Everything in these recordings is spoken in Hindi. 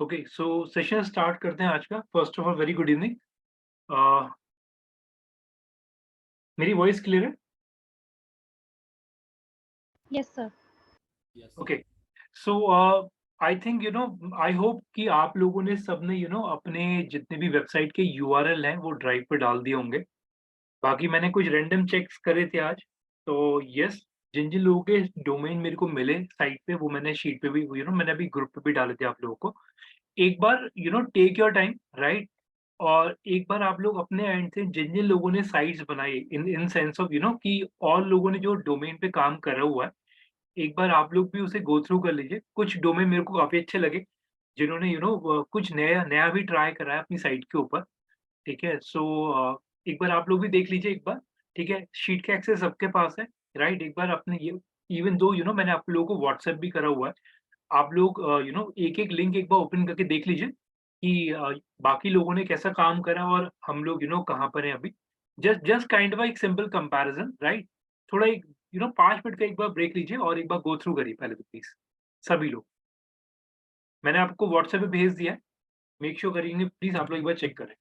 ओके, सो सेशन स्टार्ट करते हैं आज का। First of all very good evening. मेरी वॉइस क्लियर है? Yes, sir. Okay, so I think I hope कि आप लोगों ने सबने अपने जितने भी वेबसाइट के यूआरएल हैं वो ड्राइव पे डाल दिए होंगे। बाकी मैंने कुछ रैंडम चेक्स करे थे आज, तो यस, जिन जिन लोगों के डोमेन मेरे को मिले साइट पे वो मैंने शीट पे भी मैंने अभी ग्रुप पे भी डाले थे आप लोगों को। एक बार टेक योर टाइम, राइट? और एक बार आप लोग अपने एंड से जिन जिन लोगों ने साइट्स बनाई इन इन सेंस ऑफ कि और लोगों ने जो डोमेन पे काम करा हुआ है, एक बार आप लोग भी उसे गो थ्रू कर लीजिए। कुछ डोमेन मेरे को काफी अच्छे लगे जिन्होंने कुछ नया नया भी ट्राई करा है अपनी साइट के ऊपर। ठीक है, सो एक बार आप लोग भी देख लीजिए एक बार। ठीक है, शीट का एक्सेस सबके पास है, राइट? एक बार अपने ये, इवन दो मैंने आप लोगों को व्हाट्सएप भी करा हुआ है, आप लोग एक-एक लिंक एक बार ओपन करके देख लीजिए कि बाकी लोगों ने कैसा काम करा और हम लोग कहाँ पर हैं अभी। जस्ट जस्ट काइंड ऑफ एक सिंपल कंपैरिज़न, राइट? थोड़ा एक 5 मिनट का एक बार ब्रेक लीजिए और एक बार गो थ्रू करिए पहले तो प्लीज़, सभी लोग। मैंने आपको व्हाट्सएप पे भेज दिया है, मेक श्योर करेंगे प्लीज़ आप लोग एक बार चेक करें।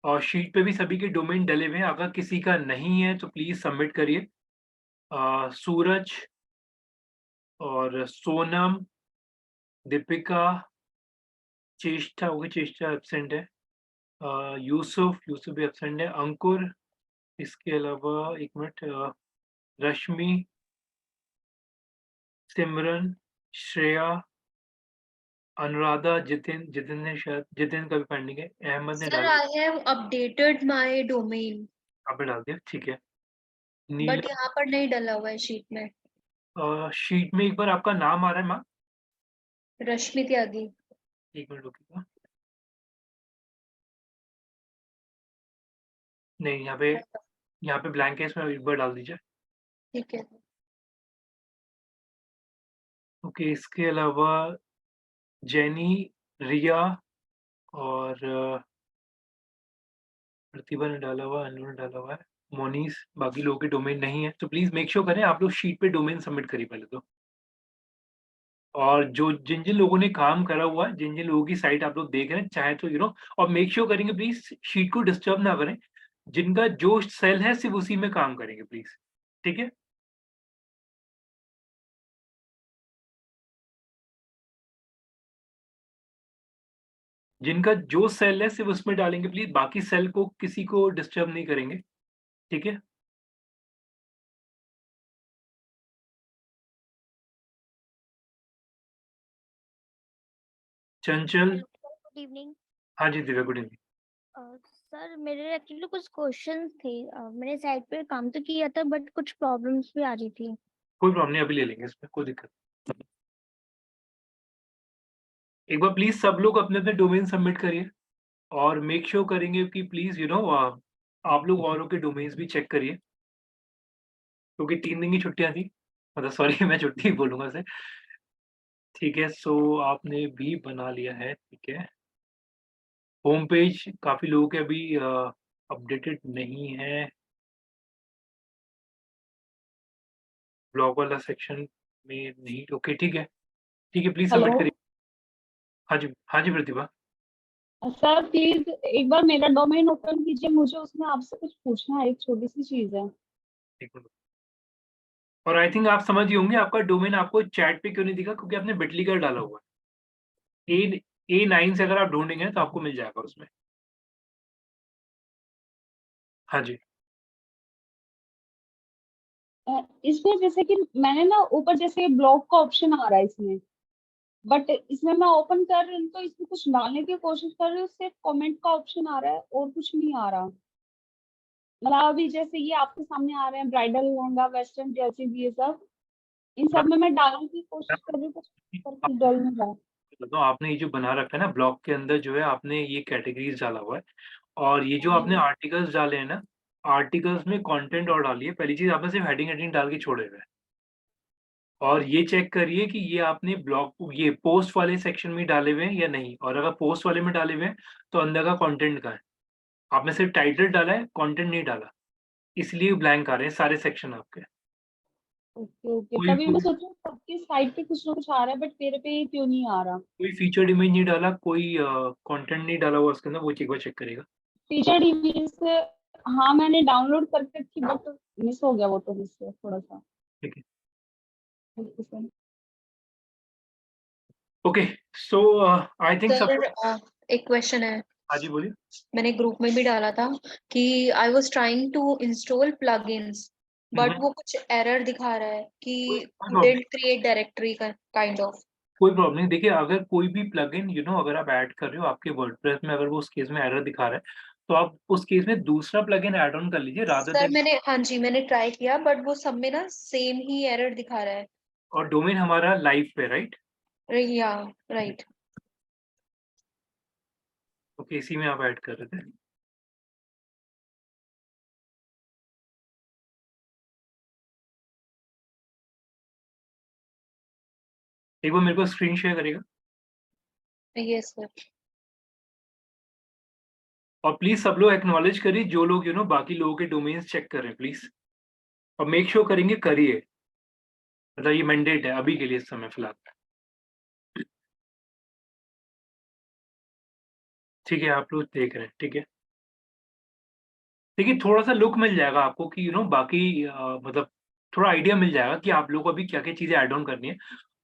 और शीट पे भी सभी के डोमेन डले हुए हैं, अगर किसी का नहीं है तो प्लीज़ सबमिट करिए। सूरज और सोनम, दीपिका, चेष्टा होगी, चेष्टा एब्सेंट है। यूसुफ भी एब्सेंट है, अंकुर, इसके अलावा एक मिनट, रश्मि, सिमरन, श्रेया, अनुराधा, जितिन ने शायद, जितिन का भी पेंडिंग है, अहमद ने Sir, डाल, I have updated my domain, आपने डाल दिया, ठीक है। but नीला, यहाँ पर नहीं डला हुआ है शीट में। शीट में एक बार आपका नाम आ रहा है माँ? रश्मि त्यागी। एक मिनट रुकिएगा। नहीं, यहाँ पे ब्लैंक है, इसमें एक बार डाल दीजिए। ठीक है। ओके, इसके अलावा जेनी, रिया और प्रतिभा ने डाला हुआ है, अनु ने डाला हुआ है, मोनीस, बाकी लोगों के डोमेन नहीं है, तो प्लीज़ मेक श्योर करें आप लोग शीट पे डोमेन सबमिट करिए पहले तो। और जो जिन-जिन लोगों ने काम करा हुआ है, जिन-जिन लोगों की साइट आप लोग देख रहे हैं, चाहे तो और मेक श्योर करेंगे प्लीज़ शीट को डिस्टर्ब ना करें। जिनका जो सेल है सिर्फ़ उसी में काम करेंगे प्लीज़, ठीक है? जिनका जो सेल है सिर्फ़ उसमें डालेंगे प्लीज़, बाकी सेल को किसी को डिस्टर्ब नहीं करेंगे, ठीक है? चंचल, गुड इवनिंग। हाँ जी, दिव्या गुड इवनिंग। सर मेरे एक्चुअली कुछ क्वेश्चंस थे। मैंने साइट पे काम तो किया था बट कुछ प्रॉब्लम्स भी आ रही थी। कोई प्रॉब्लम नहीं, अभी ले लेंगे, इसमें कोई दिक्कत नहीं। एक बार प्लीज़ सब लोग अपने-अपने डोमेन सबमिट करिए और मेक श्योर करेंगे कि प्लीज़ आप लोग औरों के डोमेन्स भी चेक करिए, क्योंकि 3 दिन की छुट्टियाँ थी। मतलब सॉरी मैं छुट्टी ही बोलूँगा इसे। ठीक है, सो आपने भी बना लिया है, ठीक है। होम पेज काफ़ी लोगों के अभी अपडेटेड नहीं है। ब्लॉग वाला सेक्शन में नहीं, ओके ठीक है। ठीक है, प्लीज़ सबमिट हेलो करिए। हाँ जी, हाँ जी प्रतिभा। सर, प्लीज एक बार मेरा डोमेन ओपन कीजिए, मुझे उसमें आपसे कुछ पूछना है, एक छोटी सी चीज है। एक मिनट। और आई थिंक आप समझ ही होंगे आपका डोमेन आपको चैट पे क्यों नहीं दिखा, क्योंकि आपने बिटली का डाला हुआ है। A9 से अगर आप ढूँढेंगे तो आपको मिल जाएगा उसमें। हाँ जी। इसमें जैसे कि मैंने ना ऊपर जैसे ब्लॉग का ऑप्शन आ रहा है इसमें, बट इसमें मैं ओपन कर रही हूँ तो इसमें कुछ डालने की कोशिश कर रही हूँ, सिर्फ कमेंट का ऑप्शन आ रहा है और कुछ नहीं आ रहा। मतलब अभी जैसे ये आपके सामने आ रहे हैं, ब्राइडल लहंगा, वेस्टर्न ड्रेसेस, ये सब, इन सब में मैं डालने की कोशिश कर रही हूँ, कुछ डल नहीं रहा। तो आपने ये जो बना रखा है ना ब्लॉग के अंदर, जो है आपने ये कैटेगरीज डाला हुआ है, और ये जो आपने हाँ। आर्टिकल्स डाले हैं ना, आर्टिकल्स में कंटेंट और डालिए। पहली चीज आपने सिर्फ हेडिंग हेडिंग डाल के छोड़े हुए हैं। और ये चेक करिए कि ये आपने ब्लॉग ये पोस्ट वाले सेक्शन में डाले हुए हैं या नहीं, और अगर पोस्ट वाले में डाले हुए हैं तो अंदर का कंटेंट का है। आपने सिर्फ टाइटल डाला है, कंटेंट नहीं डाला, इसलिए ब्लैंक आ रहे हैं सारे सेक्शन आपके। ओके ओके, कोई तभी मैं कोई सोच रही हूँ सबकी साइड पे कुछ ना कुछ आ रहा है, बट मेरे पे ये क्यों नहीं आ रहा। कोई फीचर्ड इमेज नहीं डाला, कोई कंटेंट नहीं डाला हुआ उसके अंदर, वो एक बार चेक करेगा। फीचर्ड इमेज से, हाँ मैंने डाउनलोड करके रखी, बट मिस हो गया वो तो मुझसे थोड़ा सा। ठीक है। Okay sir. Okay, so I think सब सर लोग। एक क्वेश्चन है, हाँ जी बोलिए। मैंने ग्रुप में भी डाला था कि I was trying to install plugins but hmm, वो कुछ एरर दिखा रहा है कोई कि कोई प्रॉब्लम couldn't create डायरेक्टरी का काइंड ऑफ। कोई प्रॉब्लम नहीं। देखिए, अगर कोई भी प्लगइन अगर आप ऐड कर रहे हो आपके वर्डप्रेस में, अगर वो उस केस में एरर दिखा रहा है, तो आप उस केस में दूसरा प्लगइन ऐड ऑन कर लीजिए रादर सर देन। मैंने, हाँ जी मैंने ट्राई किया बट वो सब में ना सेम ही एरर दिखा रहा है। और डोमेन हमारा लाइव पे, राइट? या राइट। ओके, इसी में आप ऐड कर रहे थे। एक बार मेरे को स्क्रीन शेयर करेगा। Yes sir. और प्लीज सब लोग एक्नॉलेज करिए, जो लोग बाकी लोगों के डोमेन्स चेक कर रहे हैं, प्लीज। और मेक श्योर करेंगे करिए, मतलब ये मैंडेट है अभी के लिए, इस समय फिलहाल। ठीक है, आप लोग देख रहे हैं, ठीक है। देखिए, थोड़ा सा लुक मिल जाएगा आपको कि बाकी मतलब थोड़ा आइडिया मिल जाएगा कि आप लोग को अभी क्या क्या चीजें ऐड ऑन करनी है।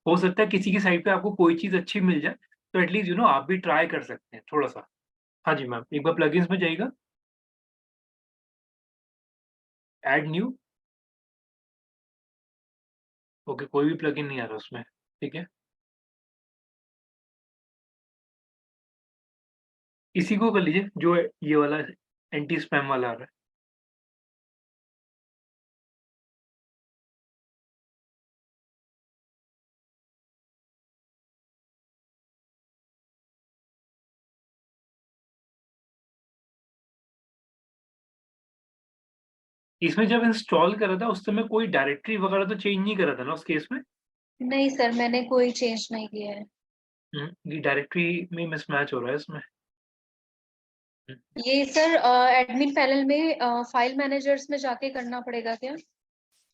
हो सकता है किसी की साइड पे आपको कोई चीज अच्छी मिल जाए, तो एटलीस्ट आप भी ट्राई कर सकते हैं थोड़ा सा। हाँ जी मैम, एक बार प्लगइन्स में जाइएगा, ऐड न्यू। ओके, कोई भी प्लगइन नहीं आ रहा उसमें, ठीक है। इसी को कर लीजिए जो ये वाला एंटी स्पैम वाला आ रहा है। इसमें जब इंस्टॉल करा था उस समय कोई डायरेक्टरी वगैरह तो चेंज नहीं करा था ना उस केस में? नहीं सर मैंने कोई चेंज नहीं किया है। ये डायरेक्टरी में मिसमैच हो रहा है इसमें। हम्म, ये सर एडमिन पैनल में फाइल मैनेजर्स में जाके करना पड़ेगा क्या?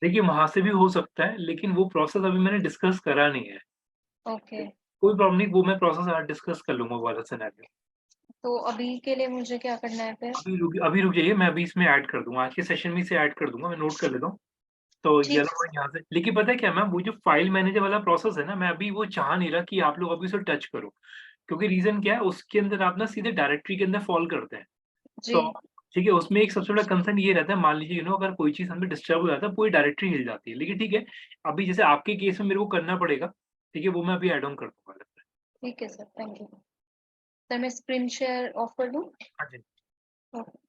देखिए, वहां से भी हो सकता है, लेकिन वो प्रोसेस अभी मैंने डिस्कस करा नहीं है। ओके। कोई प्रॉब्लम नहीं, वो मैं प्रोसेस आज डिस्कस कर लूंगा, वो वाला सिनेरियो। तो अभी के लिए मुझे क्या करना है फिर? अभी रुक जाइए, मैं अभी इसमें ऐड कर दूंगा, आज के सेशन में इसे ऐड कर दूंगा, मैं नोट कर लेता हूँ। तो ठीक येलो है यहाँ से, लेकिन पता है क्या मैम, वो जो फाइल मैनेजर वाला प्रोसेस है ना, मैं अभी वो चाह नहीं रहा कि आप लोग अभी उसे टच करो। क्योंकि रीजन क्या है, उसके अंदर आप ना सीधे डायरेक्टरी के अंदर फॉल करते हैं। जी। तो ठीक है, उसमें एक सबसे बड़ा कंसर्न ये रहता है, मान लीजिए अगर कोई चीज़ हमें डिस्टर्ब हो जाता है, पूरी डायरेक्टरी हिल जाती है। लेकिन ठीक है, अभी जैसे आपके केस में मेरे को करना पड़ेगा, ठीक है, वो मैं अभी ऐड ऑन कर दूंगा। ठीक है सर, थैंक यू। सर मैं स्क्रीन शेयर ऑफ कर दूं? हाँ जी। ओके।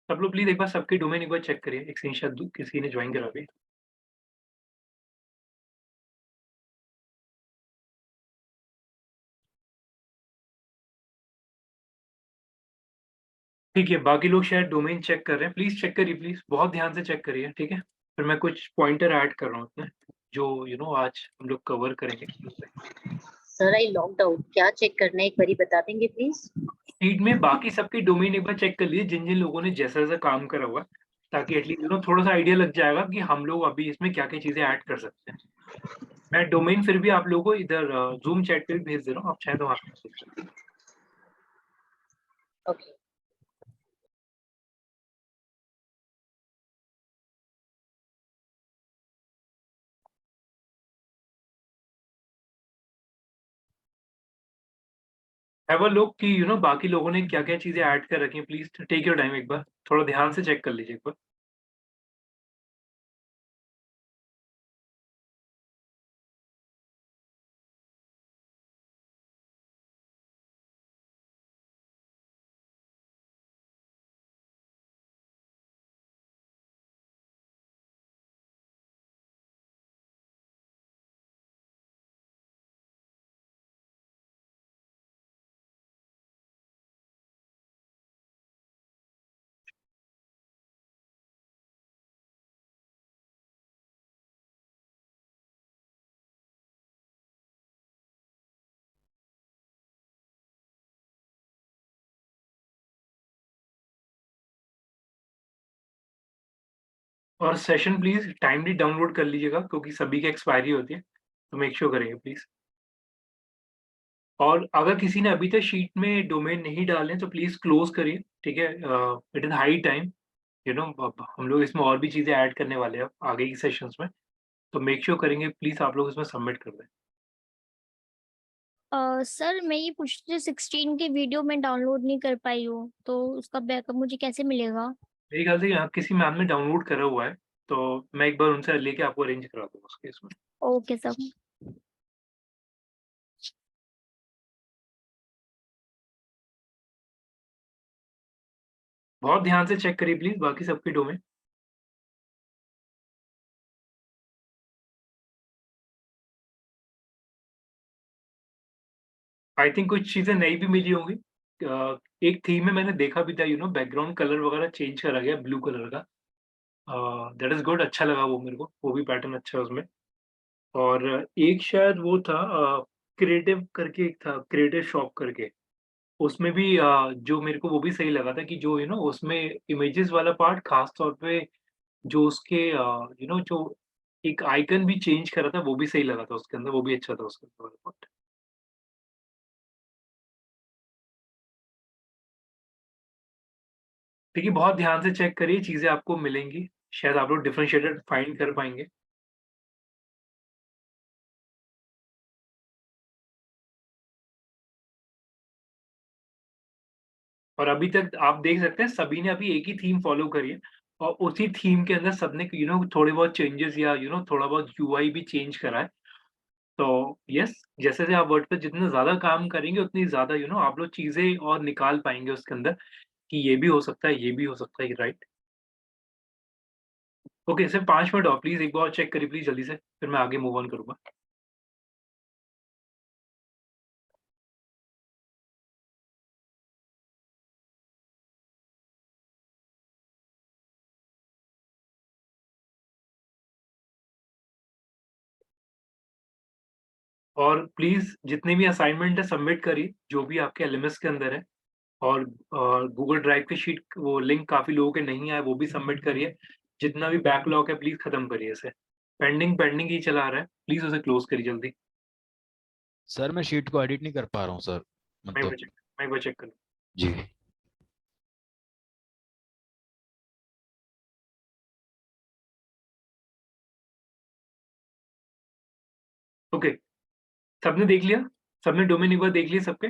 सब लोग प्लीज एक बार सबके डोमेन एक बार चेक करिए, एक स्क्रीनशॉट किसी ने ज्वाइन करा भी। ठीक है, बाकी लोग शायद डोमेन चेक कर रहे हैं, प्लीज चेक करिए, प्लीज बहुत ध्यान से चेक करिए, ठीक है। फिर मैं कुछ पॉइंटर ऐड कर रहा हूँ उसमें, जो आज हम लोग कवर करेंगे। सर आई लॉग्ड आउट, क्या चेक करना है एक बारी बता देंगे प्लीज? फीड में बाकी सबके डोमेन एक बार चेक कर लीजिए, जिन जिन लोगों ने जैसा जैसा काम करा हुआ है, ताकि एटलीस्ट थोड़ा सा आइडिया लग जाएगा कि हम लोग अभी इसमें क्या क्या चीजें ऐड कर सकते हैं। मैं डोमेन फिर भी आप लोगों को इधर जूम चैट पे भी भेज दे रहा हूँ, आप चाहे तो वहाँ पे देख सकते हैं। ओके। हैव अ लुक कि बाकी लोगों ने क्या क्या चीजें ऐड कर रखी हैं, प्लीज टेक योर टाइम, एक बार थोड़ा ध्यान से चेक कर लीजिए एक बार। और सेशन प्लीज टाइमली डाउनलोड कर लीजिएगा क्योंकि सभी की एक्सपायरी होती है, तो मेक श्योर करेंगे प्लीज। और अगर किसी ने अभी तक शीट में डोमेन नहीं डाले तो प्लीज क्लोज करिए, ठीक है। इट इज हाई टाइम, अब हम लोग इसमें और भी चीजें ऐड करने वाले हैं आगे की सेशंस में, तो मेक श्योर करेंगे प्लीज आप लोग इसमें सबमिट कर दें। सर मैं ये पूछ रही 16 की वीडियो मैं डाउनलोड नहीं कर पाई हूँ, तो उसका बैकअप मुझे कैसे मिलेगा? मेरे ख्याल से यहाँ किसी मैम ने डाउनलोड करा हुआ है, तो मैं एक बार उनसे लेके आपको अरेंज करा दूंगा उस केस में। Okay sir. बहुत ध्यान से चेक करिए प्लीज बाकी सबके डोमेन। आई थिंक कुछ चीजें नई भी मिली होंगी। एक थीम में मैंने देखा भी था, बैकग्राउंड कलर वगैरह चेंज करा गया ब्लू कलर का। दैट इज गुड, अच्छा लगा वो मेरे को, वो भी पैटर्न अच्छा है उसमें। और एक शायद वो था क्रिएटिव करके, एक था क्रिएटिव शॉप करके, उसमें भी जो मेरे को वो भी सही लगा था कि जो उसमें इमेजेस वाला पार्ट खास तौर पे जो उसके जो एक आइकन भी चेंज करा था वो भी सही लगा था उसके अंदर, वो भी अच्छा था उसके अंदर वाला पार्ट। देखिए बहुत ध्यान से चेक करिए, चीजें आपको मिलेंगी, शायद आप लोग डिफरेंशिएटेड फाइंड कर पाएंगे। और अभी तक आप देख सकते हैं सभी ने अभी एक ही थीम फॉलो करी है, और उसी थीम के अंदर सबने थोड़े बहुत चेंजेस या थोड़ा बहुत यूआई भी चेंज करा है। तो यस, जैसे जैसे आप वर्ड पे जितना ज्यादा काम करेंगे उतनी ज्यादा आप लोग चीजें और निकाल पाएंगे उसके अंदर कि ये भी हो सकता है, ये भी हो सकता है, राइट। ओके, सिर्फ 5 मिनट और प्लीज, एक बार चेक करिए प्लीज जल्दी से, फिर मैं आगे मूव ऑन करूंगा। और प्लीज जितने भी असाइनमेंट है सबमिट करिए जो भी आपके एलएमएस के अंदर है। और गूगल ड्राइव की शीट वो लिंक काफी लोगों के नहीं आए, वो भी सबमिट करिए। जितना भी बैकलॉग है प्लीज खत्म करिए इसे, पेंडिंग पेंडिंग ही चला आ रहा है, प्लीज उसे क्लोज करिए जल्दी। सर मैं शीट को एडिट नहीं कर पा रहा हूँ सर, मैं एक मतलब। बार चेक मैं एक बार चेक करूँ। जी। ओके, सबने देख लिया, सबने डोमेन एक बार देख लिया सबके।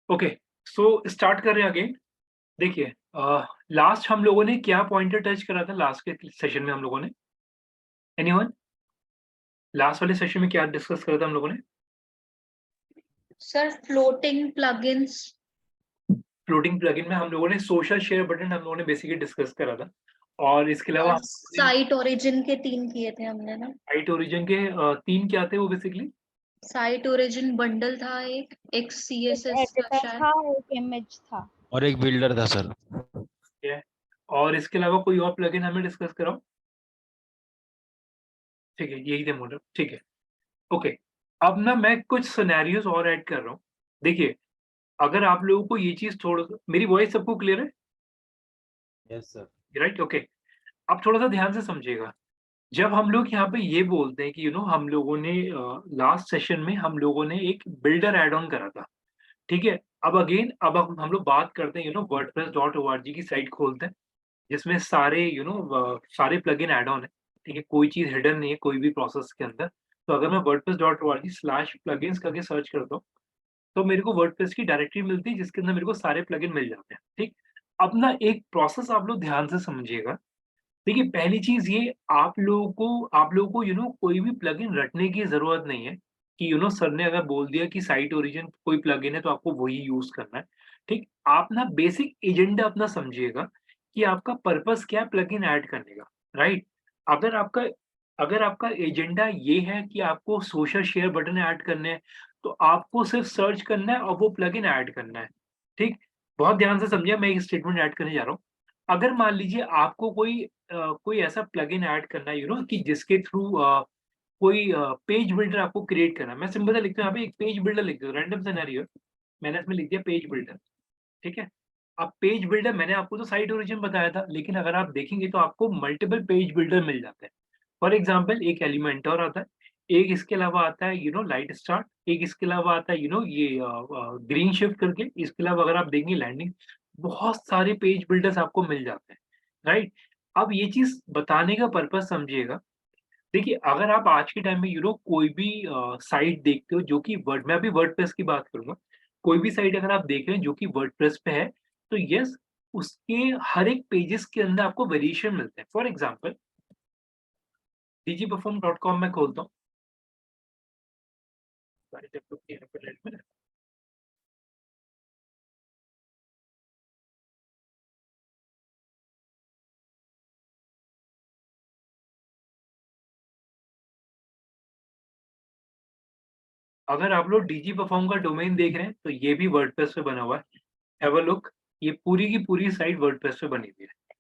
ओके, सो स्टार्ट कर रहे हैं अगेन। देखिए लास्ट हम लोगों ने क्या पॉइंटर टच करा था लास्ट के सेशन में हम लोगों ने, एनीवन? लास्ट वाले सेशन में क्या डिस्कस करा था हम लोगों ने? Sir floating plugins. Floating plugin में हम लोगों ने सोशल शेयर बटन हम लोगों ने बेसिकली डिस्कस करा था। और इसके अलावा और साइट ओरिजिन के 3 किए थे हमने ना। साइट ओरिजिन के 3 क्या थे वो बेसिकली? साइट ओरिजिन बंडल था, एक सीएसएस था एडिटर शायद। था, एक इमेज था। और एक बिल्डर था सर। है। और इसके अलावा कोई और प्लगइन हमें डिस्कस कराओ। ठीक है, यही थे मोडल, ठीक है। ओके, अब ना मैं कुछ सिनेरियोज और ऐड कर रहा हूँ। देखिए अगर आप लोगों को ये चीज थोड़ा सा, मेरी वॉइस सबको क्लियर है? Yes sir. Right, okay. अब थोड़ा सा ध्यान से समझिएगा। जब हम लोग यहाँ पे ये बोलते हैं कि हम लोगों ने लास्ट सेशन में हम लोगों ने एक बिल्डर एड ऑन करा था, ठीक है। अब अगेन अब हम लोग बात करते हैं wordpress.org की साइट खोलते हैं जिसमें सारे सारे प्लगइन ऐड ऑन है, ठीक है। कोई चीज हिडन नहीं है कोई भी प्रोसेस के अंदर। तो अगर मैं wordpress.org/plugins करके सर्च करता हूँ तो मेरे को वर्डप्रेस की डायरेक्टरी मिलती है जिसके अंदर मेरे को सारे प्लगइन मिल जाते हैं, ठीक। अब ना एक प्रोसेस आप लोग ध्यान से समझिएगा। देखिए पहली चीज ये, आप लोगों को कोई भी प्लगइन रटने की जरूरत नहीं है कि सर ने अगर बोल दिया कि साइट ओरिजिन कोई प्लगइन है तो आपको वही यूज करना है, ठीक। आप ना बेसिक एजेंडा अपना समझिएगा कि आपका पर्पस क्या है प्लगइन ऐड करने का, राइट। अगर आपका अगर आपका एजेंडा ये है कि आपको सोशल शेयर बटन ऐड करने हैं तो आपको सिर्फ सर्च करना है और वो प्लगइन ऐड करना है, ठीक। बहुत ध्यान से समझिए, मैं एक स्टेटमेंट ऐड करने जा रहा हूँ। अगर मान लीजिए आपको कोई ऐसा प्लगइन ऐड करना है कि जिसके थ्रू कोई पेज बिल्डर आपको क्रिएट करना है। मैं सिंपल सा लिखता हूँ यहाँ पे एक पेज बिल्डर लिख देता हूँ, रैंडम सिनेरियो मैंने इसमें लिख दिया पेज बिल्डर, ठीक है। अब पेज बिल्डर मैंने आपको तो साइट ओरिजिन बताया था, लेकिन अगर आप देखेंगे तो आपको मल्टीपल पेज बिल्डर मिल जाते हैं। फॉर एग्जाम्पल एक एलिमेंटर आता है, एक इसके अलावा आता है लाइट स्टार्ट, एक इसके अलावा आता है ये ग्रीन शिफ्ट करके, इसके अलावा अगर आप देखेंगे लैंडिंग, बहुत सारे पेज बिल्डर्स आपको मिल जाते हैं, राइट। अब ये चीज बताने का पर्पज समझिएगा। देखिए, अगर आप आज के टाइम में कोई भी साइट देखते हो जो कि वर्ड, मैं अभी वर्डप्रेस की बात करूंगा, कोई भी साइट अगर आप देख रहे हैं जो कि वर्डप्रेस पे है, तो यस, उसके हर एक पेजेस के अंदर आपको वेरिएशन मिलते हैं। फॉर एग्जांपल dgperform.com में खोलता हूँ। अगर आप लोग डीजी परफॉर्म का डोमेन देख रहे हैं तो ये भी वर्डप्रेस पे बना हुआ है। हैव अ लुक, ये पूरी की पूरी साइट वर्डप्रेस पे बनी हुई है,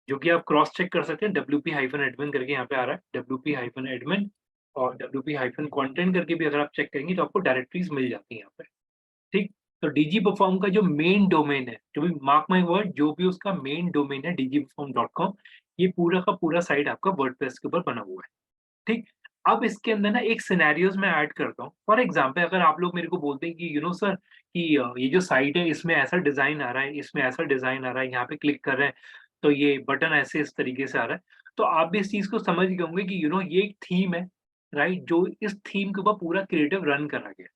जो कि आप क्रॉस चेक कर सकते हैं। wp-admin करके यहाँ पे आ रहा है, wp-admin और wp-content करके भी अगर आप चेक करेंगे तो आपको डायरेक्टरीज मिल जाती हैं यहाँ पे, ठीक। तो डीजी परफॉर्म का जो मेन डोमेन है, जो भी मार्क माई वर्ड, जो भी उसका मेन डोमेन है dgperform.com, ये पूरा का पूरा साइट आपका वर्डप्रेस के ऊपर बना हुआ है, ठीक। अब इसके अंदर ना एक सिनेरियोज में ऐड करता हूँ। फॉर एग्जांपल अगर आप लोग मेरे को बोलते हैं कि सर कि ये जो साइट है इसमें ऐसा डिजाइन आ रहा है, इसमें ऐसा डिजाइन आ रहा है, यहाँ पे क्लिक कर रहे हैं तो ये बटन ऐसे इस तरीके से आ रहा है, तो आप भी इस चीज को समझ गए होंगे कि ये एक थीम है, राइट। जो इस थीम के ऊपर पूरा क्रिएटिव रन करा गया,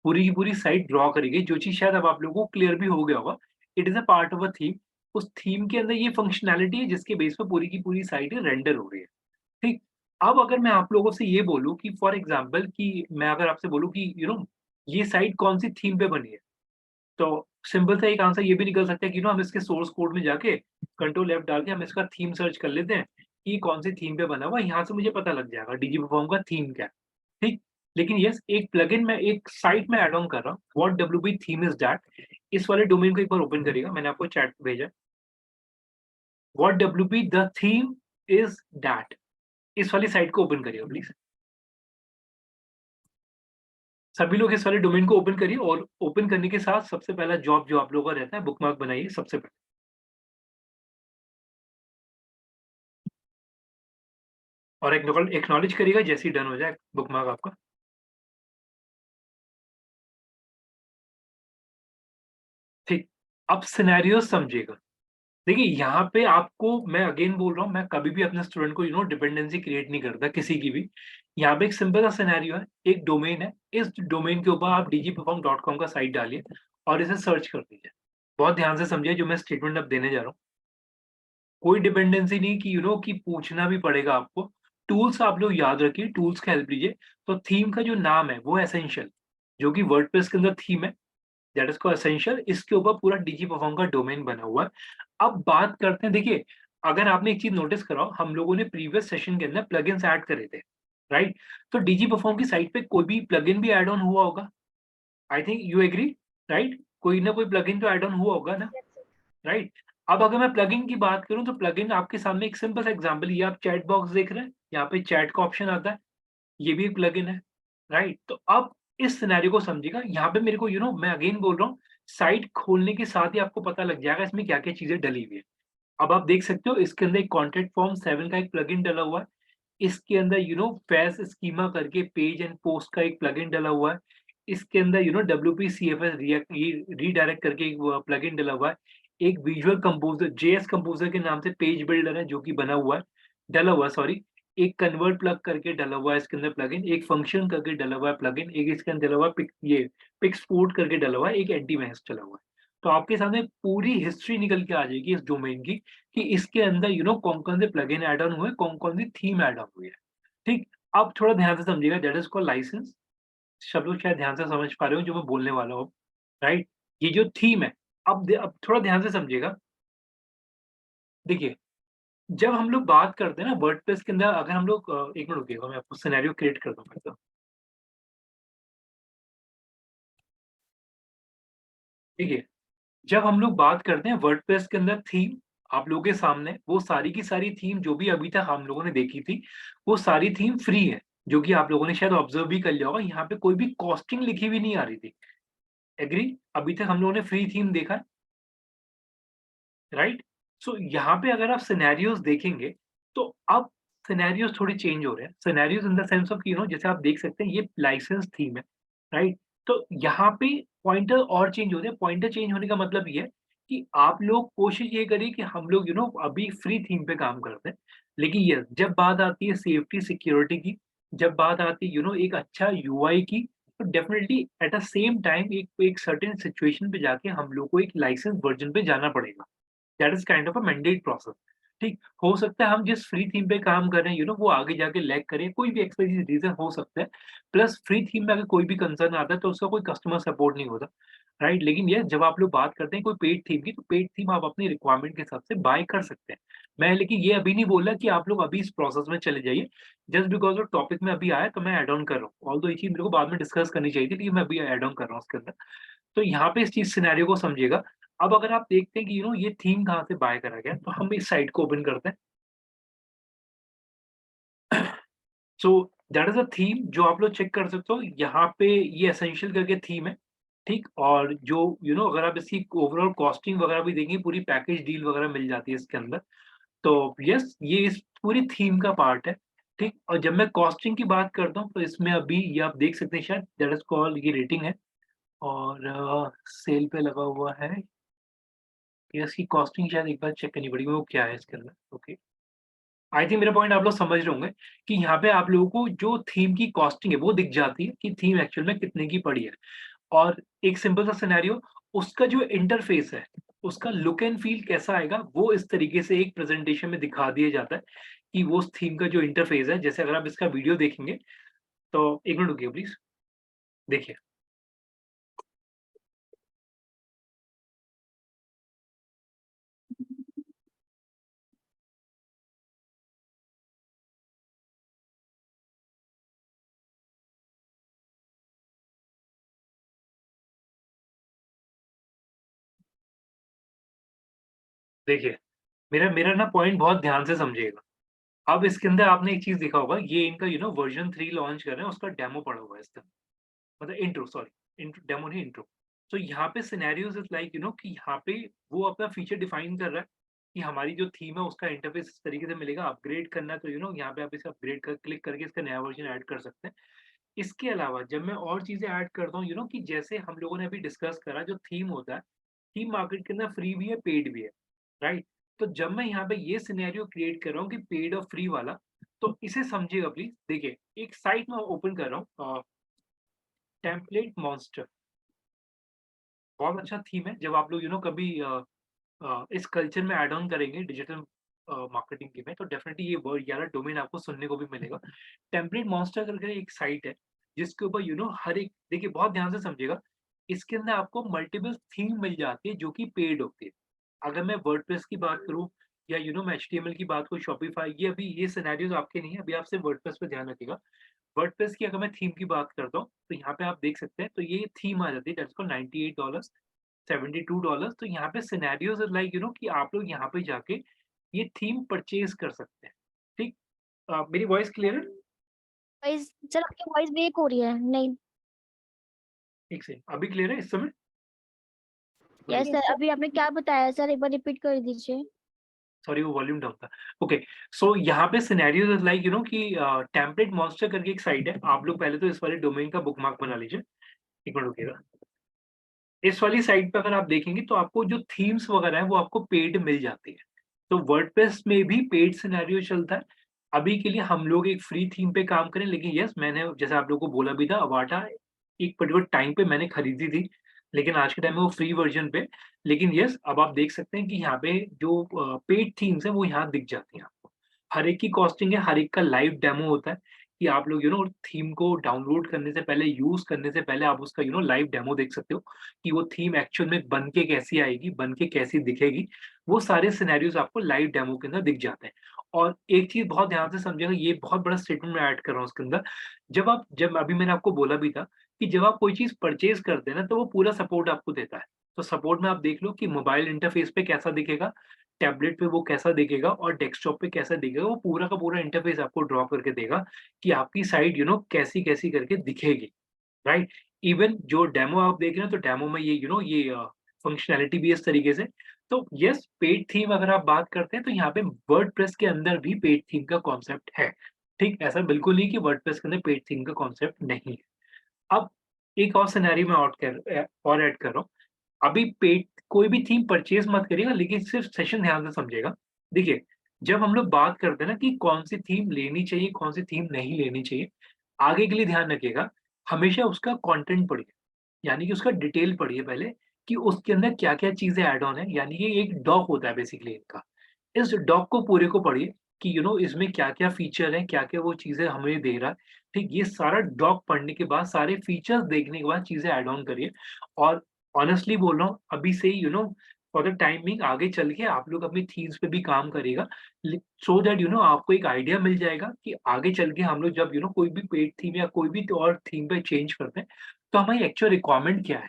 पूरी की पूरी साइट ड्रॉ करी गई, जो चीज शायद अब आप लोगों को क्लियर भी हो गया होगा। It is a part of a theme. उस थीम के अंदर ये फंक्शनैलिटी है जिसके बेस पर पूरी की पूरी साइट रेंडर हो रही है, ठीक। अब अगर मैं आप लोगों से ये बोलूँ कि फॉर एग्जांपल कि मैं अगर आपसे बोलूँ कि ये साइट कौन-सी थीम पे बनी है, तो सिंपल सा एक आंसर ये भी निकल सकता है कि हम इसके सोर्स कोड में जाके कंट्रोल F डाल के हम इसका थीम सर्च कर लेते हैं कि कौन-सी थीम पे बना हुआ है, यहाँ से मुझे पता लग जाएगा डीजी परफॉर्म का थीम क्या है, ठीक। लेकिन यस, एक प्लगइन में एक साइट में ऐड ऑन कर रहा हूँ, what WP theme is that. इस वाले डोमेन को एक बार ओपन करिएगा, मैंने आपको चैट पे भेजा है। What WP the theme is that, इस वाली साइट को ओपन करिएगा प्लीज। सभी लोग इस वाले डोमेन को ओपन करिए, और ओपन करने के साथ सबसे पहला जॉब जो आप लोगों का रहता है, बुकमार्क बनाइए सबसे पहले। और एक्नॉलेज करिएगा जैसे ही डन हो जाए बुकमार्क आपका। ठीक। अब सिनेरियो समझिएगा। देखिए, यहाँ पे आपको मैं अगेन बोल रहा हूँ, मैं कभी भी अपने स्टूडेंट को डिपेंडेंसी क्रिएट नहीं करता किसी की भी। यहाँ पे एक सिंपल सा सिनेरियो है, एक डोमेन है, इस डोमेन के ऊपर आप dgperform.com का साइट डालिए और इसे सर्च कर दीजिए। बहुत ध्यान से समझिए जो मैं स्टेटमेंट अब देने जा रहा हूँ। कोई डिपेंडेंसी नहीं कि कि पूछना भी पड़ेगा आपको। टूल्स आप लोग याद रखिए, टूल्स का हेल्प लीजिए। तो थीम का जो नाम है वो एसेंशियल, जो कि वर्डप्रेस के अंदर थीम है, दैट इज कॉल्ड एसेंशियल। इसके ऊपर पूरा डीजी परफॉर्म का डोमेन बना हुआ है। अब बात करते हैं, देखिए, अगर आपने एक चीज नोटिस करा हो, हम लोगों ने प्रीवियस सेशन के अंदर प्लगइन्स ऐड करे थे, राइट। तो डीजी परफॉर्म की साइट पे कोई भी प्लगइन भी ऐड ऑन हुआ होगा, I think you agree, right. कोई ना कोई प्लगइन तो ऐड ऑन हुआ होगा ना, राइट। अब अगर मैं प्लगइन की बात करूं तो प्लगइन आपके सामने एक सिंपल सा एग्जांपल, ये आप चैट बॉक्स देख रहे हैं, यहाँ पे चैट का ऑप्शन आता है, ये भी एक प्लगइन है, राइट। तो अब इस सिनेरियो को समझिएगा। यहाँ पे मेरे को मैं अगेन बोल रहा हूँ, साइट खोलने के साथ ही आपको पता लग जाएगा इसमें क्या क्या चीजें डली हुई है। अब आप देख सकते हो इसके अंदर एक कॉन्टैक्ट फॉर्म 7 का एक प्लगइन डला हुआ है। इसके अंदर फैस स्कीमा करके पेज एंड पोस्ट का एक प्लगइन डला हुआ है। इसके अंदर WP-CFS रीडायरेक्ट करके एक प्लगइन डला हुआ है। एक विजुअल कंपोजर, जेएस कंपोजर के नाम से पेज बिल्डर है जो कि बना हुआ है, डला हुआ है, सॉरी। एक कन्वर्ट प्लग करके डला हुआ है इसके अंदर प्लगइन, एक फंक्शन करके डला हुआ है प्लगइन, एक इसके अंदर डला हुआ है पिक्सपोर्ट करके डला हुआ है, एक एंटी मैक्स डला हुआ है। तो आपके सामने पूरी हिस्ट्री निकल के आ जाएगी इस डोमेन की, कि इसके अंदर कौन कौन से प्लगइन ऐड ऑन हुए, कौन कौन सी थीम ऐड ऑन हुई है, ठीक। अब थोड़ा ध्यान से समझिएगा, दैट इज कॉल्ड लाइसेंस। सब लोग शायद ध्यान से समझ पा रहे हो जो मैं बोलने वाला हूँ, राइट। ये जो थीम है, अब थोड़ा ध्यान से समझिएगा। देखिए, जब हम लोग बात करते हैं ना वर्डप्रेस के अंदर, अगर हम लोग एक मिनट रुकिएगा, मैं आपको सिनेरियो क्रिएट करता हूँ तो। देखिए, जब हम लोग बात करते हैं वर्डप्रेस के अंदर थीम, आप लोगों के सामने वो सारी की सारी थीम जो भी अभी तक हम लोगों ने देखी थी, वो सारी थीम फ्री है, जो कि आप लोगों ने शायद ऑब्जर्व भी कर लिया होगा। यहाँ पे कोई भी कॉस्टिंग लिखी हुई नहीं आ रही थी। एग्री? अभी तक हम लोगों ने फ्री थीम देखा है। राइट? सो यहाँ पे अगर आप सिनेरियोज देखेंगे तो अब सिनेरियोज थोड़े चेंज हो रहे हैं। Scenarios in the sense of जैसे आप देख सकते हैं ये लाइसेंस थीम है, राइट? तो यहाँ पे पॉइंटर और चेंज हो रहे हैं। पॉइंटर चेंज होने का मतलब ये है कि आप लोग कोशिश ये करिए कि हम लोग अभी फ्री थीम पे काम करते हैं, लेकिन ये जब बात आती है सेफ्टी सिक्योरिटी की, जब बात आती है एक अच्छा यूआई की, तो definitely at a same time एक एक सर्टेन सिचुएशन पे जाके हम लोग को एक लाइसेंस वर्जन पे जाना पड़ेगा। That is kind of a mandate process. ठीक, हो सकता है हम जिस फ्री थीम पे काम कर रहे हैं वो आगे जाके लैग करें, कोई भी एक्सपेक्टेड रीजन हो सकता है। प्लस फ्री थीम में अगर कोई भी कंसर्न आता है तो उसका कोई कस्टमर सपोर्ट नहीं होता, राइट? लेकिन ये जब आप लोग बात करते हैं कोई पेड थीम की, तो पेड थीम आप अपनी रिक्वायरमेंट के हिसाब से बाय कर सकते हैं। मैं लेकिन ये अभी नहीं बोल रहा कि आप लोग अभी इस प्रोसेस में चले जाइए। जस्ट बिकॉज वो टॉपिक में अभी आया तो मैं ऐड ऑन कर रहा हूँ। ऑल्दो ये चीज मेरे को बाद में डिस्कस करनी चाहिए थी, लेकिन मैं अभी ऐड ऑन कर रहा हूँ उसके अंदर। तो यहाँ पे इस चीज सिनेरियो को समझिएगा। अब अगर आप देखते हैं कि ये थीम कहाँ से बाय करा गया, तो हम इस साइट को ओपन करते हैं। सो दैट इज अ थीम जो आप लोग चेक कर सकते हो। यहाँ पे ये एसेंशियल करके थीम है, ठीक? और जो अगर आप इसकी ओवरऑल कॉस्टिंग वगैरह भी देंगे, पूरी पैकेज डील वगैरह मिल जाती है इसके अंदर। तो यस, ये इस पूरी थीम का पार्ट है, ठीक? और जब मैं कॉस्टिंग की बात करता हूँ तो इसमें अभी ये आप देख सकते हैं, शायद दैट इज कॉल्ड, ये रेटिंग है और सेल पे लगा हुआ है। इसकी कॉस्टिंग शायद एक बार चेक करनी पड़ेगी, वो क्या है इसके अंदर। ओके, आई थिंक मेरा पॉइंट आप लोग समझ रहे होंगे कि यहाँ पे आप लोगों को जो थीम की कॉस्टिंग है वो दिख जाती है कि थीम एक्चुअल में कितने की पड़ी है। और एक सिंपल सा सिनेरियो, उसका जो इंटरफेस है, उसका लुक एंड फील कैसा आएगा, वो इस तरीके से एक प्रेजेंटेशन में दिखा दिया जाता है कि वो उस थीम का जो इंटरफेस है। जैसे अगर आप इसका वीडियो देखेंगे तो एक मिनट रुकिए प्लीज, देखिए। देखिए, मेरा मेरा ना पॉइंट बहुत ध्यान से समझिएगा। अब इसके अंदर आपने एक चीज देखा होगा, ये इनका वर्जन 3 लॉन्च कर रहे हैं, उसका डेमो पड़ा हुआ है इसका, मतलब इंट्रो, सॉरी इंट्रो, डेमो नहीं, इंट्रो। तो यहाँ पे सिनेरियोज इज लाइक कि यहाँ पे वो अपना फीचर डिफाइन कर रहा है कि हमारी जो थीम है उसका इंटरफेस इस तरीके से मिलेगा। अपग्रेड करना है तो यहाँ पे आप इसे अपग्रेड कर क्लिक करके इसका नया वर्जन ऐड कर सकते हैं। इसके अलावा जब मैं और चीजें ऐड करता हूँ कि जैसे हम लोगों ने अभी डिस्कस करा, जो थीम होता है, थीम मार्केट के अंदर फ्री भी है, पेड भी है, राइट? तो जब मैं यहाँ पे ये सिनेरियो क्रिएट कर रहा हूँ कि पेड और फ्री वाला, तो इसे समझिएगा प्लीज। देखिए, एक साइट में ओपन कर रहा हूँ, टेम्पलेट मॉन्स्टर, बहुत अच्छा थीम है। जब आप लोग कभी इस कल्चर में ऐड ऑन करेंगे डिजिटल मार्केटिंग के में, तो डेफिनेटली ये वर्ड या डोमेन आपको सुनने को भी मिलेगा। टेम्पलेट मॉन्स्टर करके एक साइट है जिसके ऊपर हर एक, देखिए बहुत ध्यान से समझिएगा, इसके अंदर आपको मल्टीपल थीम मिल जाती है जो कि पेड होती है। अगर मैं वर्डप्रेस की बात करूं या मैं एचटीएमएल की बात करूं, शॉपिफाई, ये अभी ये सिनेरियोज आपके नहीं है, अभी आप सिर्फ वर्डप्रेस पे ध्यान रखिएगा। वर्डप्रेस की अगर मैं थीम की बात करता हूँ तो यहाँ पे आप देख सकते हैं, तो ये थीम आ जाती है दैट्स फॉर $98, $72। तो यहाँ पे सिनेरियोज इज लाइक कि आप लोग यहाँ पे जाके ये थीम परचेज कर सकते हैं, ठीक? मेरी वॉइस क्लियर है? वॉइस सर, आपकी वॉइस ब्रेक हो रही है। नहीं, एक सेकंड, अभी क्लियर है इस समय? Yes Yes, sir, sir. अभी आपने क्या बताया सर, एक बार रिपीट कर दीजिए। सॉरी, वो वॉल्यूम डाउन था। ओके, सो यहाँ पे सिनेरियोज इज लाइक कि टेम्पलेट मॉन्स्टर करके एक साइट है। आप लोग पहले तो इस वाले डोमेन का बुकमार्क बना लीजिए, एक मिनट रुकिएगा। इस वाली साइट पे अगर आप देखेंगे तो आपको जो थीम्स वगैरह है वो आपको पेड मिल जाती है। तो वर्डप्रेस में भी पेड सिनेरियो चलता है। अभी के लिए हम लोग एक फ्री थीम पे काम करें, लेकिन यस, मैंने जैसे आप लोगों को बोला भी था, अवाटा एक पर्टिकुलर टाइम पे मैंने खरीदी थी, लेकिन आज के टाइम में वो फ्री वर्जन पे। लेकिन यस, अब आप देख सकते हैं कि यहाँ पे जो पेड थीम्स है वो यहाँ दिख जाती हैं आपको। हर एक की कॉस्टिंग है, हर एक का लाइव डेमो होता है कि आप लोग थीम को डाउनलोड करने से पहले, यूज करने से पहले आप उसका लाइव डेमो देख सकते हो कि वो थीम एक्चुअल में बन के कैसी आएगी, बन के कैसी दिखेगी। वो सारे सिनेरियोज आपको लाइव डेमो के अंदर दिख जाते हैं। और एक चीज बहुत ध्यान से समझिएगा, ये बहुत बड़ा स्टेटमेंट मैं ऐड कर रहा हूँ उसके अंदर। जब अभी मैंने आपको बोला भी था कि जब आप कोई चीज परचेज करते हैं ना, तो वो पूरा सपोर्ट आपको देता है। तो सपोर्ट में आप देख लो कि मोबाइल इंटरफेस पे कैसा दिखेगा, टैबलेट पे वो कैसा दिखेगा और डेस्कटॉप पे कैसा दिखेगा। वो पूरा का पूरा इंटरफेस आपको ड्रॉ करके देगा कि आपकी साइट कैसी कैसी करके दिखेगी, राइट? इवन जो डेमो आप देख रहे हैं, तो डेमो में ये ये फंक्शनैलिटी भी है इस तरीके से। तो यस, पेड थीम अगर आप बात करते हैं तो यहाँ पे वर्डप्रेस के अंदर भी पेड थीम का कॉन्सेप्ट है। ठीक, ऐसा बिल्कुल नहीं कि वर्डप्रेस के अंदर पेड थीम का कॉन्सेप्ट नहीं है। अब एक और सिनेरियो मैं और ऐड कर रहा हूँ। अभी पेड कोई भी थीम परचेज़ मत करिएगा, लेकिन सिर्फ़ सेशन ध्यान से समझिएगा। देखिए, जब हम लोग बात करते हैं ना कि कौन-सी थीम लेनी चाहिए, कौन-सी थीम नहीं लेनी चाहिए, आगे के लिए ध्यान रखिएगा, हमेशा उसका कंटेंट पढ़िए। यानी कि उसका डिटेल पढ़िए पहले कि उसके अंदर क्या-क्या चीज़ें ऐड ऑन है, यानी कि एक डॉक होता है बेसिकली इनका। इस डॉक को पूरे को पढ़िए कि इसमें क्या-क्या फीचर हैं, क्या-क्या वो चीज़ें हमें दे रहा है। ठीक, ये सारा डॉक पढ़ने के बाद, सारे फीचर्स देखने के बाद चीज़ें ऐड ऑन करिए। और ऑनेस्टली बोल रहा हूँ, अभी से ही फॉर द टाइम बीइंग आगे चल के आप लोग अपनी थीम्स पे भी काम करिएगा, सो दैट आपको एक आइडिया मिल जाएगा कि आगे चल के हम लोग जब कोई भी पेड थीम या कोई भी और थीम पे चेंज करते हैं, तो हमारी एक्चुअल रिक्वायरमेंट क्या है।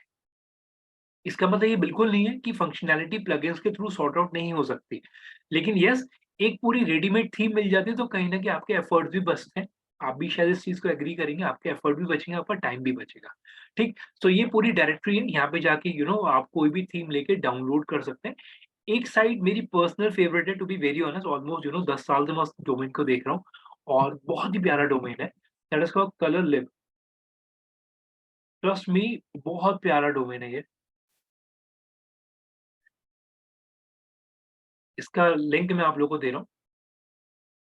इसका मतलब ये बिल्कुल नहीं है कि फंक्शनैलिटी प्लगइन्स के थ्रू सॉर्ट आउट नहीं हो सकती। लेकिन येस, एक पूरी रेडीमेड थीम मिल जाती है तो कहीं न कहीं आपके एफर्ट्स भी बचते हैं। आप भी शायद इस चीज़ को एग्री करेंगे, आपके एफर्ट भी बचेंगे, आपका टाइम भी बचेगा। ठीक? तो ये पूरी डायरेक्टरी है, यहाँ पे जाके आप कोई भी थीम लेके डाउनलोड कर सकते हैं। एक साइट मेरी पर्सनल फेवरेट है, to be very honest, almost 10 साल से मैं उस डोमेन को देख रहा हूँ और बहुत ही प्यारा डोमेन है। That is called colour live. Trust me, बहुत प्यारा डोमेन है ये। इसका लिंक मैं आप लोगों को दे रहा हूँ।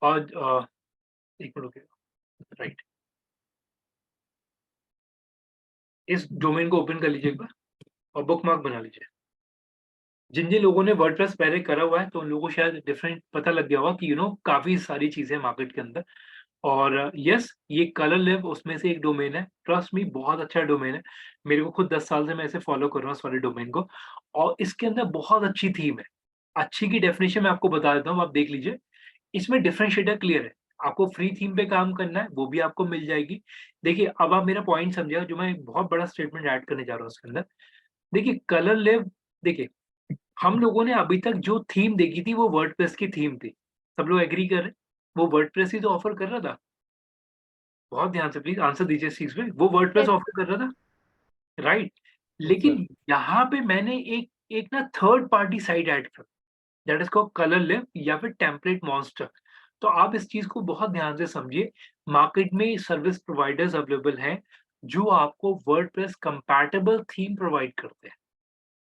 और 1 मिनट रुकिए, राइट। इस डोमेन को ओपन कर लीजिए एक बार और बुकमार्क बना लीजिए। जिन-जिन लोगों ने वर्डप्रेस पहले करा हुआ है, तो उन लोगों को शायद डिफरेंट पता लग गया होगा कि काफ़ी सारी चीज़ें हैं मार्केट के अंदर। और यस, ये कलर लिव उसमें से एक डोमेन है। ट्रस्ट मी, बहुत अच्छा डोमेन है। मेरे को खुद 10 साल से मैं इसे फॉलो कर रहा हूँ इस वाले डोमेन को, और इसके अंदर बहुत अच्छी थीम है। अच्छी की डेफिनिशन मैं आपको बता देता हूँ, आप देख लीजिए। इसमें डिफरेंशिएटर क्लियर है। आपको फ्री थीम पे काम करना है, वो भी आपको मिल जाएगी। देखिए, अब आप मेरा पॉइंट समझिएगा, जो मैं एक बहुत बड़ा स्टेटमेंट ऐड करने जा रहा हूँ इसके अंदर। देखिए, कलर लिव, देखिए, हम लोगों ने अभी तक जो थीम देखी थी वो वर्डप्रेस की थीम थी। सब लोग एग्री कर रहे हैं? वो वर्डप्रेस ही तो ऑफर कर रहा था। बहुत ध्यान से प्लीज़ आंसर दीजिए इस चीज़ पे। वो वर्डप्रेस Yes. ऑफर कर रहा था, राइट? Yes sir. लेकिन यहाँ पे मैंने एक एक ना थर्ड पार्टी साइट ऐड कर, that is called colour live या फिर टेम्पलेट मॉन्स्टर। तो आप इस चीज़ को बहुत ध्यान से समझिए। मार्केट में सर्विस प्रोवाइडर्स अवेलेबल हैं, जो आपको वर्डप्रेस कंपैटिबल थीम प्रोवाइड करते हैं,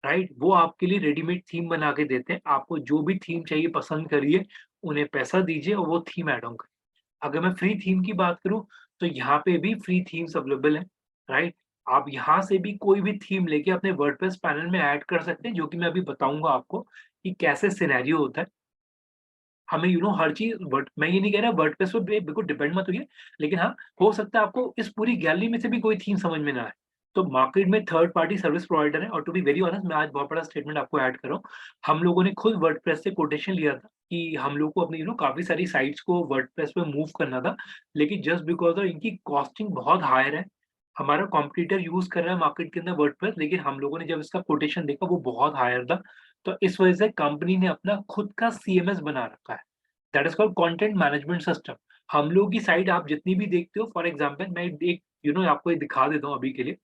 राइट? वो आपके लिए रेडीमेड थीम बना के देते हैं। आपको जो भी थीम चाहिए पसंद करिए, उन्हें पैसा दीजिए और वो थीम ऐड ऑन करिए। अगर मैं फ्री थीम की बात करूँ, तो यहाँ पे भी फ्री थीम्स अवेलेबल हैं, राइट? आप यहाँ से भी कोई भी थीम लेके अपने वर्डप्रेस पैनल में ऐड कर सकते हैं, जो कि मैं अभी बताऊँगा आपको कि कैसे सिनेरियो होता है। हमें हर चीज़ वर्ड मैं ये नहीं कह रहा वर्डप्रेस पे बिल्कुल डिपेंड मत होइए, लेकिन हाँ, हो सकता है आपको इस पूरी गैलरी में से भी कोई थीम समझ में ना आए। तो मार्केट में थर्ड पार्टी सर्विस प्रोवाइडर है, और टू बी वेरी ऑनेस्ट, मैं आज बहुत बड़ा स्टेटमेंट आपको ऐड कर रहा हूँ। हम लोगों ने खुद वर्डप्रेस से कोटेशन लिया था कि हम लोग को अपनी काफ़ी सारी साइट्स को वर्डप्रेस पे मूव करना था, लेकिन जस्ट बिकॉज़ ऑफ इनकी कॉस्टिंग बहुत हायर है। हमारा कॉम्पिटिटर यूज़ कर रहा है मार्केट के अंदर वर्डप्रेस, लेकिन हम लोगों ने जब इसका कोटेशन देखा वो बहुत हायर था। तो इस वजह से कंपनी ने अपना खुद का सीएमएस बना रखा है। That is called content management system. हम लोग की साइट आप जितनी भी देखते हो, फॉर एग्जांपल मैं एक आपको ये दिखा देता हूँ अभी के लिए।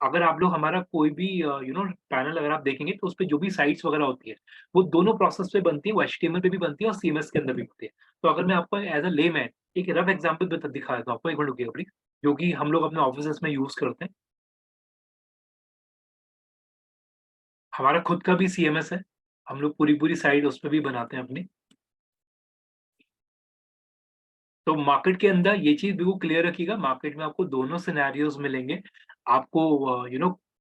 अगर आप लोग हमारा कोई भी पैनल अगर आप देखेंगे, तो उसपे जो भी साइट्स वगैरह होती है, वो दोनों प्रोसेस पे बनती है, वो एचटीएमएल पे भी बनती है और सीएमएस के अंदर भी बनती है। तो अगर मैं आपको एज़ अ लेमैन एक रफ एग्जांपल दिखा देता हूँ आपको, 1 मिनट रुकिएगा प्लीज़, जो कि हम लोग अपने ऑफिसेज़ में यूज़ करते हैं। हमारा खुद का भी सीएमएस है। हम लोग पूरी-पूरी साइट उसपे भी बनाते हैं अपनी। तो मार्केट के अंदर ये चीज़ बिल्कुल क्लियर रखिएगा, मार्केट में आपको दोनों सिनेरियोज़ मिलेंगे। आपको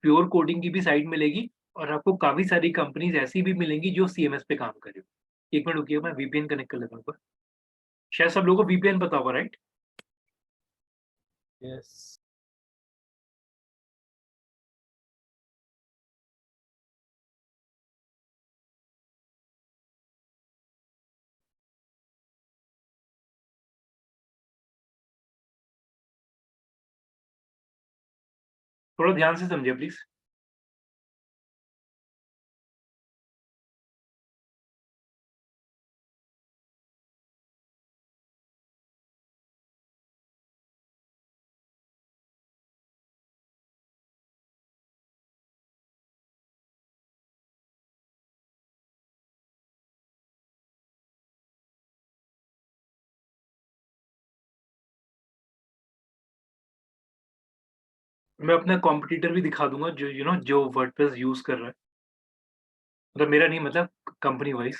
प्योर कोडिंग की भी साइट मिलेगी, और आपको काफ़ी सारी कंपनीज़ ऐसी भी मिलेंगी जो सीएमएस पे काम कर रही हो। 1 मिनट रुकिए, मैं वीपीएन कनेक्ट कर लेता हूँ एक बार। शायद सब लोगों को वीपीएन पता होगा, राइट? यस। थोड़ा ध्यान से समझिए प्लीज़। मैं अपना कॉम्पिटिटर भी दिखा दूँगा जो जो वर्डप्रेस यूज़ कर रहा है। मतलब मेरा नहीं, मतलब company wise.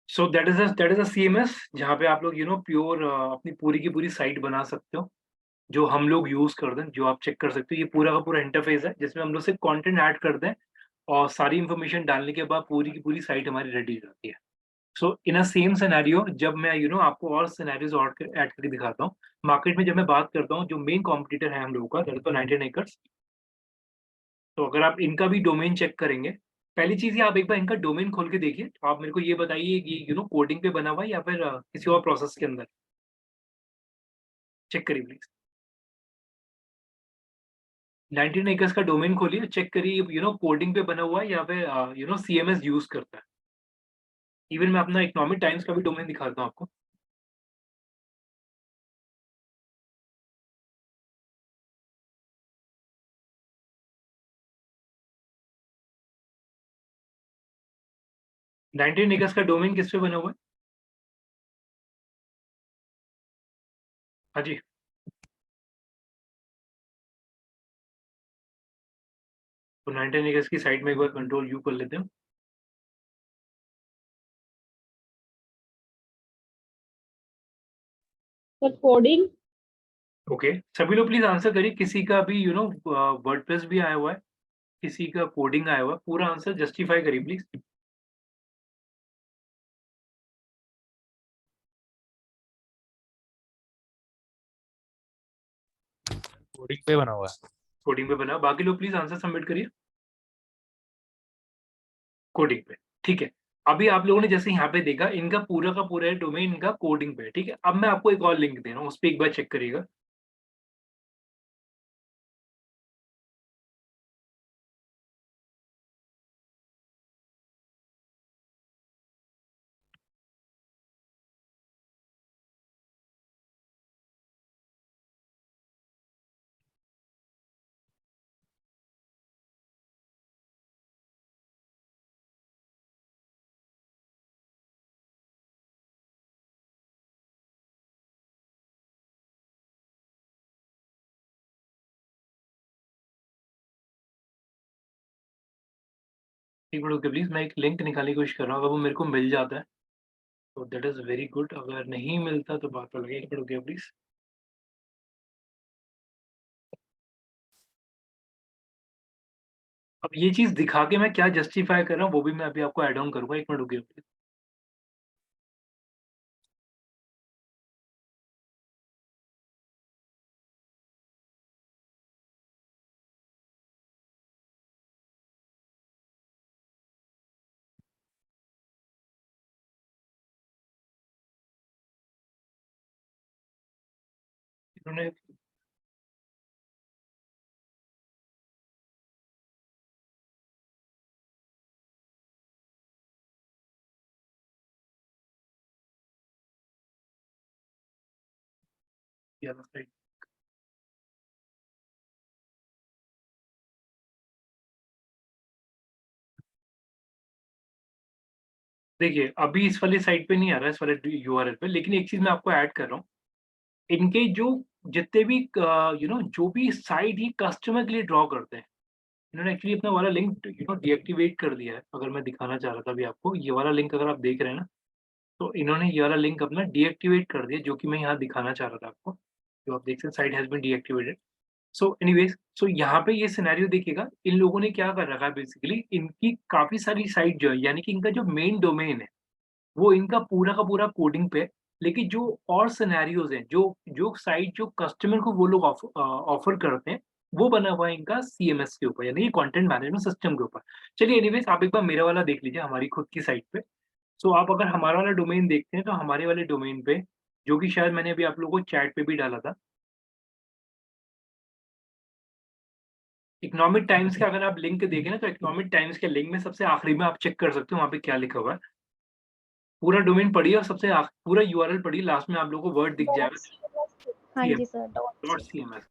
So that is a CMS जहाँ पे आप लोग प्योर अपनी पूरी की पूरी साइट बना सकते हो, जो हम लोग यूज़ करते हैं, जो आप चेक कर सकते हो। ये पूरा का पूरा इंटरफ़ेस है जिसमें हम लोग सिर्फ़ कंटेंट ऐड करते हैं और सारी इन्फॉर्मेशन डालने के बाद पूरी की पूरी साइट हमारी रेडी हो जाती है। सो इन अ सेम सिनेरियो जब मैं आपको और सिनेरियोज़ और ऐड करके दिखाता हूँ। मार्केट में जब मैं बात करता हूँ, जो मेन कॉम्पिटिटर है हम लोगों का, दैट इज़ 99 एकर्स। तो अगर आप इनका भी डोमेन चेक करेंगे, पहली चीज़ ये आप एक बार इनका डोमेन खोल के देखिए। तो आप मेरे को ये बताइए कि कोडिंग पे बना हुआ है या फिर किसी और प्रोसेस के अंदर? चेक करिए प्लीज़। 19 एकर्स का डोमेन खोलिए, चेक करिए कोडिंग पे बना हुआ है या फिर सीएमएस यूज़ करता है। इवन मैं अपना इकोनॉमिक टाइम्स का भी डोमेन दिखाता हूँ आपको। नाइनटीन एकर्स का डोमेन किस पे बना हुआ है? हाँ जी। तो 19 एकर्स की साइट में एक बार कंट्रोल यू कर लेते हैं। Sir coding. ओके, सभी लोग प्लीज़ आंसर करिए। किसी का भी वर्डप्रेस भी आया हुआ है, किसी का कोडिंग आया हुआ है, पूरा आंसर जस्टिफाई करिए प्लीज़। कोडिंग पे बना हुआ है। कोडिंग पे बना, बाकी लोग प्लीज़ आंसर सबमिट करिए। कोडिंग पे, ठीक है। अभी आप लोगों ने जैसे यहाँ पे देखा, इनका पूरा का पूरा डोमेन इनका कोडिंग पे है, ठीक है। अब मैं आपको एक और लिंक दे रहा हूँ, उस पे एक बार चेक करिएगा। एक मिनट रुकिए प्लीज़, मैं एक लिंक निकालने की कोशिश कर रहा हूँ। अगर वो मेरे को मिल जाता है तो दैट इज़ वेरी गुड, अगर नहीं मिलता तो बात अलग है। एक मिनट रुकिए प्लीज़। अब ये चीज़ दिखा के मैं क्या जस्टिफाई कर रहा हूँ, वो भी मैं अभी आपको ऐड ऑन करूँगा। एक मिनट रुकिए प्लीज़। इन्होंने किया था राइट। देखिए, अभी इस वाली साइट पे नहीं आ रहा है, इस वाले यूआरएल पे, लेकिन एक चीज़ मैं आपको ऐड कर रहा हूँ। इनके जो जितने भी जो भी साइट ही कस्टमर के लिए ड्रॉ करते हैं, इन्होंने एक्चुअली अपना वाला लिंक डीएक्टिवेट कर दिया है। अगर मैं दिखाना चाह रहा था अभी आपको, ये वाला लिंक अगर आप देख रहे हैं ना, तो इन्होंने ये वाला लिंक अपना डीएक्टिवेट कर दिया, जो कि मैं यहाँ दिखाना चाह रहा था आपको। जो आप देख सकते हैं, site has been deactivated. So anyways, so यहाँ पे ये सिनेरियो देखिएगा, इन लोगों ने क्या कर रखा है बेसिकली, इनकी काफ़ी सारी साइट जो है, यानी कि इनका जो मेन डोमेन है, वो इनका पूरा का पूरा कोडिंग पे है। लेकिन जो और सिनेरियोज़ हैं, जो जो साइट जो कस्टमर को वो लोग ऑफ़र करते हैं, वो बना हुआ है इनका सीएमएस के ऊपर, यानी कि कंटेंट मैनेजमेंट सिस्टम के ऊपर। चलिए एनीवेज़, आप एक बार मेरा वाला देख लीजिए हमारी खुद की साइट पे। सो आप अगर हमारा वाला डोमेन देखते हैं, तो हमारे वाले डोमेन पे, जो कि शायद मैंने अभी आप लोगों को चैट पे भी डाला था, इकोनॉमिक टाइम्स का अगर आप लिंक देखें ना, तो इकोनॉमिक टाइम्स के लिंक में सबसे आखिरी में आप चेक कर सकते हो वहाँ पे क्या लिखा हुआ है। पूरा डोमेन पढ़िए और सबसे पूरा यूआरएल पढ़िए, लास्ट में आप लोगों को वर्ड दिख जाएगा, हाँ सीएम जी सर, डॉट सीएमएस।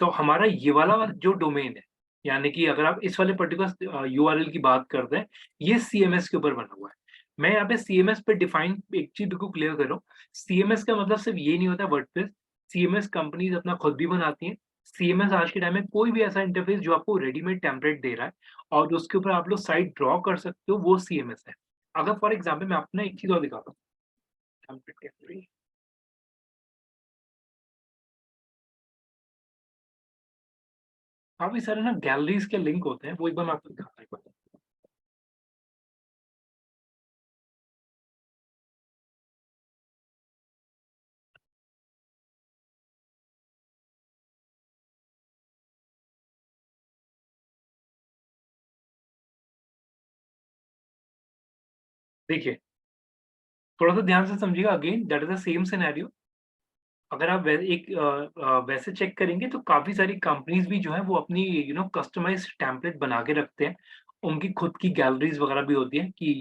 तो हमारा ये वाला जो डोमेन है, यानी कि अगर आप इस वाले पर्टिकुलर यूआरएल की बात करते हैं, ये सीएमएस के ऊपर बना हुआ है। मैं यहाँ पे सीएमएस पे डिफाइन एक चीज़ को क्लियर कर रहा हूँ। सीएमएस का मतलब सिर्फ ये नहीं होता वर्डप्रेस, सीएमएस कंपनीज अपना खुद भी बनाती हैं। सीएमएस आज के टाइम में कोई भी ऐसा इंटरफेस जो आपको रेडीमेड टेम्पलेट दे रहा है और उसके ऊपर आप लोग साइट ड्रॉ कर सकते हो, वो सीएमएस है। अगर फॉर एग्जाम्पल मैं आपको ना एक चीज और दिखाता हूँ, टेम्पलेट के अंदर ही। काफी सारे ना गैलरीज के लिंक होते हैं, वो एक बार मैं आपको दिखाता हूँ। देखिए, थोड़ा सा ध्यान से समझिएगा, again that is the same scenario. अगर आप वैसे चेक करेंगे तो काफ़ी सारी कंपनीज़ भी जो है वो अपनी कस्टमाइज़्ड टेम्पलेट बना के रखते हैं। उनकी खुद की गैलरीज़ वगैरह भी होती हैं कि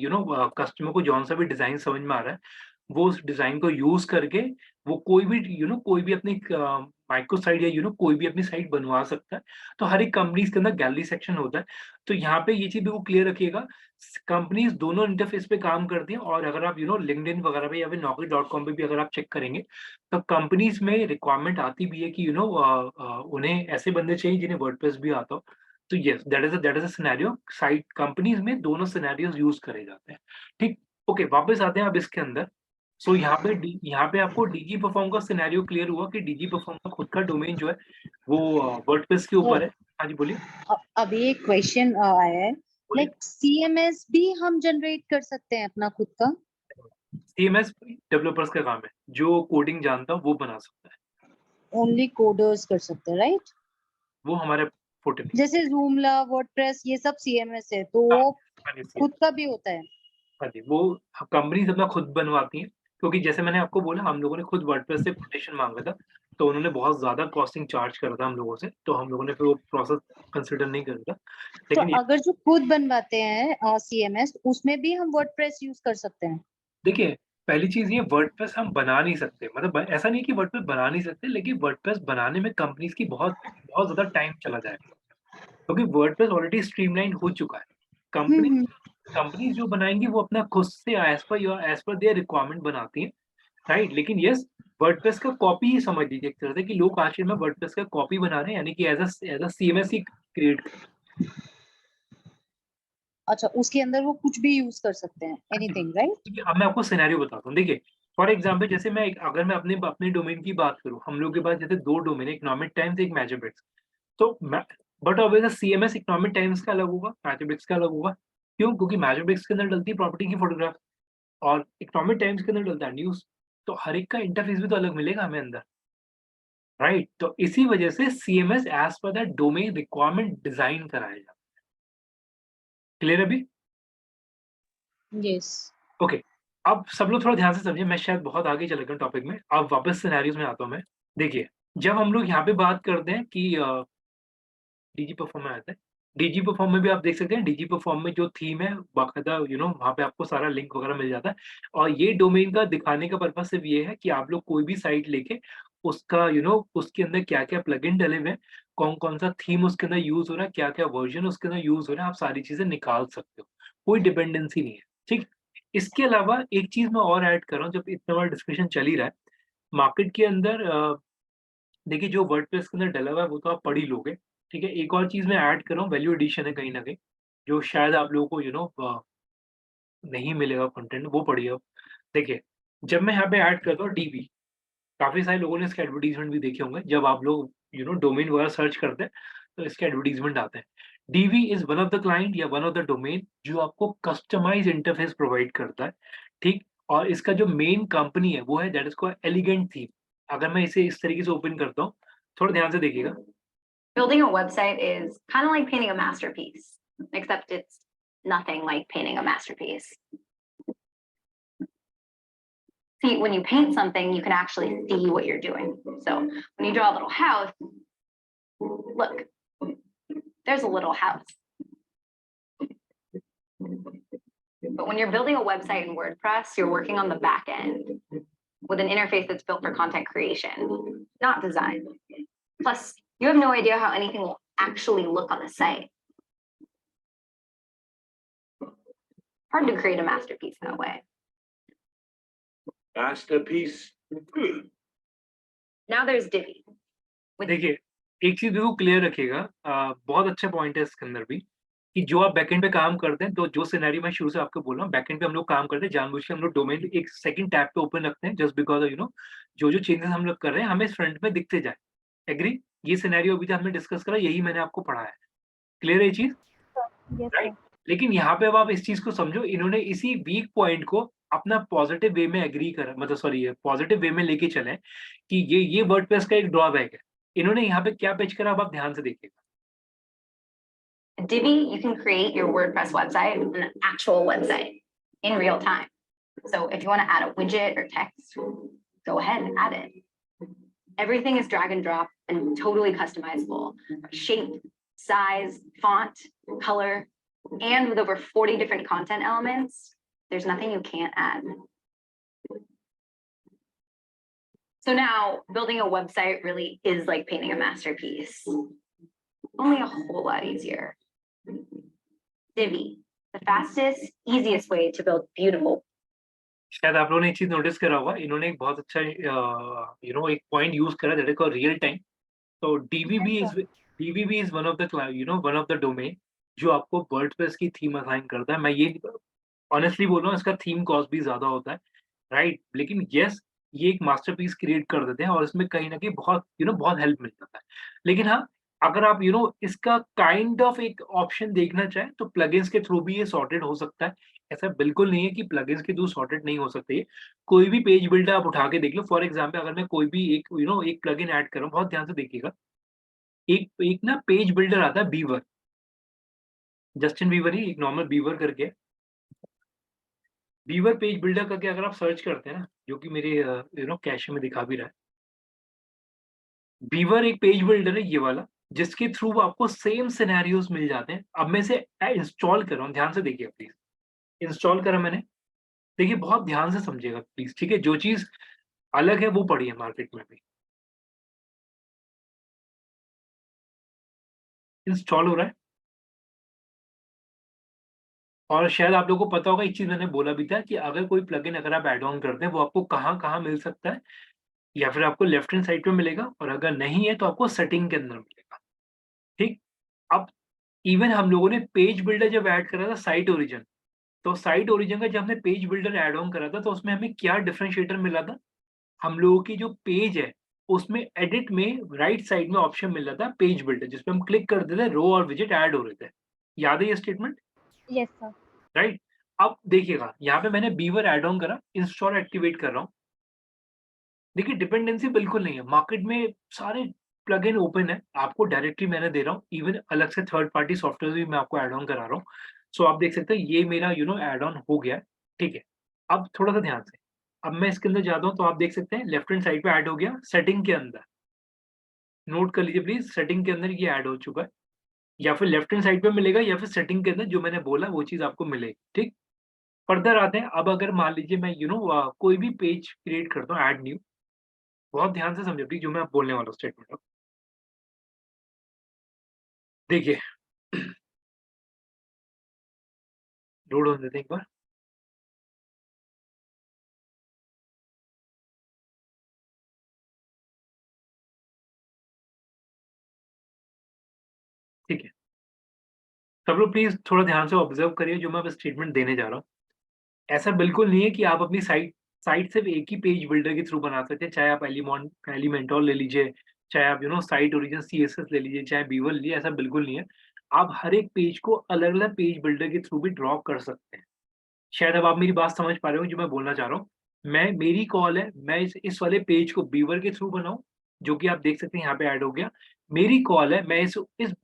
कस्टमर को जौन-सा भी डिज़ाइन समझ में आ रहा है, वो उस डिज़ाइन को यूज़ करके वो कोई भी अपनी माइक्रो साइट या कोई भी अपनी साइट बनवा सकता है। तो हर एक कंपनीज़ के अंदर गैलरी सेक्शन होता है। तो यहाँ पे ये चीज़ भी वो क्लियर रखिएगा, कंपनीज़ दोनों इंटरफ़ेस पे काम करती हैं और अगर आप लिंक्डइन वगैरह पे या फिर naukri.com पे भी अगर आप चेक करेंगे, तो कंपनीज़ में रिक्वायरमेंट आती भी है कि उन्हें ऐसे बंदे चाहिए जिन्हें वर्डप्रेस भी आता हो। तो yes, that is a scenario, site companies में दोनों सिनेरियोज़ यूज़ करे जाते हैं। ठीक, ओके, वापस आते हैं अब इसके अंदर। सो यहाँ पे आपको डीजी परफॉर्म का सिनेरियो क्लियर हुआ कि डीजी परफॉर्म का खुद का डोमेन जो है वो वर्डप्रेस के ऊपर है। हाँ जी, बोलिए। अभी एक क्वेश्चन आया है, बोलिए। लाइक सीएमएस भी हम जनरेट कर सकते हैं अपना खुद का? सीएमएस डेवलपर्स का काम है, जो कोडिंग जानता हो वो बना सकता है। ओनली कोडर्स कर सकते हैं, राइट? वो हमारे फोटे नहीं। जैसे जूमला, वर्डप्रेस, ये सब सीएमएस है, तो हाँ, वो हाँ जी, खुद का भी होता है? हाँ जी, वो कंपनीज़ अपना खुद बनवाती हैं, क्योंकि जैसे मैंने आपको बोला हम लोगों ने खुद वर्डप्रेस से कोटेशन माँगा था, तो उन्होंने बहुत ज़्यादा कॉस्टिंग चार्ज करा था हम लोगों से, तो हम लोगों ने फिर वो प्रोसेस कंसिडर नहीं करा था। तो लेकिन ये अगर जो खुद बनवाते हैं सीएमएस, उसमें भी हम वर्डप्रेस यूज कर सकते हैं? देखिए, पहली चीज़ ये, वर्डप्रेस हम बना नहीं सकते, मतलब ऐसा नहीं है कि वर्डप्रेस बना नहीं सकते, लेकिन वर्डप्रेस बनाने में कंपनीज़ की बहुत बहुत ज़्यादा टाइम चला जाएगा, क्योंकि वर्डप्रेस ऑलरेडी स्ट्रीमलाइन हो चुका है। कंपनी हम्म। कंपनीज़ जो बनाएँगी वो अपना खुद से एज़ पर देयर रिक्वायरमेंट बनाती हैं। राइट, लेकिन यस, वर्डप्रेस का कॉपी ही समझ लीजिए एक तरह से कि लोग आखिर में वर्डप्रेस का कॉपी बना रहे हैं, यानी कि as a CMS he create कर रहे अच्छा, उसके अंदर वो कुछ भी यूज कर सकते हैं, हैं। Anything, right? देखिए, अब मैं आपको सिनेरियो बताता हूँ। देखिए, फॉर एग्जांपल जैसे अगर मैं अपने डोमेन की बात करूँ, हम लोग के पास जैसे 2 डोमेन है, इकोनॉमिक टाइम्स, एक मैजिब्रिक्स। तो मैं but obviously CMS economic times का अलग होगा, मैजिब्रिक्स का अलग होगा। क्यों? क्योंकि मैजिब्रिक्स के अंदर डलती है प्रॉपर्टी की फोटोग्राफ और इकोनॉमिक टाइम्स के अंदर डलता है न्यूज़। तो हर एक का इंटरफेस भी तो अलग मिलेगा हमें अंदर। राइट, तो इसी वजह से CMS as per that domain requirement design कराया जाता है। क्लियर अभी? यस। ओके, अब सब लोग थोड़ा ध्यान से समझिए, मैं शायद बहुत आगे चले गया टॉपिक में, अब वापस सिनेरियोज में आता हूँ मैं। देखिए, जब हम लोग यहाँ पे बात करते हैं कि डीजी परफॉर्म में आता है, डीजी परफॉर्म में भी आप देख सकते हैं, डीजी परफॉर्म में जो थीम है बाकायदा वहाँ पे आपको सारा लिंक वगैरह मिल जाता है। और ये डोमेन का दिखाने का पर्पस सिर्फ ये है कि आप लोग कोई भी साइट लेके उसका उसके अंदर क्या-क्या प्लगइन डले हुए हैं, कौन-कौन सा थीम उसके अंदर यूज़ हो रहा है, क्या-क्या वर्ज़न उसके अंदर यूज़ हो रहा है, आप सारी चीज़ें निकाल सकते हो। कोई डिपेंडेंसी नहीं है, ठीक? इसके अलावा एक चीज़ मैं और ऐड कर रहा हूँ, जब इतना बड़ा डिस्कशन चल ही रहा है, मार्केट के अंदर देखिए, जो वर्डप्रेस के अंदर डला हुआ है वो तो आप पढ़ ही लोगे, ठीक है? एक और चीज़ मैं ऐड कर रहा हूँ, वैल्यू एडिशन है कहीं न कहीं, जो शायद आप लोगों को नहीं मिलेगा कंटेंट, वो पढ़िए आप। देखिए, जब मैं यहाँ पे ऐड करता हूँ डीबी, काफ़ी सारे लोगों ने इसके एडवर्टाइज़मेंट भी देखे होंगे, जब आप लोग डोमेन वगैरह सर्च करते हैं, तो इसके एडवर्टाइज़मेंट आते हैं। DV is one of the client या वन ऑफ द डोमेन जो आपको कस्टमाइज़्ड इंटरफेस प्रोवाइड करता है, ठीक? और इसका जो मेन कंपनी है, वो है that is called elegant theme. अगर मैं इसे इस तरीके से ओपन करता हूँ, थोड़ा ध्यान से देखिएगा। Building a website is kind of like painting a masterpiece, except it's nothing like painting a masterpiece. See, when you paint something, you can actually see what you're doing. So when you draw a little house, look, there's a little house. But when you're building a website in WordPress, you're working on the back end with an interface that's built for content creation, not design. Plus, you have no idea how anything will actually look on the site. Hard to create a masterpiece that way. Masterpiece. Now there's Divi. देखिए, एक चीज़ बिल्कुल क्लियर रखिएगा, बहुत अच्छा पॉइंट है इसके अंदर भी, कि जो आप बैकएंड पे काम करते हैं, तो जो सिनेरियो मैं शुरू से आपको बोल रहा हूँ, बैकएंड पे हम लोग काम करते हैं, जानबूझ के हम लोग डोमेन एक सेकंड टैब पे ओपन रखते हैं, जस्ट बिकॉज़ जो चेंजेस हम लोग कर रहे हैं, हमें फ्रंट में दिखते जाए। एग्री? ये सिनेरियो अभी जो हमने डिस्कस करा, यही मैंने आपको पढ़ाया है। क्लियर है ये चीज़? Yes right? सर। लेकिन यहाँ पे अब आप इस चीज़ को समझो, इन्होंने इसी वीक पॉइंट को अपना पॉजिटिव वे में एग्री करा, मतलब सॉरी, पॉजिटिव वे में लेके चले कि ये वर्डप्रेस का एक ड्रॉबैक है। इन्होंने यहाँ पे क्या पिच करा, अब आप ध्यान से देखिएगा। Divi, you can create your WordPress website, an actual website, in real time. So if you want to add a widget or text, go ahead and add it. Everything is drag and drop and totally customizable. Shape, size, font, color, and with over 40 different content elements, there's nothing you can't add. So now building a website really is like painting a masterpiece, only a whole lot easier. Divi, the fastest, easiest way to build beautiful. शायद आप लोगों ने एक चीज़ नोटिस करा होगा, इन्होंने एक बहुत अच्छा एक पॉइंट यूज़ करा, that is called real time. तो DVB is one of the domain जो आपको वर्डप्रेस की थीम असाइन करता है। मैं ये ऑनेस्टली बोल रहा हूँ, इसका थीम कॉस्ट भी ज़्यादा होता है, राइट? लेकिन येस, ये एक मास्टरपीस क्रिएट कर देते हैं और इसमें कहीं न कहीं बहुत हेल्प मिल जाता है। लेकिन हाँ, अगर आप इसका काइंड ऑफ एक ऑप्शन देखना चाहें, तो प्लगइन्स के थ्रू भी ये सॉर्टेड हो सकता है। ऐसा बिल्कुल नहीं है कि प्लगइन्स के थ्रू सॉर्टेड नहीं हो सकते ये। कोई भी पेज बिल्डर आप उठा के देख लो, फॉर एग्ज़ाम्पल अगर मैं कोई भी एक प्लगइन ऐड कर रहा हूँ, बहुत ध्यान से देखिएगा। एक एक ना पेज बिल्डर आता है बीवर, जस्टिन बीवर ही एक नॉर्मल बीवर करके है। बीवर पेज बिल्डर करके अगर आप सर्च करते हैं ना, जो कि मेरे कैश में दिखा भी रहा है। बीवर एक पेज बिल्डर है ये वाला, जिसके थ्रू आपको सेम सिनेरियोज मिल जाते हैं। अब मैं इसे इंस्टॉल कर रहा हूँ, ध्यान से देखिए प्लीज। इंस्टॉल करा मैंने, देखिए बहुत ध्यान से समझिएगा प्लीज, ठीक है? जो चीज अलग है वो पड़ी है मार्केट में भी। इंस्टॉल हो रहा है, और शायद आप लोगों को पता होगा, एक चीज मैंने बोला भी था कि अगर कोई प्लगइन अगर आप एड ऑन करते हैं, वो आपको कहाँ मिल सकता है, या फिर आपको लेफ्ट हैंड साइड पे मिलेगा, और अगर नहीं है तो आपको सेटिंग के अंदर मिलेगा। ठीक? अब इवन हम लोगों ने पेज बिल्डर जब ऐड करा था साइट ओरिजिन, तो साइट ओरिजिन का जब हमने पेज बिल्डर ऐड ऑन करा था, तो उसमें हमें क्या डिफरेंशिएटर मिला था? हम लोगों की जो पेज है, उसमें एडिट में राइट साइड में ऑप्शन मिल रहा था पेज बिल्डर, जिसपे हम क्लिक कर देते थे, रो और विजेट ऐड हो रहे थे। याद है ये स्टेटमेंट? Yes sir. राइट? अब देखिएगा, यहाँ पे मैंने बीवर ऐड ऑन करा, इंस्टॉल एक्टिवेट कर रहा हूँ। देखिए डिपेंडेंसी बिल्कुल नहीं है, मार्केट में सारे प्लगइन ओपन है, आपको डायरेक्टली मैंने दे रहा हूँ, इवन अलग से थर्ड पार्टी सॉफ्टवेयर भी मैं आपको ऐड ऑन करा रहा हूँ। सो आप देख सकते हैं ये मेरा ऐड ऑन हो गया है, ठीक है? अब थोड़ा सा ध्यान से, अब मैं इसके अंदर जाता हूँ, तो आप देख सकते हैं लेफ्ट हैंड साइड पे ऐड हो गया, सेटिंग के अंदर। नोट कर लीजिए प्लीज, सेटिंग के अंदर ये ऐड हो चुका है, या फिर लेफ्ट हैंड साइड पे मिलेगा, या फिर सेटिंग के अंदर जो मैंने बोला वो चीज आपको मिलेगी। ठीक? फर्दर आते हैं, अब अगर मान लीजिए मैं कोई भी पेज क्रिएट करता हूँ, ऐड न्यू, बहुत ध्यान से समझिए प्लीज जो मैं बोलने वाला हूँ स्टेटमेंट। देखिए लोड होने देते हैं एक बार। ठीक है, सब लोग प्लीज थोड़ा ध्यान से ऑब्जर्व करिए जो मैं अब स्टेटमेंट देने जा रहा हूँ। ऐसा बिल्कुल नहीं है कि आप अपनी साइट सिर्फ एक ही पेज बिल्डर के थ्रू बना सकते हैं, चाहे आप एलिमेंटोर ले लीजिए, चाहे आप साइट ओरिजिन सीएसएस ले लीजिए, चाहे बीवर ले लीजिए, ऐसा बिल्कुल नहीं है। आप हर एक पेज को अलग अलग पेज बिल्डर के थ्रू भी ड्रॉ कर सकते हैं। शायद अब आप मेरी बात समझ पा रहे हो जो मैं बोलना चाह रहा हूँ। मेरी कॉल है, मैं इस वाले पेज को बीवर के थ्रू बनाऊं, जो कि आप देख सकते हैं यहाँ पे ऐड हो गया। मेरी कॉल है, मैं इस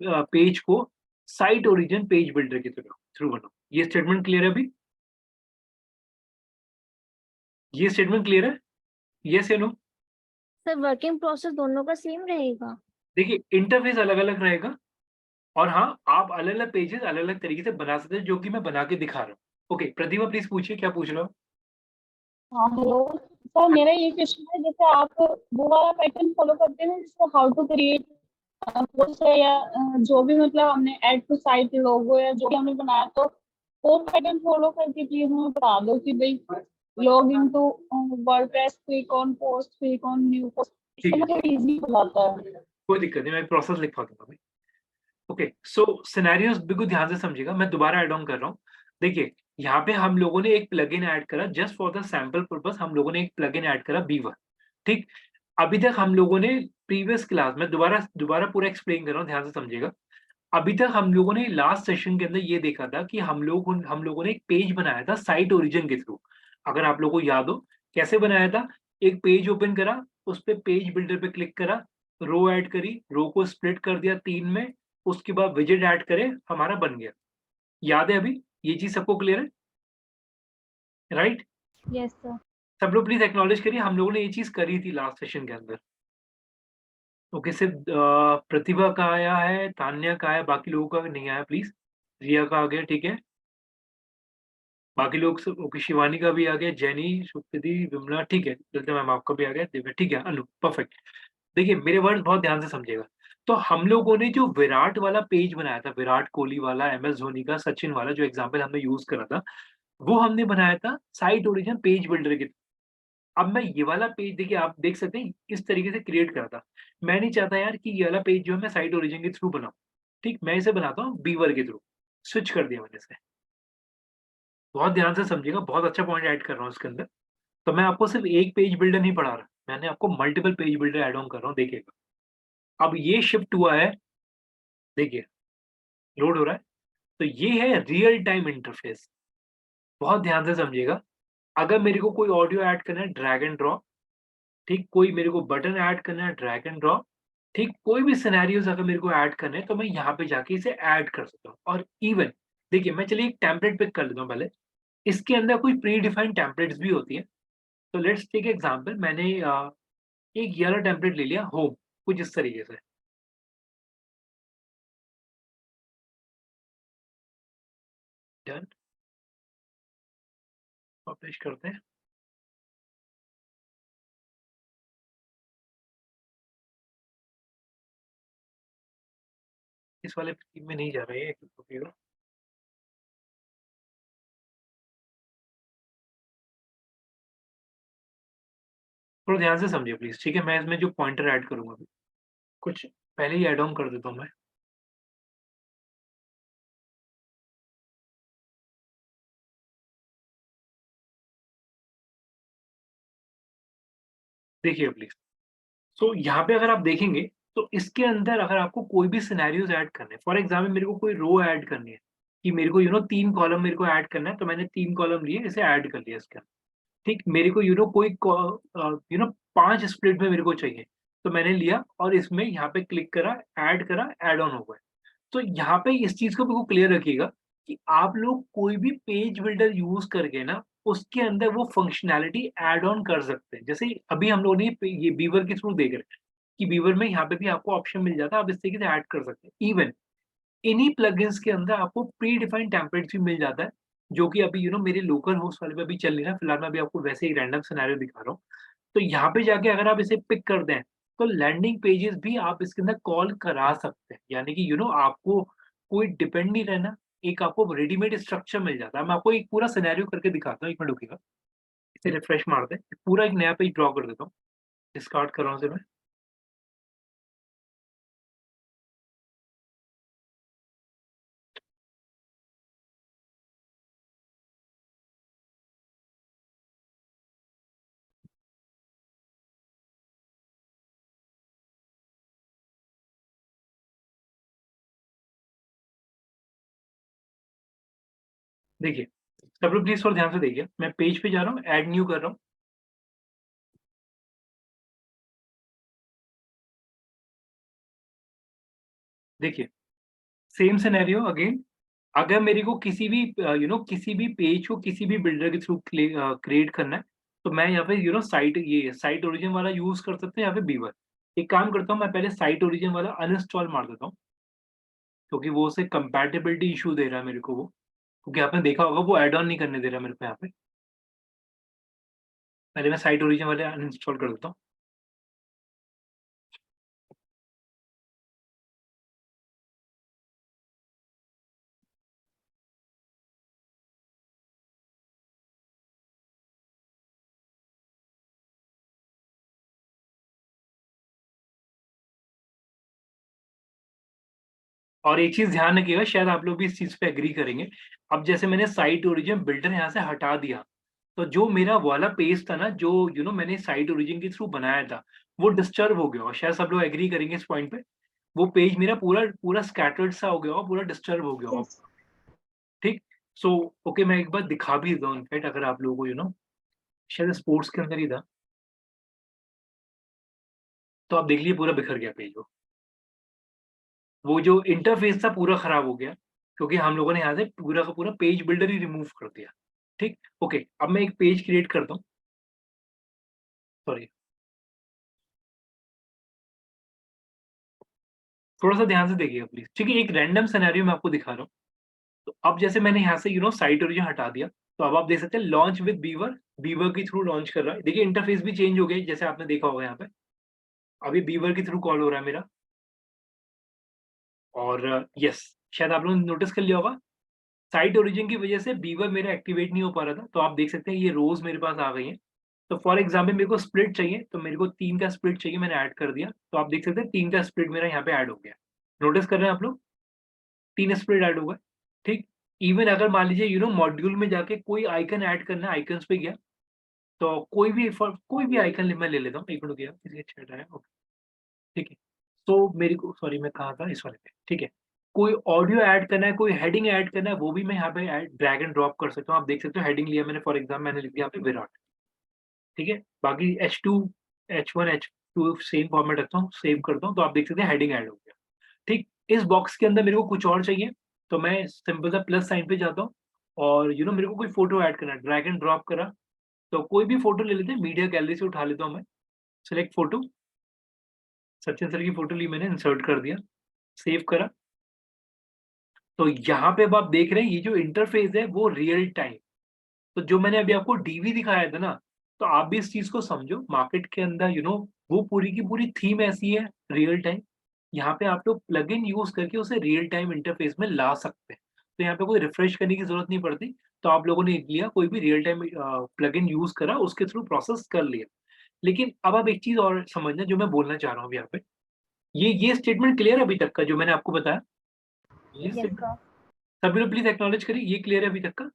पेज को साइट ओरिजिन पेज बिल्डर के थ्रू बनाऊं। ये स्टेटमेंट क्लियर है अभी? ये स्टेटमेंट क्लियर है? यस या नो? सर वर्किंग प्रोसेस दोनों का सेम रहेगा? देखिए इंटरफेस अलग अलग रहेगा, और हाँ, आप अलग अलग पेजेस अलग अलग तरीके से बना सकते हैं, जो कि मैं बना के दिखा रहा हूँ। ओके, प्रतिभा प्लीज पूछिए, क्या पूछ रहे हो? हाँ हेलो सर, मेरा ये क्वेश्चन है, जैसे आप वो वाला पैटर्न फॉलो करते हैं जैसे हाउ टू क्रिएट पोस्ट है, या जो भी मतलब हमने ऐड टू साइट लोगो या जो भी हमने बनाया, तो वो पैटर्न फॉलो करके प्लीज हमें बता दो कि भाई log in to WordPress, click on post, click on new post, इससे ठीक है, मतलब इजी हो जाता है। कोई दिक्कत नहीं, मैं प्रोसेस लिखवा दूंगा भाई। ओके, सो सिनेरियोस बिल्कुल ध्यान से समझिएगा, मैं दोबारा ऐड ऑन कर रहा हूँ। देखिए, यहाँ पे हम लोगों ने एक प्लगइन ऐड करा, just for the sample purpose हम लोगों ने एक प्लगइन ऐड करा बीवर। ठीक, अभी तक हम लोगों ने प्रीवियस क्लास में दोबारा दोबारा पूरा एक्सप्लेन कर रहा हूँ, ध्यान से समझिएगा। अभी तक हम लोगों ने लास्ट सेशन के अंदर ये देखा था कि हम लोगों ने एक पेज बनाया था साइट ओरिजिन के थ्रू। अगर आप लोगों को याद हो कैसे बनाया था, एक पेज ओपन करा, उस पे पेज बिल्डर पे क्लिक करा, रो ऐड करी, रो को स्प्लिट कर दिया 3 में, उसके बाद विजेट ऐड करे, हमारा बन गया। याद है अभी? ये चीज सबको क्लियर है? राइट? Yes sir. सब लोग प्लीज एक्नॉलेज करिए, हम लोगों ने ये चीज करी थी लास्ट सेशन के अंदर। ओके, सिर्फ प्रतिभा का आया है, तान्या का आया, बाकी लोगों का नहीं आया प्लीज। रिया का आ गया, ठीक है। बाकी लोग सब ओके, शिवानी का भी आ गया, जेनी, सुकृति, विमला, ठीक है, ललिता मैम आपका भी आ गया, दिव्या, ठीक है, अनु, परफेक्ट। देखिए, मेरे वर्ड बहुत ध्यान से समझिएगा। तो हम लोगों ने जो विराट वाला पेज बनाया था, विराट कोहली वाला, एमएस धोनी का, सचिन वाला, जो एग्जाम्पल हमने यूज करा था, वो हमने बनाया था साइट ओरिजिन पेज बिल्डर के। अब मैं ये वाला पेज, देखिए आप देख सकते हैं किस तरीके से क्रिएट करा था। मैं नहीं चाहता यार कि ये वाला पेज जो है मैं साइट ओरिजिन के थ्रू बनाऊं। ठीक, मैं इसे बनाता हूँ बीवर के थ्रू। स्विच कर दिया मैंने इसे। बहुत ध्यान से समझिएगा, बहुत अच्छा पॉइंट ऐड कर रहा हूँ इसके अंदर। तो मैं आपको सिर्फ एक पेज बिल्डर नहीं पढ़ा रहा, मैंने आपको multiple page builder add on कर रहा हूँ, देखिएगा। अब ये शिफ्ट हुआ है, देखिए, लोड हो रहा है। तो ये है रियल टाइम इंटरफेस। बहुत ध्यान से समझिएगा। अगर मेरे को कोई ऑडियो ऐड करना है, ड्रैग एंड ड्रॉप। ठीक, कोई मेरे को बटन ऐड करना है, ड्रैग एंड ड्रॉप। ठीक, कोई भी सिनेरियोज अगर मेरे को ऐड करने हैं तो मैं यहाँ पे जाके इसे ऐड कर सकता हूँ। और इवन देखिए, मैं चलिए एक टेम्पलेट पिक कर लेता हूँ पहले। इसके अंदर कोई प्री डिफाइंड टेम्पलेट्स भी होती है। तो लेट्स टेक एग्जांपल, मैंने एक ये वाला टेम्पलेट ले लिया, होम, कुछ इस तरीके से। डन, पब्लिश करते हैं। इस वाले थीम में नहीं जा रहा है ये, रुकिएगा। थोड़ा ध्यान से समझिए प्लीज, ठीक है। मैं इसमें जो पॉइंटर ऐड करूंगा अभी, कुछ पहले ही ऐड ऑन कर देता हूँ मैं। देखिए प्लीज, सो यहाँ पे अगर आप देखेंगे तो इसके अंदर अगर आपको कोई भी सिनेरियोज ऐड करने हैं, फॉर एग्जाम्पल मेरे को कोई रो ऐड करनी है, कि मेरे को 3 कॉलम मेरे को ऐड करना है, तो मैंने 3 कॉलम लिए, इसे ऐड कर लिया इसके अंदर। ठीक, मेरे को कोई 5 स्प्लिट में मेरे को चाहिए, तो मैंने लिया और इसमें यहाँ पे क्लिक करा, करा, ऐड ऑन हो गया। तो यहाँ पे इस चीज को बिल्कुल क्लियर रखिएगा कि आप लोग कोई भी पेज बिल्डर यूज करके ना उसके अंदर वो फंक्शनैलिटी ऐड ऑन कर सकते हैं। जैसे अभी हम लोग ने ये बीवर के थ्रू देख रहे हैं कि बीवर में यहाँ पे भी आपको ऑप्शन मिल जाता है, आप इस तरीके से ऐड कर सकते हैं। इवन इन्हीं प्लगइन्स के अंदर आपको प्री डिफाइंड टेम्पलेट्स भी मिल जाता है, जो कि अभी मेरे लोकल होस्ट वाले पे अभी चल नहीं रहा। फिलहाल मैं अभी आपको वैसे ही रैंडम सिनेरियो दिखा रहा हूँ। तो यहाँ पे जाके अगर आप इसे पिक कर दें तो लैंडिंग पेजेस भी आप इसके अंदर कॉल करा सकते हैं। यानी कि आपको कोई डिपेंड नहीं रहना, एक आपको रेडीमेड स्ट्रक्चर मिल जाता है। मैं आपको एक पूरा सिनेरियो करके दिखाता हूँ, एक मिनट रुकिएगा। इसे रिफ्रेश मारते हैं, पूरा एक नया पेज ड्रॉ कर देता हूँ। डिस्कार्ड कर रहा हूँ इसे मैं। देखिए, सब लोग प्लीज थोड़ा ध्यान से देखिए, मैं पेज पे जा रहा हूँ, ऐड न्यू कर रहा हूँ। देखिए, सेम सिनेरियो अगेन। अगर मेरे को किसी भी किसी भी पेज को किसी भी बिल्डर के थ्रू क्रिएट करना है, तो मैं यहाँ पे साइट ओरिजिन वाला यूज कर सकते हैं, यहाँ पे बीवर। एक काम करता हूँ, मैं पहले साइट ओरिजिन वाला अनइंस्टॉल मार देता हूँ, क्योंकि वो उसे कंपैटिबिलिटी इशू दे रहा है मेरे को वो। क्योंकि आपने देखा होगा वो ऐड ऑन नहीं करने दे रहा है मेरे को यहाँ पे। पहले मैं साइट ओरिजिन वाले अनइंस्टॉल कर देता हूँ। और एक चीज ध्यान रखिएगा, शायद आप लोग भी इस चीज पे एग्री करेंगे। अब जैसे मैंने साइट ओरिजिन बिल्डर यहाँ से हटा दिया, तो जो मेरा वाला पेज था ना, जो मैंने साइट ओरिजिन के थ्रू बनाया था, वो डिस्टर्ब हो गया। और शायद सब लोग एग्री करेंगे इस पॉइंट पे। वो पेज मेरा पूरा पूरा स्कैटर्ड सा हो गया और पूरा डिस्टर्ब हो गया होगा। ठीक। सो ओके, मैं एक बार दिखा भी देता हूँ इनफैक्ट, अगर आप लोगों को शायद स्पोर्ट्स के अंदर ही था, तो आप देख लीजिए पूरा बिखर गया पेज। वो जो इंटरफेस था पूरा खराब हो गया, क्योंकि हम लोगों ने यहाँ से पूरा का पूरा पेज बिल्डर ही रिमूव कर दिया। ठीक। ओके, अब मैं एक पेज क्रिएट करता हूँ। सॉरी, थोड़ा सा ध्यान से देखिएगा प्लीज। ठीक है, एक रैंडम सिनेरियो मैं आपको दिखा रहा हूँ। तो अब जैसे मैंने यहाँ से साइट ओरिजिन हटा दिया, तो अब आप देख सकते हैं लॉन्च विद बीवर, बीवर के थ्रू लॉन्च कर रहा है। देखिए इंटरफेस भी चेंज हो गया, जैसे आपने देखा होगा यहाँ पे। अभी बीवर के थ्रू कॉल हो रहा है मेरा। और यस, शायद आप लोगों ने नोटिस कर लिया होगा, साइट ओरिजिन की वजह से बीवर मेरा एक्टिवेट नहीं हो पा रहा था। तो आप देख सकते हैं ये रोज मेरे पास आ गई हैं। तो फॉर एग्जाम्पल मेरे को स्प्लिट चाहिए, तो मेरे को 3 का स्प्लिट चाहिए, मैंने ऐड कर दिया। तो आप देख सकते हैं 3 का स्प्लिट मेरा यहाँ पे ऐड हो गया। नोटिस कर रहे हैं आप लोग, 3 स्प्लिट ऐड होगा। ठीक। इवन अगर मान लीजिए मॉड्यूल में जाके कोई आइकन ऐड करना है, आइकन्स पे गया, तो कोई भी आइकन मैं ले लेता हूँ। एक मिनट गया, किसी चैट आया। ओके, ठीक है। तो मेरे को, सॉरी मैं कहा था इस वाले पे। ठीक है, कोई ऑडियो ऐड करना है, कोई हेडिंग ऐड करना है, वो भी मैं यहाँ पे ड्रैग एंड ड्रॉप कर सकता हूँ। आप देख सकते हो हेडिंग लिया मैंने, फॉर एग्जाम्पल मैंने लिख दिया यहाँ पे विराट। ठीक है, बाकी H2 H1 H2 same format रखता हूँ, सेव करता हूँ, तो आप देख सकते हैं हेडिंग ऐड हो गया। ठीक। इस बॉक्स के अंदर मेरे को कुछ और चाहिए, तो मैं सिंपल सा प्लस साइन पे जाता हूँ। और मेरे को कोई फोटो ऐड करना है, ड्रैग एंड ड्रॉप करा, तो कोई भी फोटो ले लेते हैं, मीडिया गैलरी से उठा लेता हूँ मैं। सिलेक्ट फोटो, सचिन सर की फोटो ली मैंने, इंसर्ट कर दिया, सेव करा। तो यहाँ पे अब आप देख रहे हैं ये जो इंटरफेस है वो रियल टाइम। तो जो मैंने अभी आपको डीवी दिखाया था ना, तो आप भी इस चीज को समझो, मार्केट के अंदर वो पूरी की पूरी थीम ऐसी है, रियल टाइम। यहाँ पे आप लोग प्लग इन यूज करके उसे रियल टाइम इंटरफेस में ला सकते हैं। तो यहाँ पे कोई रिफ्रेश करने की जरूरत नहीं पड़ती। तो आप लोगों ने लिया कोई भी real time plug in use करा, उसके थ्रू प्रोसेस कर लिया। लेकिन अब आप एक चीज और समझना जो मैं बोलना चाह रहा हूँ यहाँ पे, ये स्टेटमेंट क्लियर है अभी तक का जो मैंने आपको बताया? ये यस statement- सर। सभी लोग प्लीज एक्नॉलेज करिए, ये क्लियर है अभी तक का?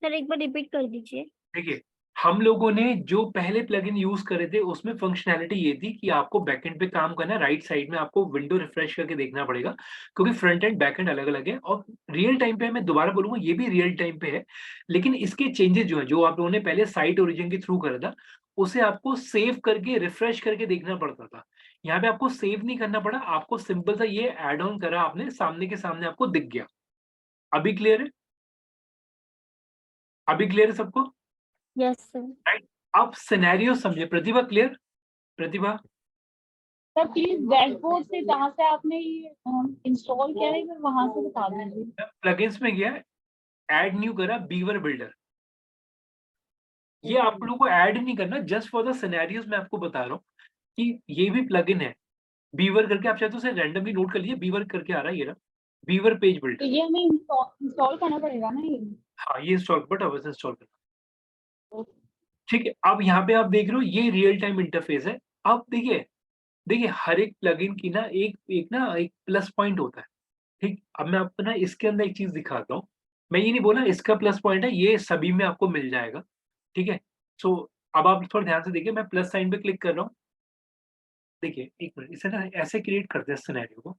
सर एक बार रिपीट कर दीजिए। देखिए, हम लोगों ने जो पहले प्लगइन यूज करे थे उसमें फंक्शनैलिटी ये थी कि आपको बैकएंड पे काम करना है, राइट साइड में आपको विंडो रिफ्रेश करके देखना पड़ेगा, क्योंकि फ्रंट एंड बैक एंड अलग अलग है। और रियल टाइम पे, मैं दोबारा बोलूंगा, ये भी रियल टाइम पे है। लेकिन इसके चेंजेस जो है, जो आप लोगों ने पहले साइट ओरिजिन के थ्रू करा था, उसे आपको सेव करके रिफ्रेश करके देखना पड़ता था। यहाँ पे आपको सेव नहीं करना पड़ा, आपको सिंपल सा ये एड ऑन करा आपने, सामने के सामने आपको दिख गया। अभी क्लियर है? अभी क्लियर है सबको? Yes sir. राइट। अब सिनेरियो समझे। Pratibha clear? Pratibha, sir please dashboard से जहाँ से आपने ये इंस्टॉल किया है, फिर वहां से बता दीजिए। प्लगइन्स में गया, ऐड न्यू करा बीवर बिल्डर। ये आप लोगों को ऐड नहीं करना, जस्ट फॉर द सिनेरियोस मैं आपको बता रहा हूँ कि ये भी प्लगइन है बीवर करके। आप चाहे तो उसे रैंडमली नोट कर लीजिए, बीवर करके आ रहा है ये रहा, बीवर पेज तो बिल्डर। ये हमें इंस्टॉल करना पड़ेगा ना ये? हाँ, ये इंस्टॉल, बट अब इंस्टॉल करना। ठीक है, अब यहाँ पे आप देख रहे हो ये रियल टाइम इंटरफेस है। अब देखिए, हर एक प्लगइन की ना एक प्लस पॉइंट होता है। ठीक। अब मैं आपको ना इसके अंदर एक चीज दिखाता हूँ। मैं ये नहीं बोला इसका प्लस पॉइंट है, ये सभी में आपको मिल जाएगा। ठीक है। सो अब आप थोड़ा ध्यान से देखिए, मैं प्लस साइन पे क्लिक कर रहा हूँ। देखिए एक मिनट, इसे ना ऐसे क्रिएट करते हैं सिनेरियो को।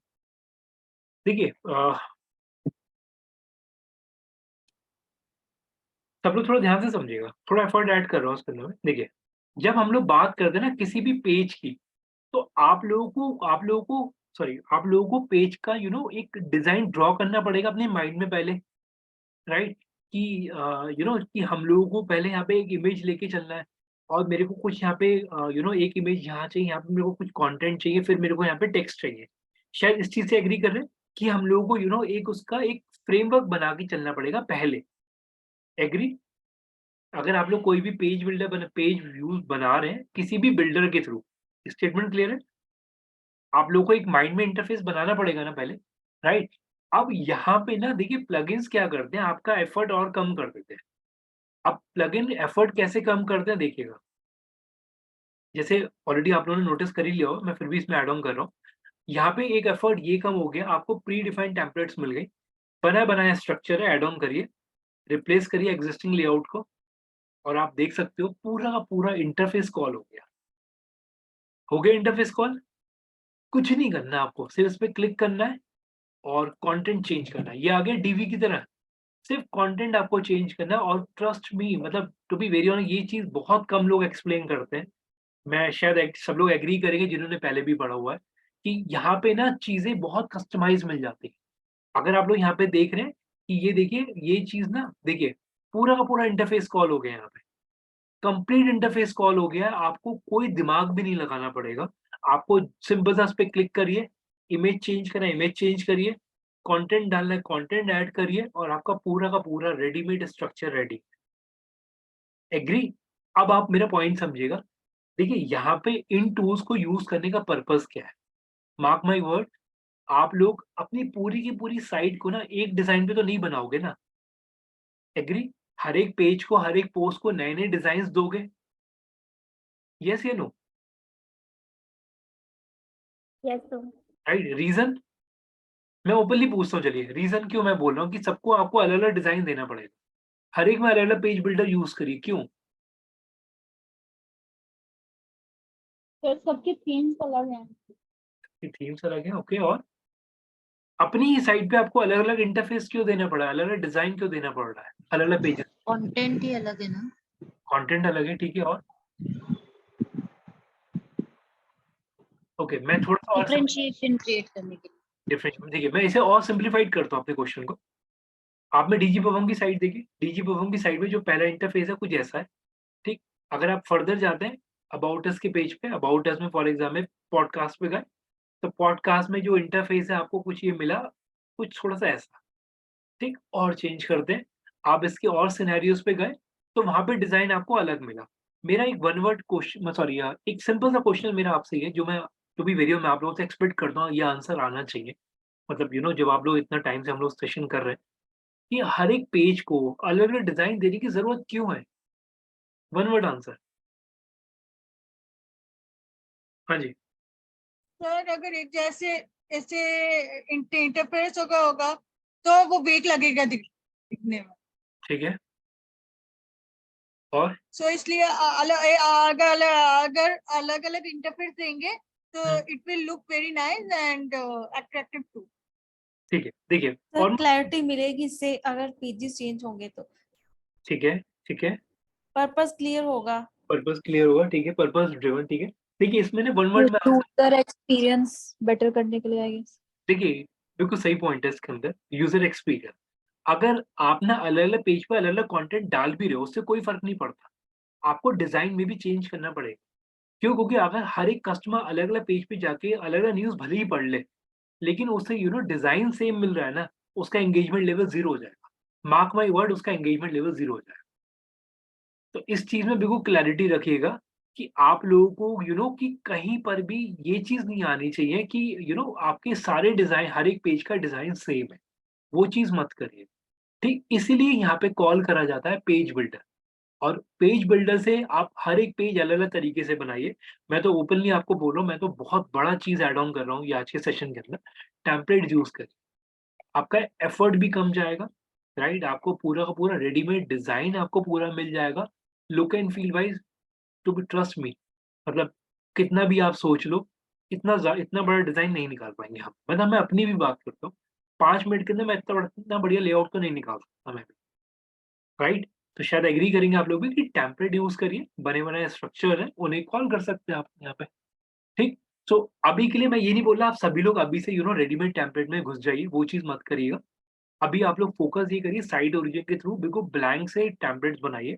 देखिए सब लोग थोड़ा ध्यान से समझिएगा, थोड़ा एफर्ट ऐड कर रहा हूँ उसके अंदर में। देखिए, जब हम लोग बात करते हैं ना किसी भी पेज की, तो आप लोगों को पेज का एक डिजाइन ड्रॉ करना पड़ेगा अपने माइंड में पहले। राइट। कि कि हम लोगों को पहले यहाँ पे एक इमेज लेके चलना है, और मेरे को कुछ यहाँ पे एक इमेज यहाँ चाहिए, यहाँ पे मेरे को कुछ कंटेंट चाहिए, फिर मेरे को यहाँ पे टेक्स्ट चाहिए। शायद इस चीज से एग्री कर रहे हैं कि हम लोगों को एक उसका एक फ्रेमवर्क बना के चलना पड़ेगा पहले। एग्री? अगर आप लोग कोई भी पेज व्यूज बना रहे हैं किसी भी बिल्डर के थ्रू, स्टेटमेंट क्लियर है? आप लोगों को एक माइंड में इंटरफेस बनाना पड़ेगा ना पहले, राइट? अब यहाँ पे ना देखिए प्लगइन्स क्या करते हैं, आपका एफर्ट और कम कर देते हैं। अब प्लगइन एफर्ट कैसे कम करते हैं देखिएगा। जैसे ऑलरेडी आप लोगों ने नोटिस कर ही लिया हो, मैं फिर भी इसमें ऐड ऑन कर रहा हूँ। यहाँ पे एक एफर्ट ये कम हो गया, आपको प्री डिफाइंड टेम्पलेट्स मिल गई, बना बनाया स्ट्रक्चर है, एड ऑन करिए, रिप्लेस करिए एग्जिस्टिंग लेआउट को, और आप देख सकते हो पूरा का पूरा इंटरफेस कॉल हो गया। हो गया इंटरफेस कॉल, कुछ नहीं करना आपको, सिर्फ इस पे क्लिक करना है और कंटेंट चेंज करना है। ये आ गया डीवी की तरह, सिर्फ कंटेंट आपको चेंज करना है। और ट्रस्ट मी, मतलब टू बी वेरी ऑनेस्ट, ये चीज बहुत कम लोग एक्सप्लेन करते हैं। मैं शायद सब लोग एग्री करेंगे जिन्होंने पहले भी पढ़ा हुआ है कि यहाँ पे ना चीजें बहुत कस्टमाइज मिल जाती है। अगर आप लोग यहाँ पे देख रहे हैं कि ये देखिए, ये चीज ना देखिए, पूरा का पूरा इंटरफेस कॉल हो गया, यहाँ पे कंप्लीट इंटरफेस कॉल हो गया है। आपको कोई दिमाग भी नहीं लगाना पड़ेगा, आपको सिंपल सा इस पे क्लिक करिए, इमेज चेंज करना है इमेज चेंज करिए, कंटेंट डालना है कंटेंट ऐड करिए, और आपका पूरा का पूरा रेडीमेड स्ट्रक्चर रेडी। एग्री? अब आप मेरा पॉइंट समझिएगा। देखिए यहाँ पे इन टूल्स को यूज करने का पर्पस क्या है, मार्क माई वर्ड, आप लोग अपनी पूरी की पूरी साइट को ना एक डिजाइन पे तो नहीं बनाओगे ना। एग्री? हर एक पेज को, हर एक पोस्ट को नए नए डिजाइन दोगे, यस या no? Yes sir. Right? Reason मैं ओपनली पूछता हूँ, चलिए रीजन क्यों मैं बोल रहा हूँ कि सबको आपको अलग अलग डिजाइन देना पड़ेगा, हर एक में अलग अलग पेज बिल्डर यूज करिए, क्यों? सर सबके थीम्स अलग हैं। थीम्स अलग है, ओके, और अपनी ही साइट पे आपको अलग अलग इंटरफेस क्यों देना पड़ा है, अलग अलग डिजाइन क्यों देना पड़ रहा है, अलग अलग पेजेस? कंटेंट ही अलग है ना। कंटेंट अलग है, ठीक है, और ओके मैं थोड़ा सा और डिफरेंशिएशन क्रिएट करने के लिए। डिफरेंशिएट, देखिए मैं इसे और सिंप्लीफाइड करता हूँ अपने क्वेश्चन को। आपने डीजी परफॉर्म की साइट देखी, डीजी परफॉर्म की साइट में जो पहला इंटरफेस है कुछ ऐसा है, ठीक। अगर आप फर्दर जाते हैं अबाउट अस के पेज पे, अबाउट अस में फॉर एग्जाम्पल पॉडकास्ट पे गए, तो पॉडकास्ट में जो इंटरफेस है आपको कुछ ये मिला, कुछ थोड़ा सा ऐसा, ठीक। और चेंज करते हैं, आप इसके और सिनेरियोज पे गए तो वहां पे डिजाइन आपको अलग मिला। मेरा एक वन वर्ड क्वेश्चन, सॉरी एक सिंपल सा क्वेश्चन मेरा आपसे ये, जो मैं टू बी वेरी मैं आप लोगों से एक्सपेक्ट करता हूँ ये आंसर आना चाहिए, मतलब जब आप लोग इतना टाइम से हम लोग सेशन कर रहे हैं, कि हर एक पेज को अलग अलग डिजाइन देने की जरूरत क्यों है? One word answer. हाँ जी। सर अगर एक जैसे ऐसे इंटरफेस होगा तो वो वीक लगेगा दिखने में। ठीक है, और सो इसलिए अगर अलग अलग इंटरफेस देंगे तो it will look very nice and attractive too. ठीक है, देखिए सर क्लैरिटी मिलेगी इससे अगर पेजेस चेंज होंगे तो। ठीक है, ठीक है, पर्पस क्लियर होगा। पर्पस क्लियर होगा, ठीक है, पर्पस ड्रिवन, ठीक है। देखिए इसमें ना वन वर्ड में आंसर, यूजर एक्सपीरियंस बेटर करने के लिए आई गेस। देखिए बिल्कुल सही पॉइंट है इसके अंदर, यूजर एक्सपीरियंस। अगर आप ना अलग अलग पेज पर अलग अलग कंटेंट डाल भी रहे हो, उससे कोई फर्क नहीं पड़ता, आपको डिजाइन में भी चेंज करना पड़ेगा। क्यों? क्योंकि अगर हर एक कस्टमर अलग अलग पेज पे जाके अलग अलग न्यूज भले ही पढ़ ले, लेकिन उससे डिजाइन सेम मिल रहा है ना, उसका एंगेजमेंट लेवल जीरो हो जाएगा। मार्क माई वर्ड, उसका एंगेजमेंट लेवल जीरो हो जाएगा। तो इस चीज में बिल्कुल क्लैरिटी रखिएगा कि आप लोगों को कि कहीं पर भी ये चीज नहीं आनी चाहिए कि आपके सारे डिजाइन, हर एक पेज का डिजाइन सेम है, वो चीज मत करिए, ठीक। इसीलिए यहाँ पे कॉल करा जाता है पेज बिल्डर, और पेज बिल्डर से आप हर एक पेज अलग अलग तरीके से बनाइए। मैं तो ओपनली आपको बोल रहा हूँ, मैं तो बहुत बड़ा चीज एड ऑन कर रहा हूँ ये आज के सेशन के अंदर, टेम्पलेट यूज करिए, आपका एफर्ट भी कम जाएगा, राइट। आपको पूरा का पूरा रेडीमेड डिजाइन आपको पूरा मिल जाएगा, look and feel wise, to be trust me, मतलब कितना भी आप सोच लो, इतना बड़ा डिजाइन नहीं निकाल पाएंगे हम, मतलब मैं अपनी भी बात करता हूँ, 5 मिनट के अंदर मैं इतना बढ़िया लेआउट तो नहीं निकाल सकता मैं भी, राइट। तो शायद एग्री करेंगे आप लोग भी कि टेम्पलेट यूज करिए, बने बनाए स्ट्रक्चर है, उन्हें कॉल कर सकते हैं आप यहाँ पे, ठीक। सो अभी के लिए मैं ये नहीं बोल रहा आप सभी लोग अभी से रेडीमेड टेम्पलेट में घुस जाइए, वो चीज मत करिएगा। अभी आप लोग फोकस ये करिए, साइट ओरिजिन के थ्रू बिल्कुल ब्लैंक से टेम्पलेट्स बनाइए,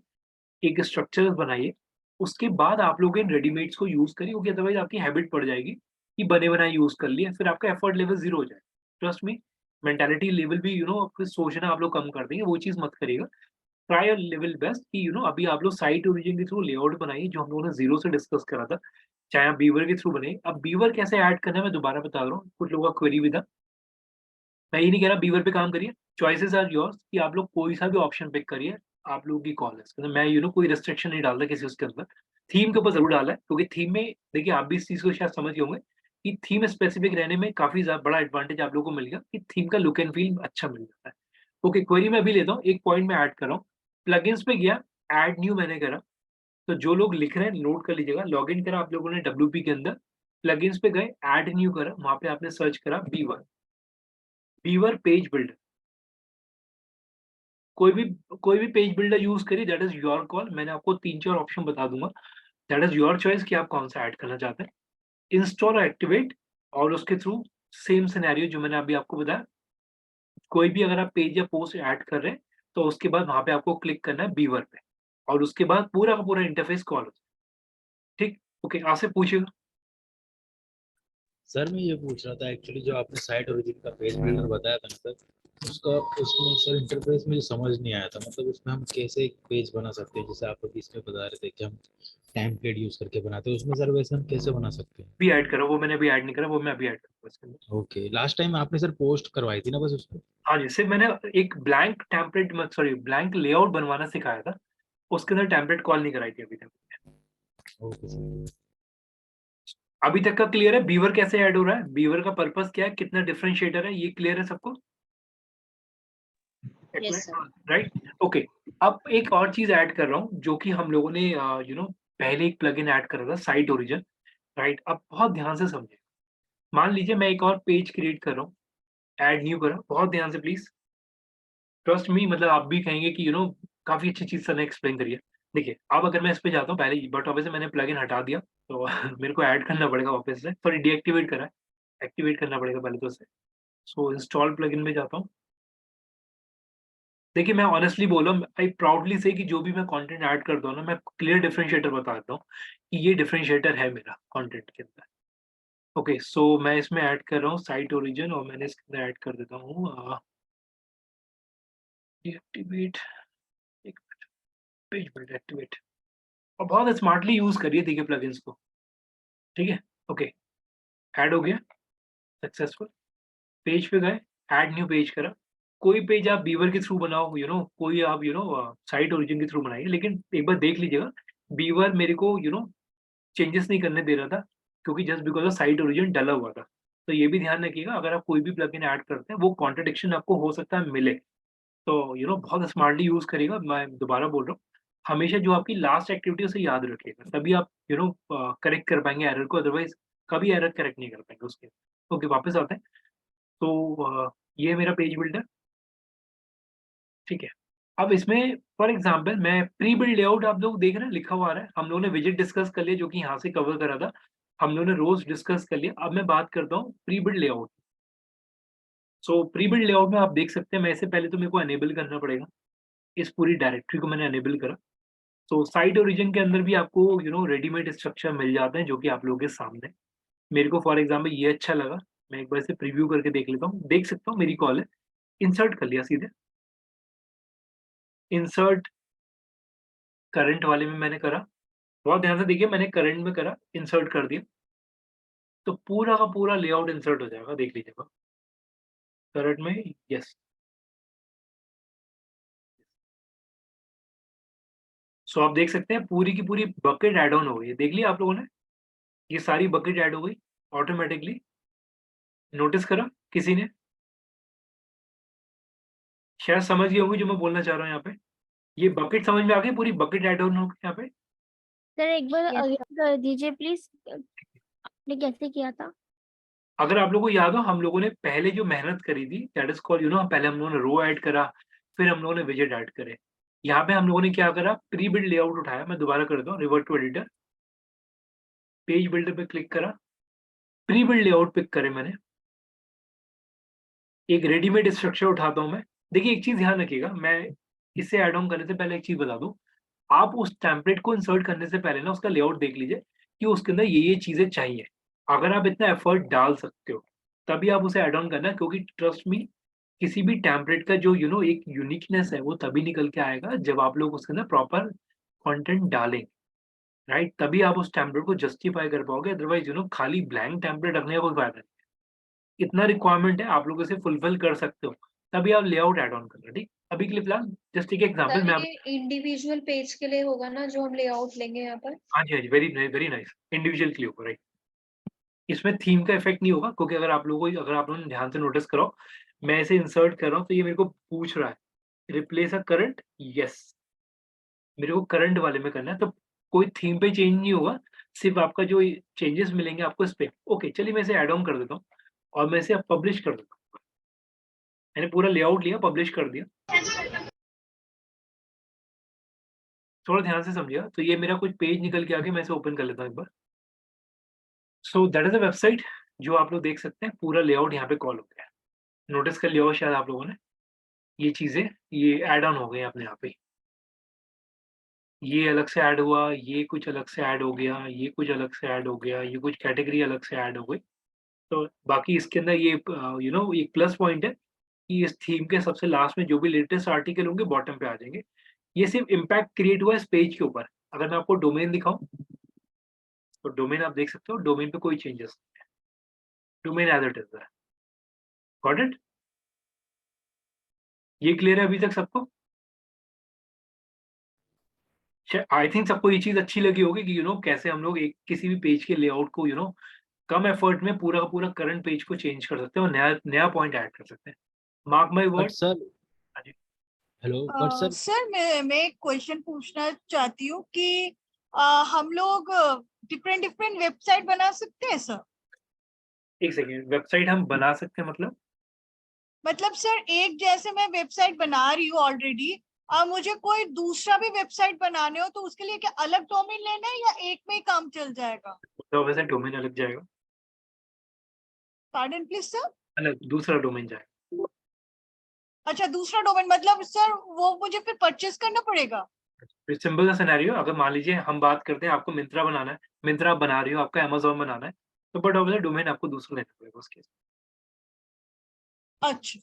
एक स्ट्रक्चर बनाइए, उसके बाद आप लोग इन रेडीमेड्स को यूज करिए, क्योंकि अदरवाइज आपकी हैबिट पड़ जाएगी कि बने बनाए यूज कर लिए, फिर आपका एफर्ट लेवल जीरो हो जाए। ट्रस्ट मी, मेंटालिटी लेवल भी फिर सोचना आप लोग कम कर देंगे, वो चीज मत करिएगा। ट्राई योर लेवल बेस्ट कि अभी आप लोग साइट ओरिजिन के थ्रू लेआउट बनाइए, जो हम लोगों ने जीरो से डिस्कस करा था, चाहे आप बीवर के थ्रू बनाइए। अब बीवर कैसे ऐड करना है मैं दोबारा बता रहा हूँ, कुछ लोगों का क्वेरी भी था, मैं ये नहीं कह रहा बीवर पे काम करिए, चॉइसेस आर योर्स कि आप लोग कोई सा भी ऑप्शन पिक करिए, आप लोगों की कॉल है, मैं कोई रिस्ट्रिक्शन नहीं डालता किसी उसके अंदर। थीम के ऊपर जरूर डाला है, क्योंकि थीम में देखिए आप भी इस चीज को शायद समझ गए होंगे कि थीम स्पेसिफिक रहने में काफ़ी बड़ा एडवांटेज आप लोगों को मिलेगा कि थीम का लुक एंड फील अच्छा मिल जाता है। ओके, क्वेरी मैं अभी लेता हूँ, एक पॉइंट मैं ऐड कर रहा हूँ। प्लगइन्स पे गया, ऐड न्यू मैंने करा, तो जो लोग लिख रहे हैं नोट कर लीजिएगा। लॉगिन करा आप लोगों ने डब्ल्यूपी के अंदर, प्लगइन्स पे गए, ऐड न्यू करा, वहाँ पे आपने सर्च करा बीवर, बीवर पेज बिल्डर। कोई भी पेज बिल्डर यूज़ करिए, दैट इज़ योर कॉल। मैंने आपको 3-4 ऑप्शन बता दूँगा, दैट इज़ योर चॉइस कि आप कौन-सा ऐड करना चाहते हैं। इंस्टॉल और एक्टिवेट, और उसके थ्रू सेम सिनेरियो जो मैंने अभी आपको बताया, कोई भी अगर आप पेज या पोस्ट ऐड कर रहे हैं, तो उसके बाद वहाँ पे आपको क्लिक करना है बीवर पे, और उसके बाद पूरा का पूरा इंटरफेस कॉल हो जाए। ठीक? ओके, आपसे पूछिएगा। सर मैं ये पूछ रहा था एक्चुअली जो आपने साइट ओरिजिन का पेज बिल्डर बताया था ना सर, उसका उसमें सर इंटरफेस मुझे समझ नहीं आया था। मतलब उसमें हम कैसे एक पेज बना सकते हैं, जैसे आप अभी इसमें बता रहे थे कि हम टेम्पलेट यूज करके बनाते हैं, उसमें सर वैसे हम कैसे बना सकते हैं? भी ऐड करा, वो मैंने अभी ऐड नहीं करा, वो मैं अभी ऐड करूँगा इसके अंदर। ओके, लास्ट टाइम आपने सर पोस्ट करवाई थी ना बस उसको? हाँ जी, सिर्फ मैंने एक blank template sorry blank layout बनवाना सिखाया था, उसके अंदर टेम्पलेट कॉल नहीं कराई थी अभी तक। Okay sir. अभी तक का क्लियर है बीवर कैसे ऐड हो रहा है, बीवर का पर्पस क्या है, कितना डिफरेंशिएटर है, ये क्लियर है सबको? Yes sir. Right, okay. अब एक और चीज ऐड कर रहा हूँ जो कि हम लोगों ने पहले एक प्लगइन ऐड करा था, साइट ओरिजिन। राइट, अब बहुत ध्यान से समझे। मान लीजिए मैं एक और पेज क्रिएट कर रहा हूँ, ऐड न्यू करा, बहुत ध्यान से प्लीज, ट्रस्ट मी, मतलब आप भी कहेंगे कि काफी अच्छी चीज सर ने एक्सप्लेन करी है। देखिए, अब अगर मैं इस पे जाता हूँ पहले ही, बट ऑब्वियसली मैंने प्लगइन हटा दिया, तो मेरे को ऐड करना पड़ेगा वापस से, सॉरी डीएक्टिवेट करा है, एक्टिवेट करना पड़ेगा पहले तो उसे। सो इंस्टॉल प्लगइन में जाता हूँ। देखिए, मैं ऑनेस्टली बोल रहा हूँ, आई प्राउडली से कि जो भी मैं कंटेंट ऐड करता हूँ ना, मैं क्लियर डिफरेंशिएटर बता देता हूँ कि ये डिफरेंशिएटर है मेरा कंटेंट के अंदर। ओके, सो मैं इसमें ऐड कर रहा हूँ साइट ओरिजिन, और मैंने इसके अंदर ऐड कर देता हूँ डीएक्टिवेट, एक पेज बिल्ड एक्टिवेट, और बहुत स्मार्टली यूज करिए देखिए प्लगइन्स को। ठीक है, ओके, ऐड हो गया सक्सेसफुल। पेज पे गए, ऐड न्यू पेज करा। कोई पेज आप बीवर के थ्रू बनाओ, कोई आप साइट ओरिजिन के थ्रू बनाइए, लेकिन एक बार देख लीजिएगा, बीवर मेरे को चेंजेस नहीं करने दे रहा था, क्योंकि just because of site origin डला हुआ था। तो ये भी ध्यान रखिएगा, अगर आप कोई भी प्लगइन ऐड करते हैं, वो कॉन्ट्रडिक्शन आपको हो सकता है मिले। तो बहुत स्मार्टली यूज़ करिएगा, मैं दोबारा बोल रहा हूँ। हमेशा जो आपकी लास्ट एक्टिविटी है उसे याद रखिएगा, तभी आप करेक्ट कर पाएँगे एरर को, अदरवाइज़ कभी एरर करेक्ट नहीं कर पाएँगे उसके। ओके, वापस आते हैं। तो ये मेरा पेज बिल्डर, ठीक है। अब इसमें फॉर एग्ज़ाम्पल मैं प्री बिल्ड लेआउट, आप लोग देख रहे हैं लिखा हुआ आ रहा है। हम लोगों ने विजेट डिस्कस कर लिया जो कि यहाँ से कवर करा था। हम लोगों ने रोज़ डिस्कस कर लिया। अब मैं बात करता हूँ प्री बिल्ड लेआउट। सो प्री बिल्ड लेआउट में आप देख सकते हैं, मैं इससे पहले तो मेरे को एनेबल करना पड़ेगा। इस पूरी डायरेक्टरी को मैंने एनेबल करा। तो साइट ओरिजिन के अंदर भी आपको रेडीमेड स्ट्रक्चर मिल जाते हैं जो कि आप लोगों के सामने है। मेरे को फॉर एग्ज़ाम्पल ये अच्छा लगा। मैं एक बार इसे प्रीव्यू करके देख लेता हूँ। देख सकता हूँ मेरी कॉल है। इंसर्ट कर लिया सीधे। इंसर्ट करंट वाले में मैंने करा। बहुत ध्यान से देखिए, मैंने करंट में करा, इंसर्ट कर दिया, तो पूरा का पूरा लेआउट इंसर्ट हो जाएगा, देख लीजिएगा। करंट में यस। सो आप देख सकते हैं पूरी की पूरी बकेट ऐड ऑन हो गई है। देख लिया आप लोगों ने? ये सारी बकेट ऐड हो गई ऑटोमैटिकली। नोटिस करा किसी ने? शायद समझ गए होंगे जो मैं बोलना चाह रहा हूँ यहाँ पे। ये बकेट समझ में आ गई? पूरी बकेट ऐड ऑन हो गई यहाँ पे। सर एक बार Yes, अगेन कर दीजिए प्लीज, आपने कैसे किया था? अगर आप लोगों को याद हो, हम लोगों ने पहले जो मेहनत करी थी, दैट इज़ कॉल्ड पहले हम लोगों ने रो ऐड करा, फिर हम लोगों ने विजेट ऐड करे। यहाँ पे हम लोगों ने क्या करा, प्री बिल्ड लेआउट उठाया। मैं दोबारा करता हूँ, revert to editor, page builder पे क्लिक करा, प्री बिल्ड लेआउट पिक करे मैंने। एक रेडीमेड स्ट्रक्चर उठाता हूँ मैं। देखिए, एक चीज़ ध्यान रखिएगा, मैं इसे ऐड ऑन करने से पहले एक चीज़ बता दूँ। आप उस टेम्पलेट को इंसर्ट करने से पहले ना उसका लेआउट देख लीजिए कि उसके अंदर ये चीज़ें चाहिए। अगर आप इतना एफर्ट डाल सकते हो, तभी आप उसे ऐड ऑन करना, क्योंकि ट्रस्ट मी, किसी भी टेम्पलेट का जो एक यूनिकनेस है, वो तभी निकल के आएगा जब आप लोग उसके अंदर प्रॉपर कंटेंट डालेंगे, राइट? तभी आप उस टेम्पलेट को जस्टिफाई कर पाओगे, अदरवाइज़ खाली ब्लैंक टेम्पलेट रखने का कोई फायदा नहीं। इतना रिक्वायरमेंट है, आप लोग इसे फुलफिल कर सकते हो, तभी आप लेआउट ऐड ऑन करना, ठीक? अभी के लिए फिलहाल जस्ट एक एग्जांपल सर मैं आप। ये इंडिविजुअल पेज के लिए होगा ना जो हम लेआउट लेंगे यहाँ पर? हाँ जी, हाँ जी, वेरी नाइस, इंडिविजुअल के लिए ऊपर, राइट। इसमें थीम का इफेक्ट नहीं होगा, क्योंकि अगर आप लोगों ने ध्यान से नोटिस करो, मैं इसे इंसर्ट कर रहा हूँ तो ये मेरे को पूछ रहा है रिप्लेस अ करंट, यस, मेरे को करंट वाले में करना है, तो कोई थीम पे चेंज नहीं होगा, सिर्फ आपका जो चेंजेस मिलेंगे आपको इस पे। ओके, चलिए मैं इसे ऐड ऑन कर देता हूँ और मैं इसे अब पब्लिश कर देता हूँ। मैंने पूरा लेआउट लिया, पब्लिश कर दिया। थोड़ा ध्यान से समझिएगा, तो ये मेरा कुछ पेज निकल के आ गया, मैं इसे ओपन कर लेता हूँ एक बार। So that is a website जो आप लोग देख सकते हैं, पूरा लेआउट यहाँ पे कॉल हो गया है। नोटिस कर लिया होगा शायद आप लोगों ने, ये चीजें ये ऐड ऑन हो गई अपने आप ही। ये अलग से ऐड हुआ, ये कुछ अलग से ऐड हो गया, ये कुछ अलग से ऐड हो गया, ये कुछ कैटेगरी अलग से ऐड हो गई। तो बाकी इसके अंदर ये एक प्लस पॉइंट है कि इस थीम के सबसे लास्ट में जो भी लेटेस्ट आर्टिकल होंगे बॉटम पे आ जाएंगे। ये सिर्फ इम्पैक्ट क्रिएट हुआ इस पेज के ऊपर। अगर मैं आपको डोमेन दिखाऊं तो डोमेन आप देख सकते हो, डोमेन पे कोई चेंजेस नहीं है, डोमेन एज इट इज है। Got it? ये क्लियर है अभी तक सबको? आई थिंक सबको ये चीज अच्छी लगी होगी कि कैसे हम लोग एक किसी भी पेज के लेआउट को कम एफर्ट में पूरा का पूरा करंट पेज को चेंज कर सकते हैं और नया नया पॉइंट ऐड कर सकते हैं। Mark my but word. Sir, hello, but sir sir मैं एक क्वेश्चन पूछना चाहती हूँ कि हम लोग डिफरेंट डिफरेंट वेबसाइट बना सकते हैं सर? एक सेकेंड, वेबसाइट हम बना सकते हैं मतलब सर एक जैसे मैं वेबसाइट बना रही हूँ ऑलरेडी, मुझे कोई दूसरा भी वेबसाइट बनाने हो तो उसके लिए क्या अलग डोमेन लेना है या एक में ही काम चल जाएगा? तो वैसे डोमेन अलग जाएगा, पार्डन प्लीज सर। अलग दूसरा डोमेन जाएगा। अच्छा, दूसरा डोमेन मतलब सर वो मुझे फिर परचेस करना पड़ेगा? सिंपल सा सिनेरियो, अगर मान लीजिए हम बात करते हैं आपको मिंत्रा बनाना है, मिंत्रा आप बना रही हो, आपका अमेज़न बनाना है, तो बट ऑब्वियसली डोमेन आपको दूसरा लेना पड़ेगा उसके। अच्छा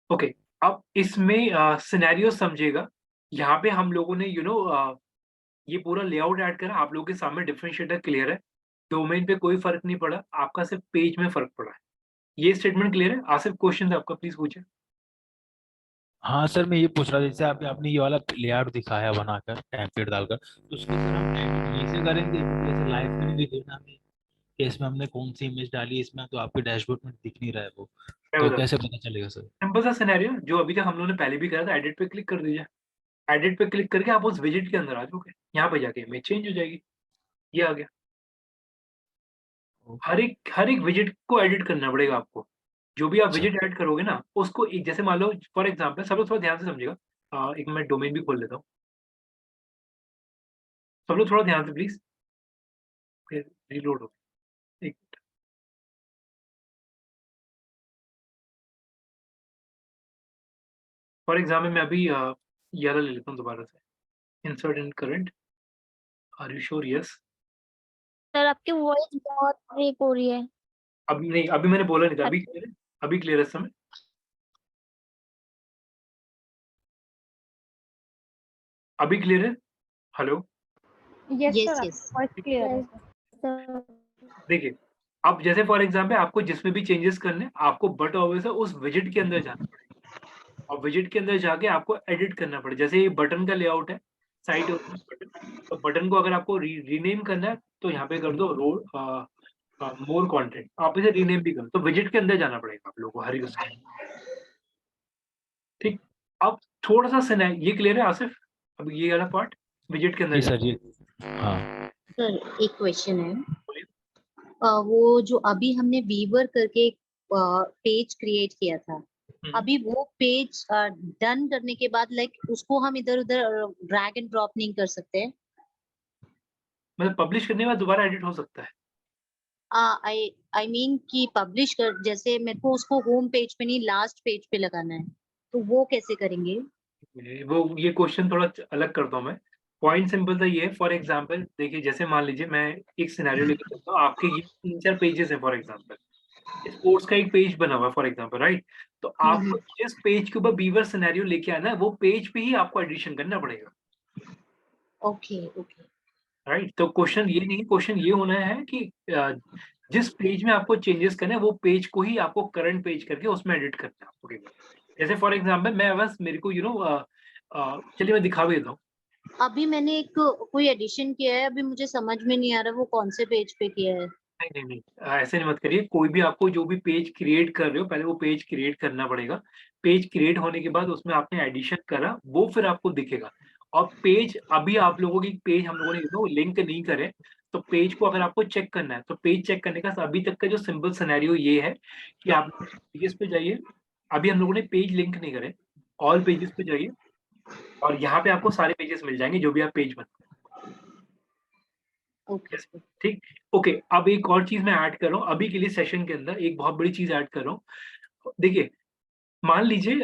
ओके, अब इसमें सिनेरियो समझिएगा। यहाँ पे हम लोगों ने ये पूरा लेआउट ऐड करा, आप लोगों के सामने डिफरेंशिएटर क्लियर है, डोमेन पे कोई फर्क नहीं पड़ा, आपका सिर्फ पेज में फर्क पड़ा है। ये स्टेटमेंट क्लियर है? आसिफ क्वेश्चन है आपका, प्लीज पूछे। हाँ सर, मैं ये पूछ रहा था, जैसे आपने ये वाला लेआउट दिखाया बनाकर टेम्पलेट डालकर, तो उसके सर हम एडिट यहीं से करेंगे, जैसे लाइव में नहीं देखना हमें कि इसमें हमने कौन सी इमेज डाली है, इसमें तो आपके डैशबोर्ड में दिख नहीं रहा है वो, मैं तो बता, कैसे पता चलेगा सर? सिंपल सा सिनेरियो जो अभी तक हम लोगों ने पहले भी करा था, एडिट पे क्लिक कर दीजिए। एडिट पे क्लिक करके आप उस विजिट के अंदर आ जाओगे, यहाँ पे जाके इमेज चेंज हो जाएगी, ये आ गया। हर एक विजिट को एडिट करना पड़ेगा आपको। जो भी आप अच्छा, विजिट ऐड करोगे ना, उसको एक जैसे मान लो फॉर एग्जांपल, सब लोग थोड़ा ध्यान से समझिएगा। एक मैं डोमेन भी खोल लेता हूँ, सब लोग थोड़ा ध्यान से प्लीज। फिर रीलोड हो, एक फॉर एग्जाम्पल मैं अभी ये वाला ले लेता हूँ दोबारा से, insert in current, are you sure? Yes. Sir आपकी वॉइस बहुत ब्रेक हो रही है। अभी नहीं, अभी मैंने बोला नहीं था, अभी क्लियर है? अभी क्लियर है इस समय? अभी क्लियर है? Hello, yes yes sir, yes voice clear है। सर देखिए, अब जैसे फॉर एग्जाम्पल आपको जिसमें भी चेंजेस करने हैं, आपको बट ऑब्वियस है उस विजिट के अंदर जाना पड़ेगा, और विजिट के अंदर जाके आपको एडिट करना पड़ेगा। जैसे ये बटन का लेआउट है, साइट होती है बटन, तो बटन को अगर आपको रीनेम करना है तो यहाँ पे कर दो मोर कंटेंट, आप इसे रीनेम भी करो, तो विजिट के अंदर जाना पड़ेगा आप लोगों को हर एक उसके। ठीक, अब थोड़ा सा ये क्लियर है आसिफ? अब ये वाला पार्ट विजिट के अंदर जी जाना, सर, जी हाँ। सर, एक क्वेश्चन है। बोलिए। वो जो अभी हमने वीवर करके पेज क्रिएट किया था, अभी वो पेज डन करने के बाद लाइक उसको हम इधर उधर ड्रैग एंड ड्रॉप नहीं कर सकते? मतलब पब्लिश करने के बाद दोबारा एडिट हो सकता है। आई मीन कि पब्लिश कर, जैसे मेरे को उसको होम पेज पे नहीं लास्ट पेज पे लगाना है, तो वो कैसे करेंगे? वो ये क्वेश्चन थोड़ा अलग करता हूँ मैं। पॉइंट सिंपल सा ये है, फॉर एग्जांपल देखिए, जैसे मान लीजिए मैं एक सिनेरियो लेकर चलता हूँ, आपके ये 3-4 पेजेस हैं फॉर एग्जांपल, स्पोर्ट्स का एक पेज बना हुआ है फॉर एग्जांपल, राइट? तो आपको जिस पेज के ऊपर बीवर सिनेरियो लेके आना है, वो पेज पे ही आपको एडिशन करना पड़ेगा, ओके ओके। राइट? तो क्वेश्चन ये नहीं, क्वेश्चन ये होना है कि जिस पेज में आपको चेंजेस करने हैं, वो पेज को ही आपको करंट पेज करके उसमें एडिट करना है आपको केवल। जैसे फॉर एग्जांपल मैं बस मेरे को चलिए मैं दिखा भी देता हूँ। अभी मैंने एक कोई एडिशन किया है, अभी मुझे समझ में नहीं आ रहा वो कौन से पेज पे किया है। नहीं नहीं नहीं, ऐसे नहीं मत करिए। कोई भी आपको जो भी पेज क्रिएट कर रहे हो, पहले वो पेज क्रिएट करना पड़ेगा। पेज क्रिएट होने के बाद उसमें आपने एडिशन करा, वो फिर आपको दिखेगा। और पेज अभी आप लोगों की पेज हम लोगों ने लिंक नहीं करे, तो पेज को अगर आपको चेक करना है तो पेज चेक करने का अभी तक का जो सिंपल सिनेरियो ये है कि आप पेजेस पे जाइए। अभी हम लोगों ने पेज लिंक नहीं करे, ऑल पेजेस पे जाइए और यहाँ पे आपको सारे पेजेस मिल जाएंगे जो भी आप पेज बना। ओके ठीक, ओके। अब एक और चीज मैं ऐड कर रहा हूँ अभी के लिए सेशन के अंदर, एक बहुत बड़ी चीज ऐड कर रहा हूँ। देखिए, मान लीजिए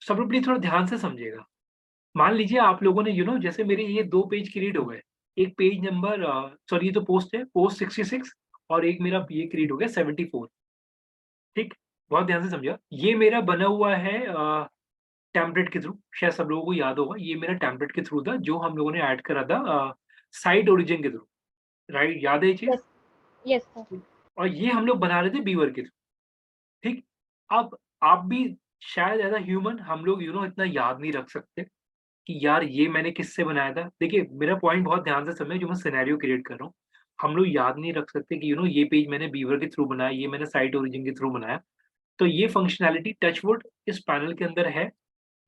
सब लोग प्लीज थोड़ा ध्यान से समझिएगा। मान लीजिए आप लोगों ने जैसे मेरे ये 2 पेज क्रिएट हो गए। एक पेज नंबर सॉरी ये तो पोस्ट है, पोस्ट 66, और एक मेरा ये क्रिएट हो गया 74। ठीक, बहुत ध्यान से समझिएगा। ये मेरा बना हुआ है टेम्पलेट के थ्रू, शायद सब लोगों को याद होगा। ये मेरा टेम्पलेट के थ्रू था जो हम लोगों ने ऐड करा था साइट ओरिजिन के थ्रू। राइट, याद है ये चीज? Yes sir. और ये हम लोग बना रहे थे बीवर के थ्रू। ठीक, अब आप भी शायद एज अ ह्यूमन हम लोग इतना याद नहीं रख सकते कि यार ये मैंने किससे बनाया था। देखिए, मेरा पॉइंट बहुत ध्यान से समझे जो मैं सिनेरियो क्रिएट कर रहा हूँ। हम लोग याद नहीं रख सकते कि ये पेज मैंने बीवर के थ्रू बनाया, ये मैंने साइट ओरिजिन के थ्रू बनाया। तो ये फंक्शनैलिटी टचवुड इस पैनल के अंदर है।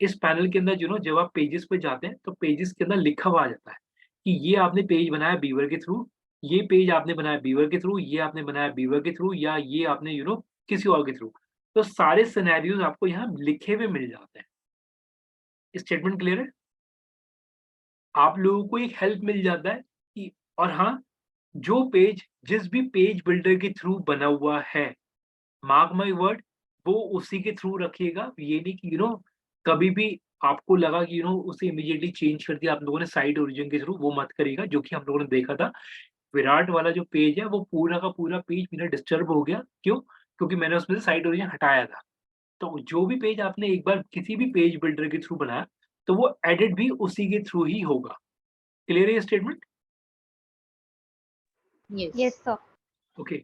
इस पैनल के अंदर जब आप पेजेस पे जाते हैं तो पेजेस के अंदर लिखा हुआ आ जाता है कि ये आपने पेज बनाया बीवर के थ्रू, ये पेज आपने बनाया बीवर के थ्रू, ये आपने बनाया बीवर के थ्रू, या ये आपने किसी और के थ्रू। तो सारे सिनेरियोज आपको यहाँ लिखे हुए मिल जाते हैं। स्टेटमेंट क्लियर है? आप लोगों को एक हेल्प मिल जाता है कि, और हाँ, जो पेज जिस भी पेज बिल्डर के थ्रू बना हुआ है, मार्क माय वर्ड, वो उसी के थ्रू रखिएगा। ये नहीं कि कभी भी आपको लगा कि उसे इमीडिएटली चेंज कर दिया आप लोगों ने साइट ओरिजिन के थ्रू, वो मत करिएगा। जो कि हम लोगों ने देखा था, विराट वाला जो पेज है वो पूरा का पूरा पेज मेरा डिस्टर्ब हो गया। क्यों? क्योंकि मैंने उसमें से साइट ओरिजिन हटाया था। तो जो भी पेज आपने एक बार किसी भी पेज बिल्डर के थ्रू बनाया, तो वो एडिट भी उसी के थ्रू ही होगा। क्लियर है ये स्टेटमेंट? Yes sir. ओके,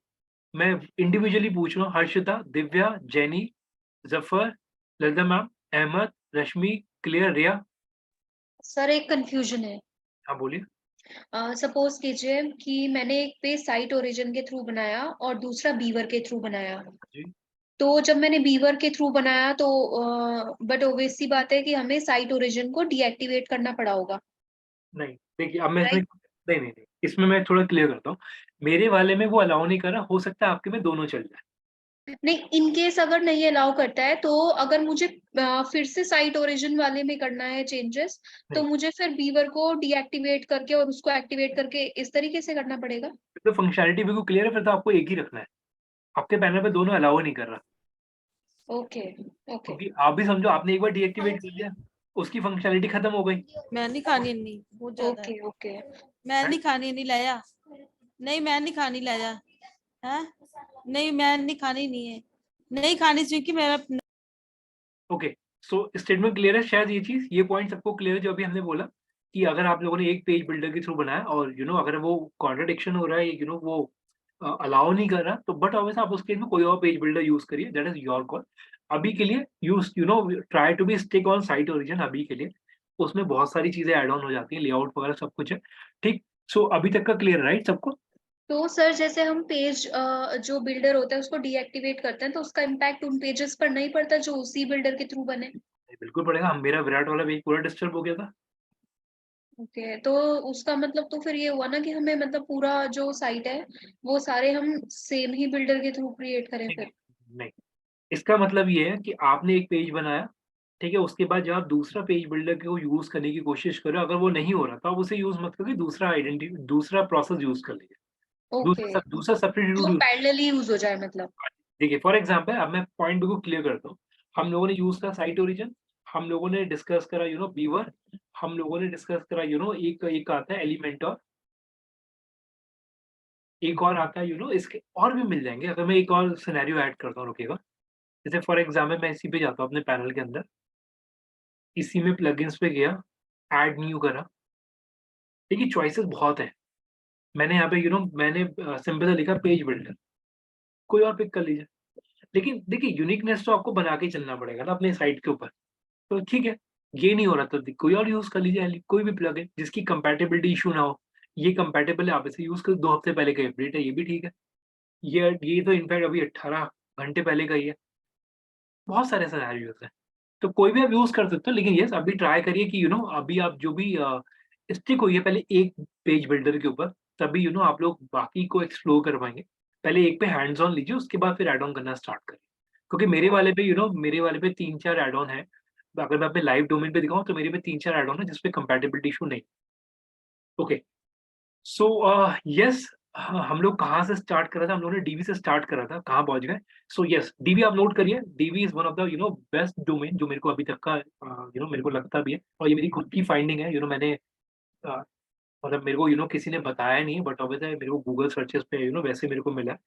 मैं इंडिविजुअली पूछ रहा हूँ। हर्षिता, दिव्या, जेनी, जफर, ललिता मैम, अहमद, रश्मि, क्लियर, रिया? सर एक कंफ्यूजन है। हाँ बोलिए। सपोज कीजिए कि मैंने एक पेज साइट ओरिजिन के थ्रू बनाया और दूसरा बीवर के थ्रू बनाया। जी। तो जब मैंने बीवर के थ्रू बनाया तो बट ऑब्वियस सी बात है कि हमें साइट ओरिजिन को डीएक्टिवेट करना पड़ा होगा। नहीं, देखिए अब मैं इसमें राइट। नहीं नहीं नहीं, इसमें मैं थोड़ा क्लियर करता हूँ। मेरे वाले में वो अलाउ नहीं कर रहा, हो सकता है आपके में दोनों चल जाए। नहीं, इन केस अगर नहीं अलाउ करता है तो अगर मुझे फिर से साइट ओरिजिन वाले में करना है चेंजेस, तो नहीं, मुझे फिर बीवर को डीएक्टिवेट करके और उसको एक्टिवेट करके इस तरीके से करना पड़ेगा। तो फंक्शनैलिटी बिल्कुल क्लियर है, फिर तो आपको एक ही रखना है। आपके पैनल पे दोनों अलाउ नहीं कर रहा, ओके ओके। क्योंकि आप भी समझो आपने एक बार डीएक्टिवेट कर दिया, उसकी फंक्शनैलिटी खत्म हो गई। मैं नहीं खानी नहीं बहुत ज्यादा ओके ओके। मैं नहीं खानी नहीं लाया नहीं मैं नहीं खानी लाया है नहीं मैं नहीं खानी नहीं है नहीं खानी क्योंकि मेरा ओके, सो स्टेटमेंट क्लियर है शायद। ये पॉइंट सबको क्लियर है जो अभी हमने बोला कि अगर आप लोगों ने एक पेज बिल्डर के थ्रू बनाया और अगर वो कॉन्ट्रडिक्शन हो रहा है, वो अलाउ नहीं कर रहा, तो बट ऑब्वियस आप उसके में कोई और पेज बिल्डर यूज करिए, दैट इज योर कॉल। अभी के लिए use try to be stick on site origin अभी के लिए। उसमें बहुत सारी चीजें एड ऑन हो जाती हैं, लेआउट वगैरह सब कुछ है। ठीक, सो अभी तक का क्लियर है राइट सबको? तो सर जैसे हम पेज जो बिल्डर होता है उसको डीएक्टिवेट करते हैं तो उसका इम्पैक्ट उन पेजेस पर नहीं पड़ता जो उसी बिल्डर के थ्रू बने। बिल्कुल पड़ेगा। मेरा विराट वाला पेज पूरा डिस्टर्ब हो गया था। ओके, तो उसका मतलब तो फिर ये हुआ ना कि हमें मतलब पूरा जो साइट है वो सारे हम सेम ही बिल्डर के थ्रू क्रिएट करें फिर। नहीं, इसका मतलब ये है कि आपने एक पेज बनाया, ठीक है, उसके बाद जब आप दूसरा पेज बिल्डर को यूज करने की कोशिश करो, अगर वो नहीं हो रहा तो आप उसे यूज मत करके दूसरा प्रोसेस यूज कर लीजिए। ओके, दूसरा सब्स्टिट्यूट तो यूज। पैरेलली यूज हो जाए मतलब। देखिए फॉर एग्जांपल, अब मैं पॉइंट को क्लियर करता हूँ। हम लोगों ने यूज करा साइट ओरिजिन, हम लोगों ने डिस्कस करा बीवर, हम लोगों ने डिस्कस करा एक एक आता है एलिमेंटर, एक और आता है इसके और भी मिल जाएंगे। अगर मैं एक और सिनेरियो ऐड करता हूँ, रुकेगा। जैसे फॉर एग्जांपल मैं इसी पे जाता हूँ अपने पैनल के अंदर, इसी में प्लगइन्स पे गया, ऐड न्यू करा। देखिए चॉइसेस बहुत हैं। मैंने यहाँ पे मैंने सिंपल सा लिखा पेज बिल्डर, कोई और पिक कर लीजिए। लेकिन देखिए यूनिकनेस तो आपको बना के चलना पड़ेगा ना अपने साइट के ऊपर। तो ठीक है, ये नहीं हो रहा तो कोई और यूज कर लीजिए, कोई भी प्लगइन जिसकी कंपैटिबिलिटी इशू ना हो। ये कंपैटिबल है, आप इसे यूज कर, 2 हफ्ते पहले का अपडेट है, ये भी ठीक है। ये तो इनफैक्ट अभी 18 घंटे पहले का ही है। बहुत सारे सिनेरियोज हैं, तो कोई भी आप यूज कर सकते हो। लेकिन यस, अभी ट्राई करिए कि अभी आप जो भी स्टिक होइए पहले एक पेज बिल्डर के ऊपर, तभी आप लोग बाकी को एक्सप्लोर कर पाएंगे। पहले एक पे हैंड्स ऑन लीजिए, उसके बाद फिर एड ऑन करना स्टार्ट करिए। क्योंकि मेरे वाले पे 3-4 ऐड ऑन है। अगर मैं अपने लाइव डोमेन पे दिखाऊँ तो मेरे पे 3-4 ऐड ऑन है जिसपे कंपैटिबिलिटी इशू नहीं। ओके, सो यस, हम लोग कहाँ से स्टार्ट करा था? हम लोगों ने डीवी से स्टार्ट करा था, कहाँ पहुँच गए? सो यस, डीवी आप नोट करिए। DV is one of the best domain जो मेरे को अभी तक का मेरे को लगता भी है, और ये मेरी खुद की फाइंडिंग है। मैंने अ, मतलब मेरे को किसी ने बताया नहीं, बट ऑब्वियसली मेरे को गूगल सर्चेस पे वैसे मेरे को मिला है।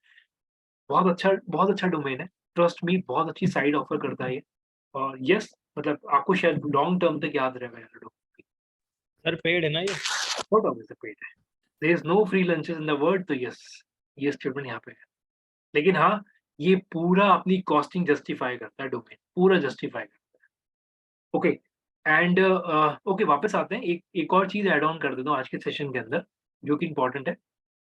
बहुत अच्छा डोमेन है। ट्रस्ट मी, बहुत अच्छी साइट ऑफर करता है ये। और यस, मतलब आपको शायद लॉन्ग टर्म तक याद रहेगा यार डोमेन। सर पेड है ना ये? बहुत ऑब्वियसली पेड है। There is no free lunches in the world, तो यस, ये स्टेटमेंट यहाँ पे है। लेकिन हाँ, ये पूरा अपनी कॉस्टिंग जस्टिफाई करता है, डोमेन पूरा जस्टिफाई करता है। ओके, एंड ओके, वापस आते हैं। एक और चीज़ ऐड ऑन कर देता हूँ आज के सेशन के अंदर, जो कि इम्पोर्टेंट है।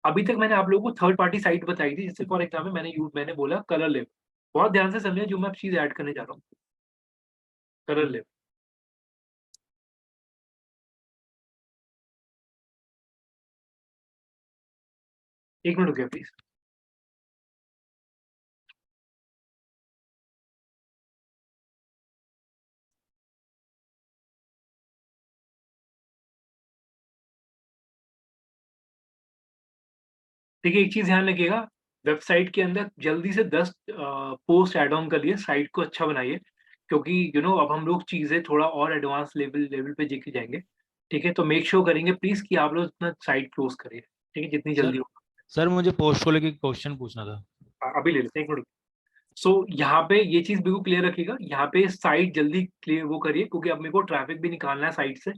अभी तक मैंने आप लोगों को थर्ड पार्टी साइट बताई थी, जैसे फॉर एग्जाम्पल मैंने बोला कलर लिव। बहुत ध्यान से समझिए जो मैं अब चीज़ ऐड करने जा रहा हूँ। कलर लिव, एक मिनट रुकिए प्लीज। देखिए, एक चीज़ ध्यान रखिएगा, वेबसाइट के अंदर जल्दी से 10 पोस्ट ऐड ऑन करिए, साइट को अच्छा बनाइए। क्योंकि अब हम लोग चीज़ें थोड़ा और एडवांस लेवल पे लेके जाएँगे, ठीक है? तो मेक श्योर करेंगे प्लीज़ कि आप लोग अपना साइट क्लोज़ करिए, ठीक है? जितनी जल्दी सर हो। सर मुझे पोस्ट को लेके क्वेश्चन पूछना था। अभी ले लेते हैं, 1 मिनट। सो यहाँ पे ये चीज़ बिल्कुल क्लियर रखिएगा, यहाँ पे साइट जल्दी क्लियर वो करिए, क्योंकि अब मेरे को ट्रैफिक भी निकालना है साइट से,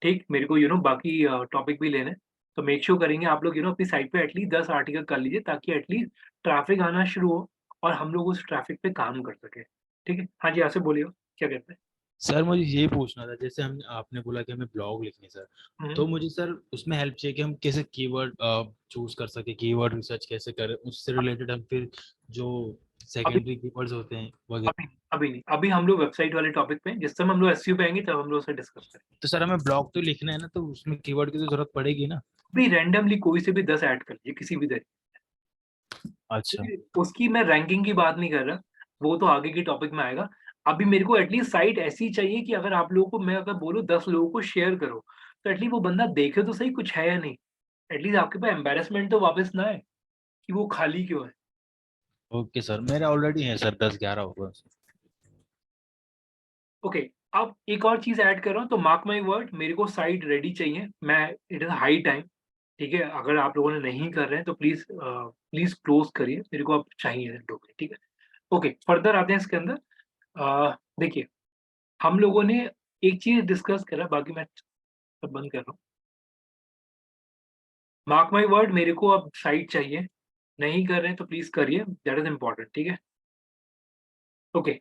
ठीक? मेरे को बाकी टॉपिक भी लेने हैं। तो मेक श्योर करेंगे आप लोग अपनी साइट पे एटलीस्ट 10 आर्टिकल कर लीजिए, ताकि एटलीस्ट ट्रैफिक आना शुरू हो और हम लोग उस ट्रैफिक पे काम कर सकें, ठीक है? हाँ जी, यहाँ से बोलिए, क्या कहते हैं? सर मुझे ये पूछना था, जैसे हम आपने बोला कि हमें ब्लॉग लिखनी है सर, हुँ। तो मुझे सर उसमें हेल्प चाहिए कि हम कैसे कीवर्ड चूज कर सके, कीवर्ड रिसर्च कैसे करें, उससे रिलेटेड हम फिर जो अभी सेकेंडरी कीवर्ड्स होते हैं वगैरह। अभी नहीं, अभी हम लोग वेबसाइट वाले टॉपिक पे हैं, जिस समय हम लोग एसईओ पे आएँगे तब हम लोग उसे डिस्कस करेंगे। तो सर हमें ब्लॉग तो लिखना है ना, तो उसमें कीवर्ड की तो जरूरत पड़ेगी ना? अभी रैंडमली कोई से भी 10 ऐड कर लीजिए, किसी भी तरीके। अच्छा। उसकी मैं रैंकिंग की बात नहीं कर रहा, वो तो आगे के टॉपिक में आएगा। अभी मेरे को एटलीस्ट साइट ऐसी चाहिए कि अगर आप लोगों को मैं अगर बोलूँ 10 लोगों को शेयर करो, तो एटलीस्ट वो बंदा देखे तो सही कुछ है या नहीं। एटलीस्ट आपके पास एम्बैरेसमेंट तो वापस ना आए कि वो खाली क्यों है। ओके सर, मेरा ऑलरेडी है सर 10-11 होगा। ओके, अब एक और चीज़ ऐड कर रहा हूँ, तो मार्क माय वर्ड, मेरे को साइट रेडी चाहिए। मैं इट इज़ हाई टाइम, ठीक है? अगर आप लोगों ने नहीं कर रहे हैं तो प्लीज़ क्लोज़ करिए, मेरे को अब चाहिए डोमेन, ठीक है? ओके, फर्दर आते हैं इसके अंदर। देखिए, हम लोगों ने एक चीज़ डिस्कस करा, बाकी मैं सब बंद कर रहा हूँ। मार्क माय वर्ड, मेरे को अब साइट चाहिए। नहीं कर रहे हैं तो प्लीज़ करिए, दैट इज़ इम्पोर्टेंट, ठीक है? ओके,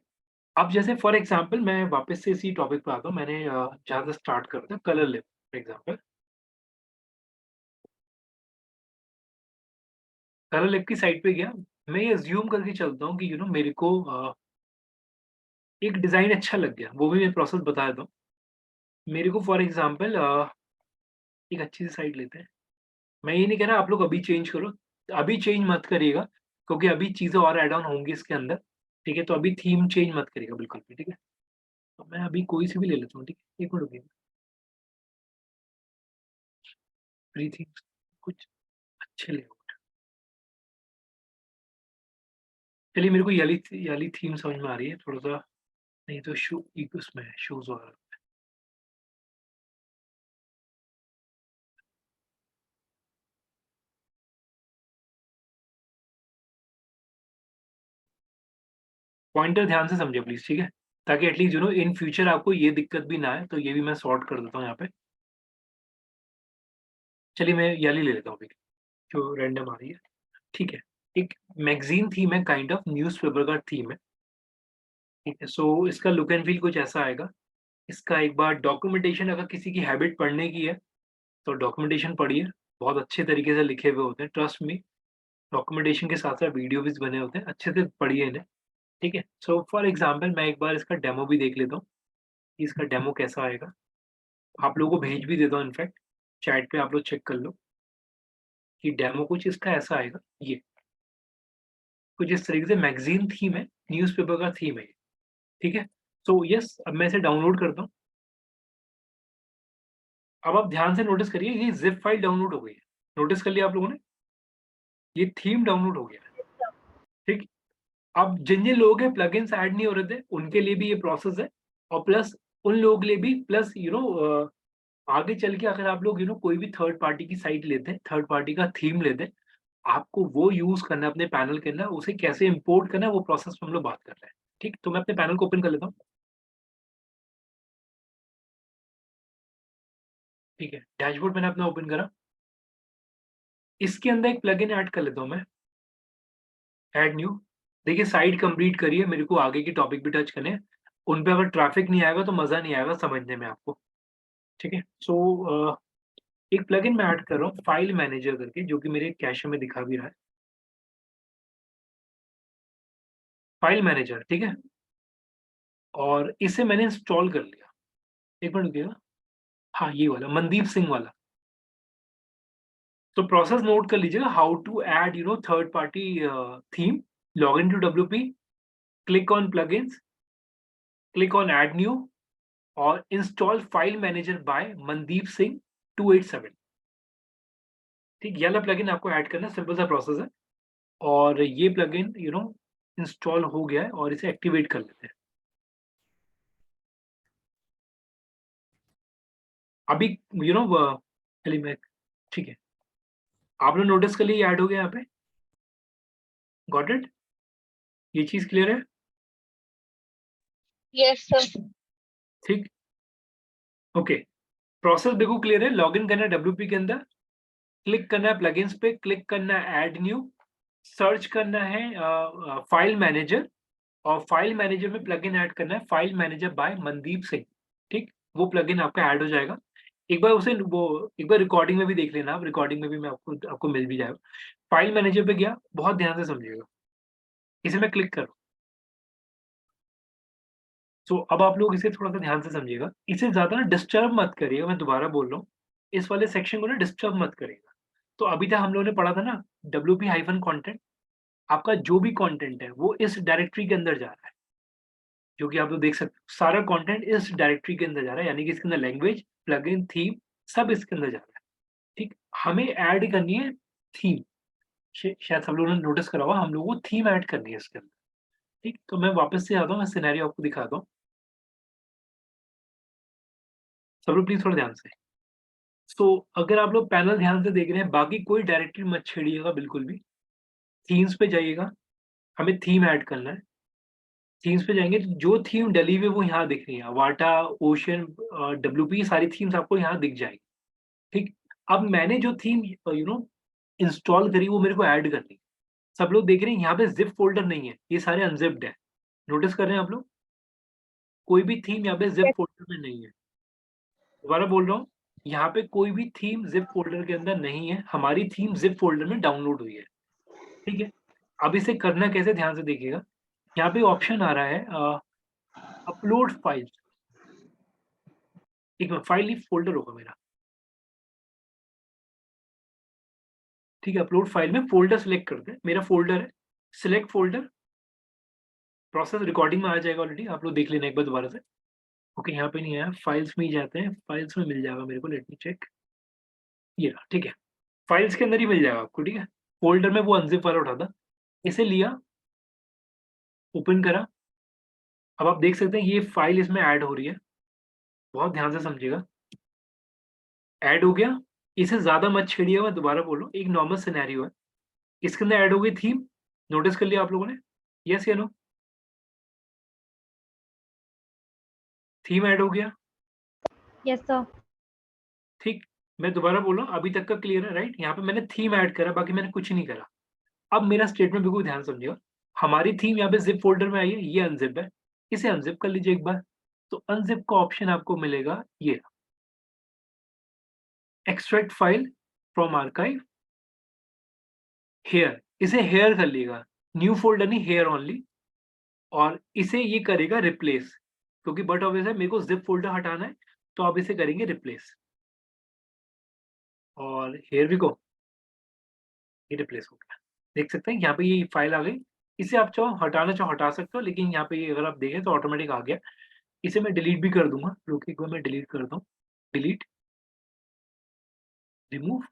अब जैसे फॉर एग्ज़ाम्पल मैं वापस से इसी टॉपिक पे आता हूँ। मैंने जहाँ से स्टार्ट करता हूँ, colour live for example. Colour live की साइट पे गया, मैं ये अज़्यूम करके चलता हूँ कि मेरे को एक डिज़ाइन अच्छा लग गया, वो भी मैं प्रोसेस बता देता हूँ। मेरे को फॉर एग्ज़ाम्पल एक अच्छी सी साइट लेते हैं। मैं ये नहीं कह रहा आप लोग अभी चेंज करो, अभी चेंज मत करिएगा, क्योंकि अभी चीज़ें और ऐड ऑन होंगी इसके अंदर, ठीक है? तो अभी थीम चेंज मत करिएगा बिल्कुल भी, ठीक है? तो मैं अभी कोई सी भी ले लेता हूँ, ठीक है? 1 मिनट रुकिए। फ्री थीम्स, कुछ अच्छे लेआउट। चलिए, मेरे को ये वाली थीम समझ में आ रही है थोड़ा-सा। नहीं तो उसमें है, शूज़ वगैरह। पॉइंटर ध्यान से समझिए प्लीज़, ठीक है? ताकि एटलीस्ट इन फ्यूचर आपको ये दिक्कत भी ना आए, तो ये भी मैं सॉर्ट कर देता हूँ यहाँ पे। चलिए, मैं ये वाली ले लेता हूँ अभी, जो रैंडम आ रही है, ठीक है? एक मैगज़ीन थीम है, काइंड ऑफ न्यूज़पेपर का थीम है, ठीक है? सो इसका लुक एंड फ़ील कुछ ऐसा आएगा। इसका एक बार डॉक्यूमेंटेशन, अगर किसी की हैबिट पढ़ने की है तो डॉक्यूमेंटेशन पढ़िए, बहुत अच्छे तरीके से लिखे हुए होते हैं, ट्रस्ट मी। डॉक्यूमेंटेशन के साथ साथ वीडियो भी बने होते हैं, अच्छे से पढ़िए इन्हें, ठीक है। सो फॉर एग्जाम्पल मैं एक बार इसका डेमो भी देख लेता हूँ कि इसका डेमो कैसा आएगा। आप लोगों को भेज भी देता हूँ, इनफैक्ट चैट पे आप लोग चेक कर लो कि डेमो कुछ इसका ऐसा आएगा। ये कुछ इस तरीके से मैगजीन थीम है, न्यूज़पेपर का थीम है ये, ठीक है। सो यस, अब मैं इसे डाउनलोड करता हूँ। अब आप ध्यान से नोटिस करिए, ये जिप फाइल डाउनलोड हो गई है, नोटिस कर लिया आप लोगों ने, ये थीम डाउनलोड हो गया है, ठीक। अब जिन जिन लोगों के प्लगइन्स ऐड नहीं हो रहे थे उनके लिए भी ये प्रोसेस है, और प्लस उन लोगों के लिए भी, प्लस आगे चल के अगर आप लोग कोई भी थर्ड पार्टी की साइट लेते हैं, थर्ड पार्टी का थीम लेते हैं, आपको वो यूज करना है अपने पैनल के अंदर, उसे कैसे इंपोर्ट करना है वो प्रोसेस हम लोग बात कर रहे हैं, ठीक। तो मैं अपने पैनल को ओपन कर लेता हूँ, ठीक है। डैशबोर्ड मैंने अपना ओपन करा, इसके अंदर एक प्लगइन ऐड कर लेता हूँ मैं, ऐड न्यू। देखिए साइट कंप्लीट करिए, मेरे को आगे की टॉपिक भी टच करने हैं, उन पे अगर ट्रैफिक नहीं आएगा तो मजा नहीं आएगा समझने में आपको, ठीक है। सो एक प्लगइन मैं ऐड कर रहा हूँ फाइल मैनेजर करके, जो कि मेरे कैशे में दिखा भी रहा है, फाइल मैनेजर, ठीक है। और इसे मैंने इंस्टॉल कर लिया, एक मिनट रुकिएगा, हाँ ये वाला मनदीप सिंह वाला। तो प्रोसेस नोट कर लीजिएगा, how to add third party theme, log in to WP, click on plugins, click on add new, और install file manager by Mandeep Singh 287, ठीक। ये वाला प्लगइन आपको ऐड करना, सिंपल सा प्रोसेस है। और ये प्लगइन इंस्टॉल हो गया है, और इसे एक्टिवेट कर लेते हैं अभी, चलिए मैं, ठीक है। आपने नोटिस कर लिया ऐड हो गया यहाँ पे, गॉट इट, ये चीज क्लियर है, यस सर। ठीक। ओके, प्रोसेस देखो क्लियर है। लॉगिन करना है WP के अंदर, क्लिक करना है प्लगइन्स पे, क्लिक करना है ऐड न्यू, सर्च करना है फाइल मैनेजर, और फाइल मैनेजर में प्लगइन ऐड करना है file manager by Mandeep Singh, ठीक। वो प्लगइन आपका ऐड हो जाएगा। एक बार उसे वो एक बार रिकॉर्डिंग में भी देख लेना आप, रिकॉर्डिंग में भी मैं आपको मिल भी जाएगा। फाइल मैनेजर पे गया, बहुत ध्यान से समझिएगा, इसे मैं क्लिक करूँ। सो अब आप लोग इसे थोड़ा सा ध्यान से समझिएगा, इसे ज्यादा ना डिस्टर्ब मत करिएगा, मैं दोबारा बोल रहा हूँ, इस वाले सेक्शन को ना डिस्टर्ब मत करिएगा। तो अभी तक हम लोगों ने पढ़ा था ना, WP-कंटेंट, आपका जो भी कंटेंट है वो इस डायरेक्टरी के अंदर जा रहा है, जो कि आप लोग देख सकते हो, सारा कंटेंट इस डायरेक्टरी के अंदर जा रहा है, यानी कि इसके अंदर लैंग्वेज, प्लगइन, थीम, सब इसके अंदर जा रहा है, ठीक। हमें ऐड करनी है थीम, शायद सब लोगों ने नोटिस करा होगा, हम लोगों को थीम ऐड करनी है इसके अंदर, ठीक। तो मैं वापस से आता हूँ, मैं सिनेरियो आपको दिखाता हूँ, सब लोग प्लीज थोड़ा ध्यान से। सो अगर आप लोग पैनल ध्यान से देख रहे हैं, बाकी कोई डायरेक्टरी मत छेड़िएगा बिल्कुल भी, थीम्स पे जाइएगा, हमें थीम ऐड करना है। थीम्स पे जाएंगे तो जो थीम डली हुई है वो यहाँ दिख रही है, वाटा, ओशन, WP, सारी थीम्स आपको यहाँ दिख जाएगी, ठीक। अब मैंने जो थीम इंस्टॉल करी वो मेरे को ऐड करनी है। सब लोग देख रहे हैं यहाँ पे जिप फोल्डर नहीं है, ये सारे अनजिप्ड है, नोटिस कर रहे हैं आप लोग, कोई भी थीम यहाँ पे जिप फोल्डर में नहीं है। दोबारा बोल रहा हूँ, यहाँ पे कोई भी थीम जिप फोल्डर के अंदर नहीं है, हमारी थीम जिप फोल्डर में डाउनलोड हुई है, ठीक है। अब इसे करना कैसे, ध्यान से देखिएगा, यहाँ पे ऑप्शन आ रहा है अपलोड फाइल, एक मिनट, फाइल नहीं फोल्डर होगा मेरा, ठीक है। अपलोड फाइल में फोल्डर सिलेक्ट करते हैं, मेरा फोल्डर है, सिलेक्ट फोल्डर, प्रोसेस रिकॉर्डिंग में आ जाएगा ऑलरेडी, आप लोग देख लेना एक बार दोबारा से। ओके, यहाँ पे नहीं आया, फाइल्स में ही जाते हैं, फाइल्स में मिल जाएगा मेरे को, लेट मी चेक, ये रहा, ठीक है। फाइल्स के अंदर ही मिल जाएगा आपको, ठीक है। फोल्डर में वो अनजिप वाला उठा था, इसे लिया, ओपन करा, अब आप देख सकते हैं ये फाइल इसमें ऐड हो रही है, बहुत ध्यान से समझिएगा, ऐड हो गया। इसे ज्यादा मत छेड़िए, मैं दोबारा बोल रहा हूँ, एक नॉर्मल सिनेरियो है, इसके अंदर ऐड हो गई थीम, नोटिस कर लिया आप लोगों ने, यस या नो, थीम ऐड हो गया, यस सर। ठीक। मैं दोबारा बोल रहा हूँ, अभी तक का क्लियर है, राइट। यहाँ पे मैंने थीम ऐड करा, बाकी मैंने कुछ नहीं करा। अब मेरा स्टेटमेंट बिल्कुल ध्यान समझिएगा, हमारी थीम यहाँ पे जिप फोल्डर में आई है, ये अनजिप है, इसे अनजिप कर लीजिए एक बार, तो अनजिप का ऑप्शन आपको मिलेगा ये, extract file from archive here, इसे हेयर कर लेगा, न्यू फोल्डर नहीं, हेयर ओनली, और इसे ये करेगा रिप्लेस, क्योंकि बट ऑब्वियस है मेरे को जिप फोल्डर हटाना है, तो आप इसे करेंगे रिप्लेस, और हेयर भी को ये रिप्लेस हो गया। देख सकते हैं यहाँ पे ये फाइल आ गई। इसे आप चाहो हटाना चाहो हटा सकते हो, लेकिन यहाँ पे ये अगर आप देखें तो ऑटोमेटिक आ गया। इसे मैं डिलीट भी कर दूंगा, रुकिए एक बार मैं डिलीट कर दूं, डिलीट, रिमूव।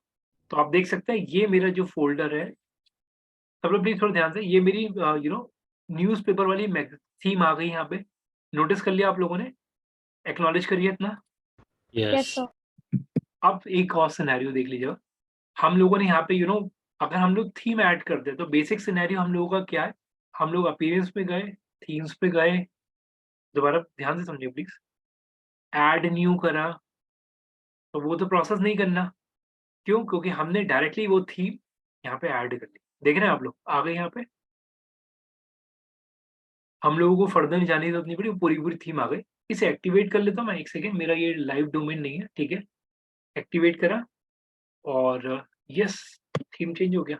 तो आप देख सकते हैं ये मेरा जो फोल्डर है, सब लोग प्लीज थोड़ा ध्यान से, ये मेरी न्यूज़पेपर वाली थीम आ गई यहाँ पे, नोटिस कर लिया आप लोगों ने, एक्नॉलेज करिए इतना। Yes yes sir. अब एक और सिनेरियो देख लीजिएगा, हम लोगों ने यहाँ पे अगर हम लोग थीम ऐड करते हैं तो बेसिक सिनेरियो हम लोगों का क्या है, हम लोग अपीयरेंस पे गए, थीम्स पे गए, दोबारा ध्यान से समझिए प्लीज, ऐड न्यू करा, तो वो तो प्रोसेस नहीं करना, क्यों? क्योंकि हमने डायरेक्टली वो थीम यहाँ पे ऐड कर ली। देख रहे हैं आप लोग, आ गए यहाँ पे, हम लोगों को फर्दर जाने की जरूरत नहीं पड़ी, पूरी पूरी थीम आ गई। इसे एक्टिवेट कर लेता हूँ मैं, एक सेकेंड, मेरा ये लाइव डोमेन नहीं है, ठीक है, एक्टिवेट करा, और यस, थीम चेंज हो गया,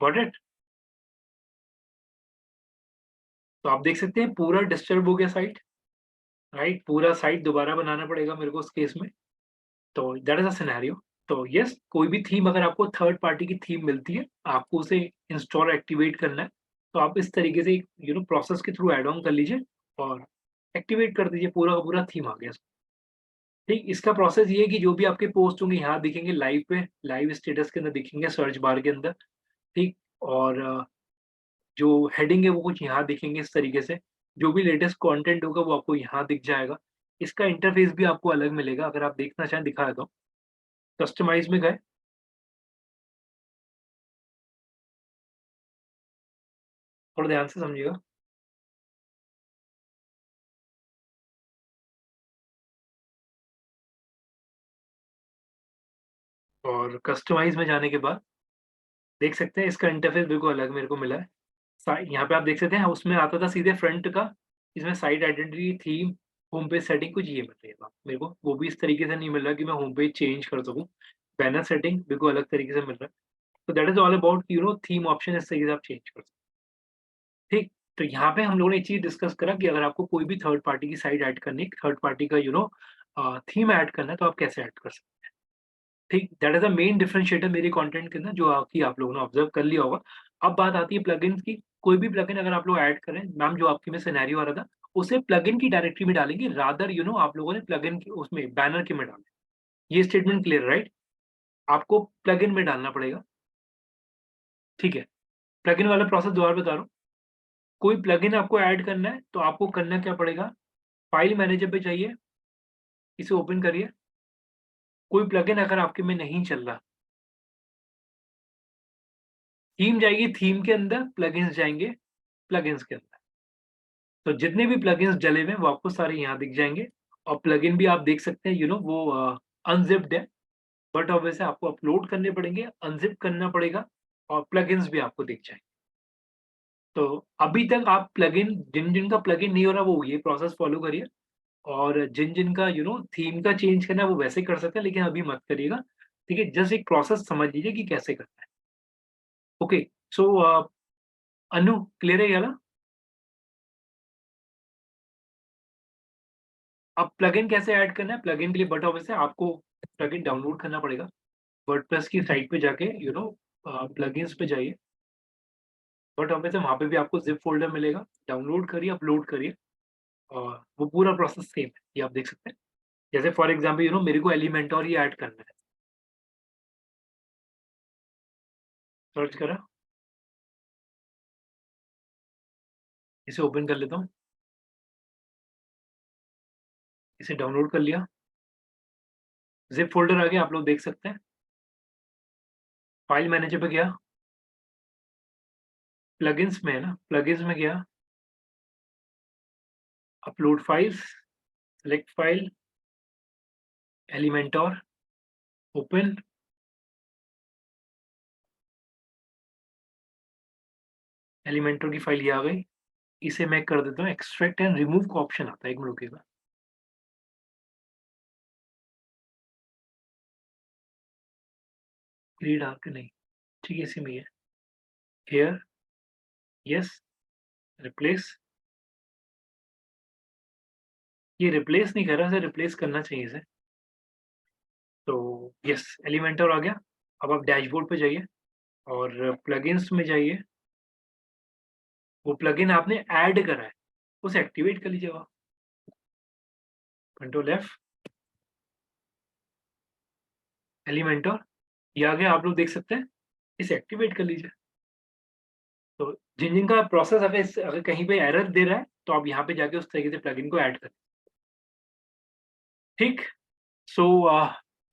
गॉट इट। तो आप देख सकते हैं पूरा डिस्टर्ब हो गया साइट, राइट, पूरा साइट दोबारा बनाना पड़ेगा मेरे को उस केस में। तो दैट इज अ सिनेरियो। तो यस, कोई भी थीम अगर आपको थर्ड पार्टी की थीम मिलती है, आपको उसे इंस्टॉल एक्टिवेट करना है, तो आप इस तरीके से प्रोसेस के थ्रू एड ऑन कर लीजिए और एक्टिवेट कर दीजिए, पूरा का पूरा थीम आ गया। ठीक, इसका प्रोसेस ये है कि जो भी आपके पोस्ट होंगे यहाँ दिखेंगे लाइव पे, लाइव स्टेटस के अंदर दिखेंगे, सर्च बार के अंदर, ठीक, और जो हेडिंग है वो कुछ यहाँ दिखेंगे इस तरीके से, जो भी लेटेस्ट कंटेंट होगा वो आपको यहाँ दिख जाएगा। इसका इंटरफेस भी आपको अलग मिलेगा, अगर आप देखना चाहें दिखा देता हूँ। कस्टमाइज में गए, थोड़ा ध्यान से समझिएगा, और कस्टमाइज में जाने के बाद देख सकते हैं इसका इंटरफेस बिल्कुल अलग मेरे को मिला है। यहाँ पे आप देख सकते हैं उसमें आता था सीधे फ्रंट का, इसमें site identity, theme, home page setting कुछ ये मिल रही है मेरे को, वो भी इस तरीके से नहीं मिल रहा कि मैं होम पेज चेंज कर सकूँ। बैनर सेटिंग बिल्कुल अलग तरीके से मिल रहा है। तो that is all about theme option, इस तरीके से आप चेंज कर सकते हैं। ठीक, तो यहाँ पे हम लोगों ने एक चीज डिस्कस करा कि अगर आपको कोई भी थर्ड पार्टी की साइट ऐड करनी है, थर्ड पार्टी का थीम ऐड करना है, तो आप कैसे ऐड कर सकते हैं। ठीक, that is the main differentiator मेरे कंटेंट के अंदर, जो आप लोगों ने ऑब्जर्व कर लिया होगा। अब बात आती है प्लगइन्स की। कोई भी प्लगइन अगर आप लोग ऐड करें, मैम जो आपके में सिनेरियो आ रहा था, उसे प्लगइन की डायरेक्टरी में डालेंगे, रादर आप लोगों ने प्लगइन की उसमें बैनर के में डालें। ये स्टेटमेंट क्लियर, राइट? आपको प्लगइन में डालना पड़ेगा, ठीक है। प्लगइन वाला प्रोसेस दोबारा बता रहा हूँ। कोई प्लगइन आपको ऐड करना है तो आपको करना क्या पड़ेगा, फाइल मैनेजर पे जाइए, इसे ओपन करिए। कोई प्लगइन अगर आपके में नहीं चल रहा, थीम जाएगी, थीम के अंदर प्लगइन्स जाएंगे, प्लगइन्स के अंदर। तो जितने भी प्लगइन्स डले हुए हैं वो आपको सारे यहाँ दिख जाएंगे, और प्लगइन भी आप देख सकते हैं वो अनजिप्ड है, बट ऑब्वियसली आपको अपलोड करने पड़ेंगे, अनजिप करना पड़ेगा, और प्लगइन्स भी आपको दिख जाएंगे। तो अभी तक आप प्लगइन, जिन जिन का प्लगइन नहीं हो रहा वो ये प्रोसेस फॉलो करिए, और जिन जिन का थीम का चेंज करना है वो वैसे कर सकते हैं, लेकिन अभी मत करिएगा, ठीक है। जस्ट एक प्रोसेस समझ लीजिए कि कैसे करना है। ओके, सो अनु, क्लियर है ये वाला? अब प्लगइन कैसे ऐड करना है, प्लगइन के लिए बट ऑब्वियसली आपको प्लगइन डाउनलोड करना पड़ेगा। वर्डप्रेस की साइट पे जाके प्लगइन्स पे जाइए, बट ऑब्वियसली वहाँ पे भी आपको जिप फोल्डर मिलेगा, डाउनलोड करिए, अपलोड करिए, और वो पूरा प्रोसेस सेम है, ये आप देख सकते हैं। जैसे फॉर एग्जाम्पल मेरे को एलिमेंटोर ही ऐड करना है, सर्च करा, इसे ओपन कर लेता हूँ, इसे डाउनलोड कर लिया, जिप फोल्डर आ गया, आप लोग देख सकते हैं। फाइल मैनेजर पे गया, प्लगइन्स में है ना, प्लगइन्स में गया, upload files, select file, Elementor, open, Elementor की फाइल ये आ गई, इसे मैं कर देता हूँ एक्सट्रैक्ट एंड रिमूव का ऑप्शन आता है, एक मिनट रुकिएगा। ग्रे डार्क नहीं, ठीक है, इसी में ही है। Here, yes, replace. ये रिप्लेस नहीं कर रहा, इसे रिप्लेस करना चाहिए इसे। तो यस, एलिमेंटर आ गया। अब आप डैशबोर्ड पे जाइए और प्लगइन्स में जाइए। वो प्लगइन आपने ऐड करा है, उसे एक्टिवेट कर लीजिए आप। कंट्रोल एफ, एलिमेंटर, ये आ गया, आप लोग देख सकते हैं। इसे एक्टिवेट कर लीजिए। तो जिन जिन का प्रोसेस अगर कहीं पे एरर दे रहा है तो आप यहाँ पे जाके उस तरीके से प्लगइन को ऐड करें। ठीक, सो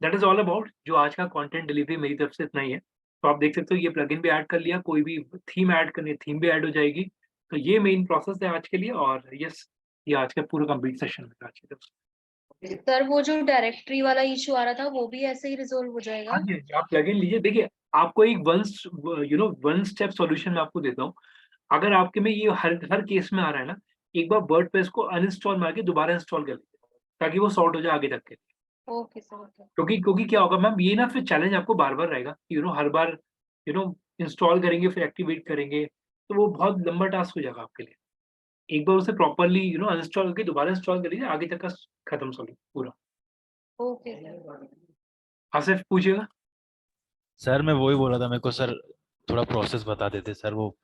दैट इज ऑल अबाउट जो आज का कंटेंट डिलीवरी मेरी तरफ से इतना ही है। तो आप देख सकते हो ये प्लगइन भी ऐड कर लिया, कोई भी थीम ऐड करनी है थीम भी ऐड हो जाएगी। तो ये मेन प्रोसेस है आज के लिए। और यस, ये आज का पूरा कंप्लीट सेशन है आज की तरफ से। सर वो जो डायरेक्टरी वाला इशू आ रहा था वो भी ऐसे ही रिजोल्व हो जाएगा? हाँ जी, आप प्लगइन लीजिए। देखिए, आपको एक वन स्टेप सॉल्यूशन मैं आपको देता हूँ। अगर आपके में ये हर केस में आ रहा है ना, एक बार वर्डप्रेस को अनइंस्टॉल मार के दोबारा इंस्टॉल कर लीजिए, ताकि वो सॉर्ट हो जाए आगे तक के। Okay sir, okay. क्योंकि क्या होगा मैम, ये ना फिर चैलेंज आपको बार-बार रहेगा, हर बार इंस्टॉल करेंगे फिर एक्टिवेट करेंगे, तो वो बहुत लंबा टास्क हो जाएगा आपके लिए। एक बार उसे प्रॉपर्ली अनइंस्टॉल करके दोबारा इंस्टॉल कर लीजिए, आगे तक का खत्म सॉल्यूशन पूरा। Okay sir. आसिफ पूछिएगा। सर मैं वही बोल रहा था, मेरे को सर थोड़ा प्रोसेस बता देते सर, वो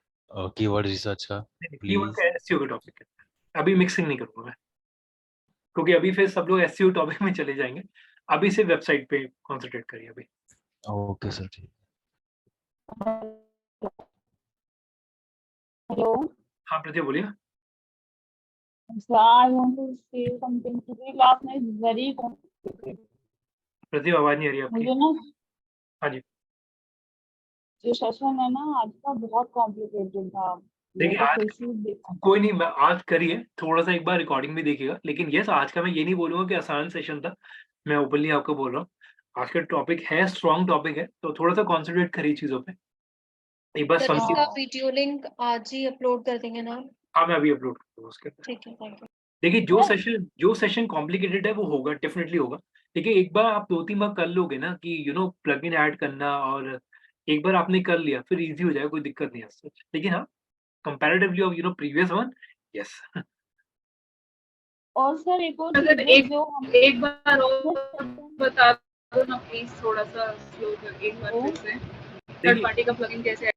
कीवर्ड रिसर्च का कीवर्ड प्लीज। का एसईओ का टॉपिक है, अभी मिक्सिंग नहीं करूँगा मैं, क्योंकि अभी फिर सब लोग एसईओ टॉपिक में चले जाएंगे। अभी सिर्फ वेबसाइट पे कॉन्सेंट्रेट करिए अभी। ओके सर, ठीक। हेलो हाँ प्रतिभा बोलिए। Sir, I want to say something. Today class में इज वेरी कॉम्प्लिकेटेड। प्रतिभा आवाज नहीं आ रही आपकी। मुझे ना हाँ जी, जो सेशन है ना आज का बहुत कॉम्प्लिकेटेड था। मेरे देखिए को आज फिर से देखना कोई नहीं, मैं आज करिए थोड़ा सा, एक बार रिकॉर्डिंग भी देखिएगा। लेकिन यस, आज का मैं ये नहीं बोलूंगा कि आसान सेशन था, मैं ओपनली आपको बोल रहा हूँ। आज का टॉपिक है, स्ट्रॉन्ग टॉपिक है, तो थोड़ा सा कॉन्सेंट्रेट करिए चीजों पे। एक बार सर समझिए। इसका वीडियो लिंक आज ही अपलोड कर देंगे ना? हाँ, मैं अभी अपलोड कर दूंगा उसके अंदर। ठीक है, थैंक यू। देखिए, जो सेशन कॉम्प्लिकेटेड है वो होगा, डेफिनेटली होगा। देखिए, एक बार आप 2-3 बार कर लोगे ना कि प्लगइन ऐड करना, और एक बार आपने कर लिया फिर इजी हो जाएगा, कोई दिक्कत नहीं है सच। लेकिन हाँ, comparatively of previous one, yes. और सर एक और अगर चीज़ है एक जो हम एक बार और बता दो ना प्लीज, थोड़ा सा स्लो करके एक बार फिर से। थर्ड पार्टी का प्लगइन कैसे?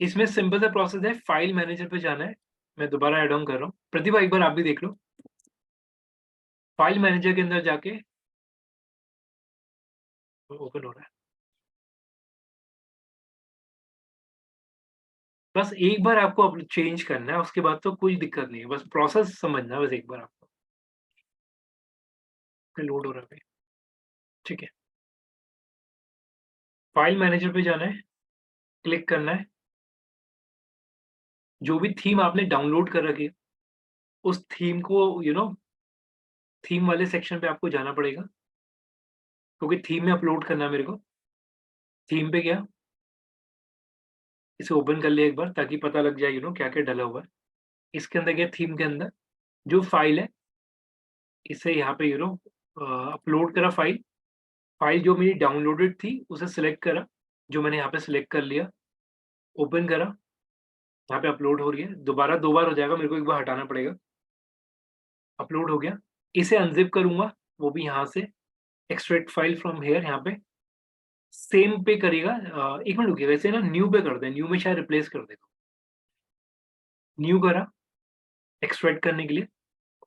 इसमें सिंपल सा प्रोसेस है, फाइल मैनेजर पे जाना है। मैं दोबारा ऐड ऑन कर रहा हूँ, प्रतिभा एक बार आप भी देख लो। फाइल मैनेजर के अंदर जाके ओपन हो रहा है। बस एक बार आपको चेंज करना है, उसके बाद तो कोई दिक्कत नहीं है, बस प्रोसेस समझना है बस एक बार आपको। लोड हो रहा है, ठीक है। फाइल मैनेजर पे जाना है, क्लिक करना है। जो भी थीम आपने डाउनलोड कर रखी है उस थीम को थीम वाले सेक्शन पे आपको जाना पड़ेगा, क्योंकि थीम में अपलोड करना है मेरे को। थीम पे गया, इसे ओपन कर लिया एक बार ताकि पता लग जाए क्या क्या डला हुआ है। इसके अंदर गया, थीम के अंदर जो फाइल है इसे यहाँ पे अपलोड करा। फाइल फाइल जो मेरी डाउनलोडेड थी उसे सिलेक्ट करा, जो मैंने यहाँ पे सिलेक्ट कर लिया। ओपन करा, यहाँ पे अपलोड हो रही है। दोबारा 2 बार हो जाएगा, मेरे को एक बार हटाना पड़ेगा। अपलोड हो गया, इसे अनजिप करूंगा, वो भी यहाँ से एक्सट्रैक्ट फाइल फ्रॉम हेयर, यहाँ पे सेम पे करेगा। एक मिनट रुकिएगा, इसे ना न्यू पे कर दे, न्यू में शायद रिप्लेस कर देगा। न्यू करा एक्सट्रैक्ट करने के लिए,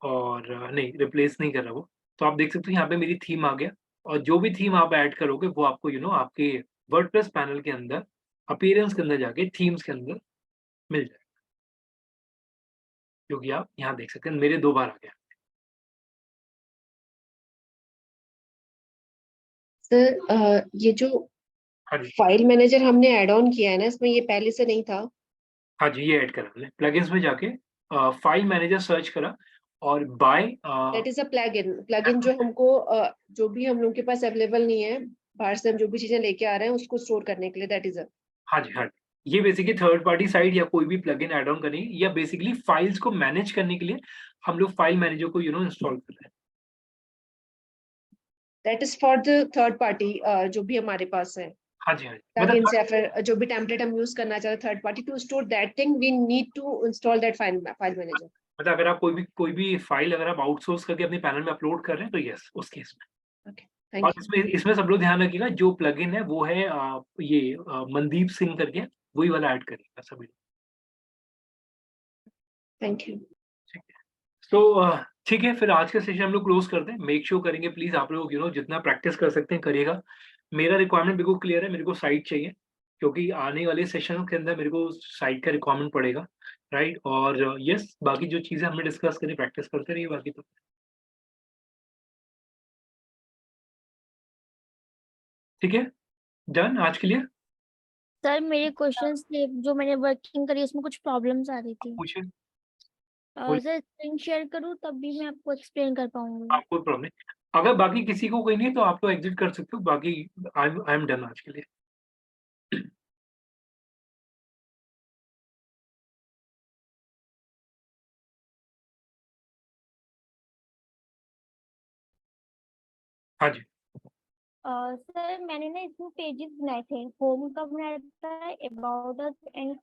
और नहीं, रिप्लेस नहीं कर रहा वो। तो आप देख सकते हो यहाँ पे मेरी थीम आ गया, और जो भी थीम आप ऐड करोगे वो आपको आपके वर्डप्रेस पैनल के अंदर अपीयरेंस के अंदर जाके थीम्स के अंदर मिल जाएगा, क्योंकि आप यहाँ देख सकते हैं मेरे 2 बार आ गया। सर ये जो हाँ जी, फाइल मैनेजर हमने ऐड ऑन किया है ना, इसमें ये पहले से नहीं था? हाँ जी, ये ऐड करा हमने। प्लगइन्स में जाके फाइल मैनेजर सर्च करा, और by that is a plugin जो हमको जो भी हम लोग के पास अवेलेबल नहीं है, बाहर से हम जो भी चीजें लेके आ रहे हैं उसको स्टोर करने के लिए, दैट इज अ। हाँ जी, हाँ जी, ये बेसिकली थर्ड पार्टी साइट या कोई भी प्लगइन ऐड ऑन करनी या बेसिकली फाइल्स को मैनेज करने के लिए हम लोग फाइल मैनेजर को इंस्टॉल कर रहे हैं। That is for the third party जो भी हमारे पास है हाँ जी, हाँ जी। प्लगइन्स या फिर जो भी टेम्पलेट हम यूज करना चाहते हैं third party to store that thing we need to install that file manager. मतलब अगर आप कोई भी फाइल अगर आप आउटसोर्स करके अपने पैनल में अपलोड कर रहे हैं तो यस उस केस में। थैंक और यू। इसमें सब लोग ध्यान रखिएगा, जो प्लगइन है वो है ये मनदीप सिंह करके, वही वाला ऐड करिएगा सभी। Thank you. तो ठीक है, फिर आज का सेशन हम लोग क्लोज करते हैं। मेक श्योर करेंगे प्लीज आप लोग जितना प्रैक्टिस कर सकते हैं करिएगा। मेरा रिक्वायरमेंट बिल्कुल क्लियर है, मेरे को साइट चाहिए क्योंकि आने वाले सेशन के अंदर मेरे को साइट का रिक्वायरमेंट पड़ेगा, राइट। और यस, बाकी जो चीजें हमने डिस्कस करी प्रैक्टिस करते रहिए बाकी तो। ठीक है, डन आज के लिए। सर मेरे क्वेश्चंस थे जो मैंने वर्किंग करी उसमें कुछ प्रॉब्लम्स आ रही थी। पूछिए। सर स्क्रीन शेयर करूँ तब भी मैं आपको एक्सप्लेन कर पाऊंगी। आपको प्रॉब्लम नहीं, अगर बाकी किसी को कोई नहीं तो आप तो एग्जिट कर सकते हो, बाकी आई एम डन आज के लिए। हाँ जी। सर मैंने ना इसमें पेजेस बनाए थे, होम का बनाया था, अबाउट अस एंड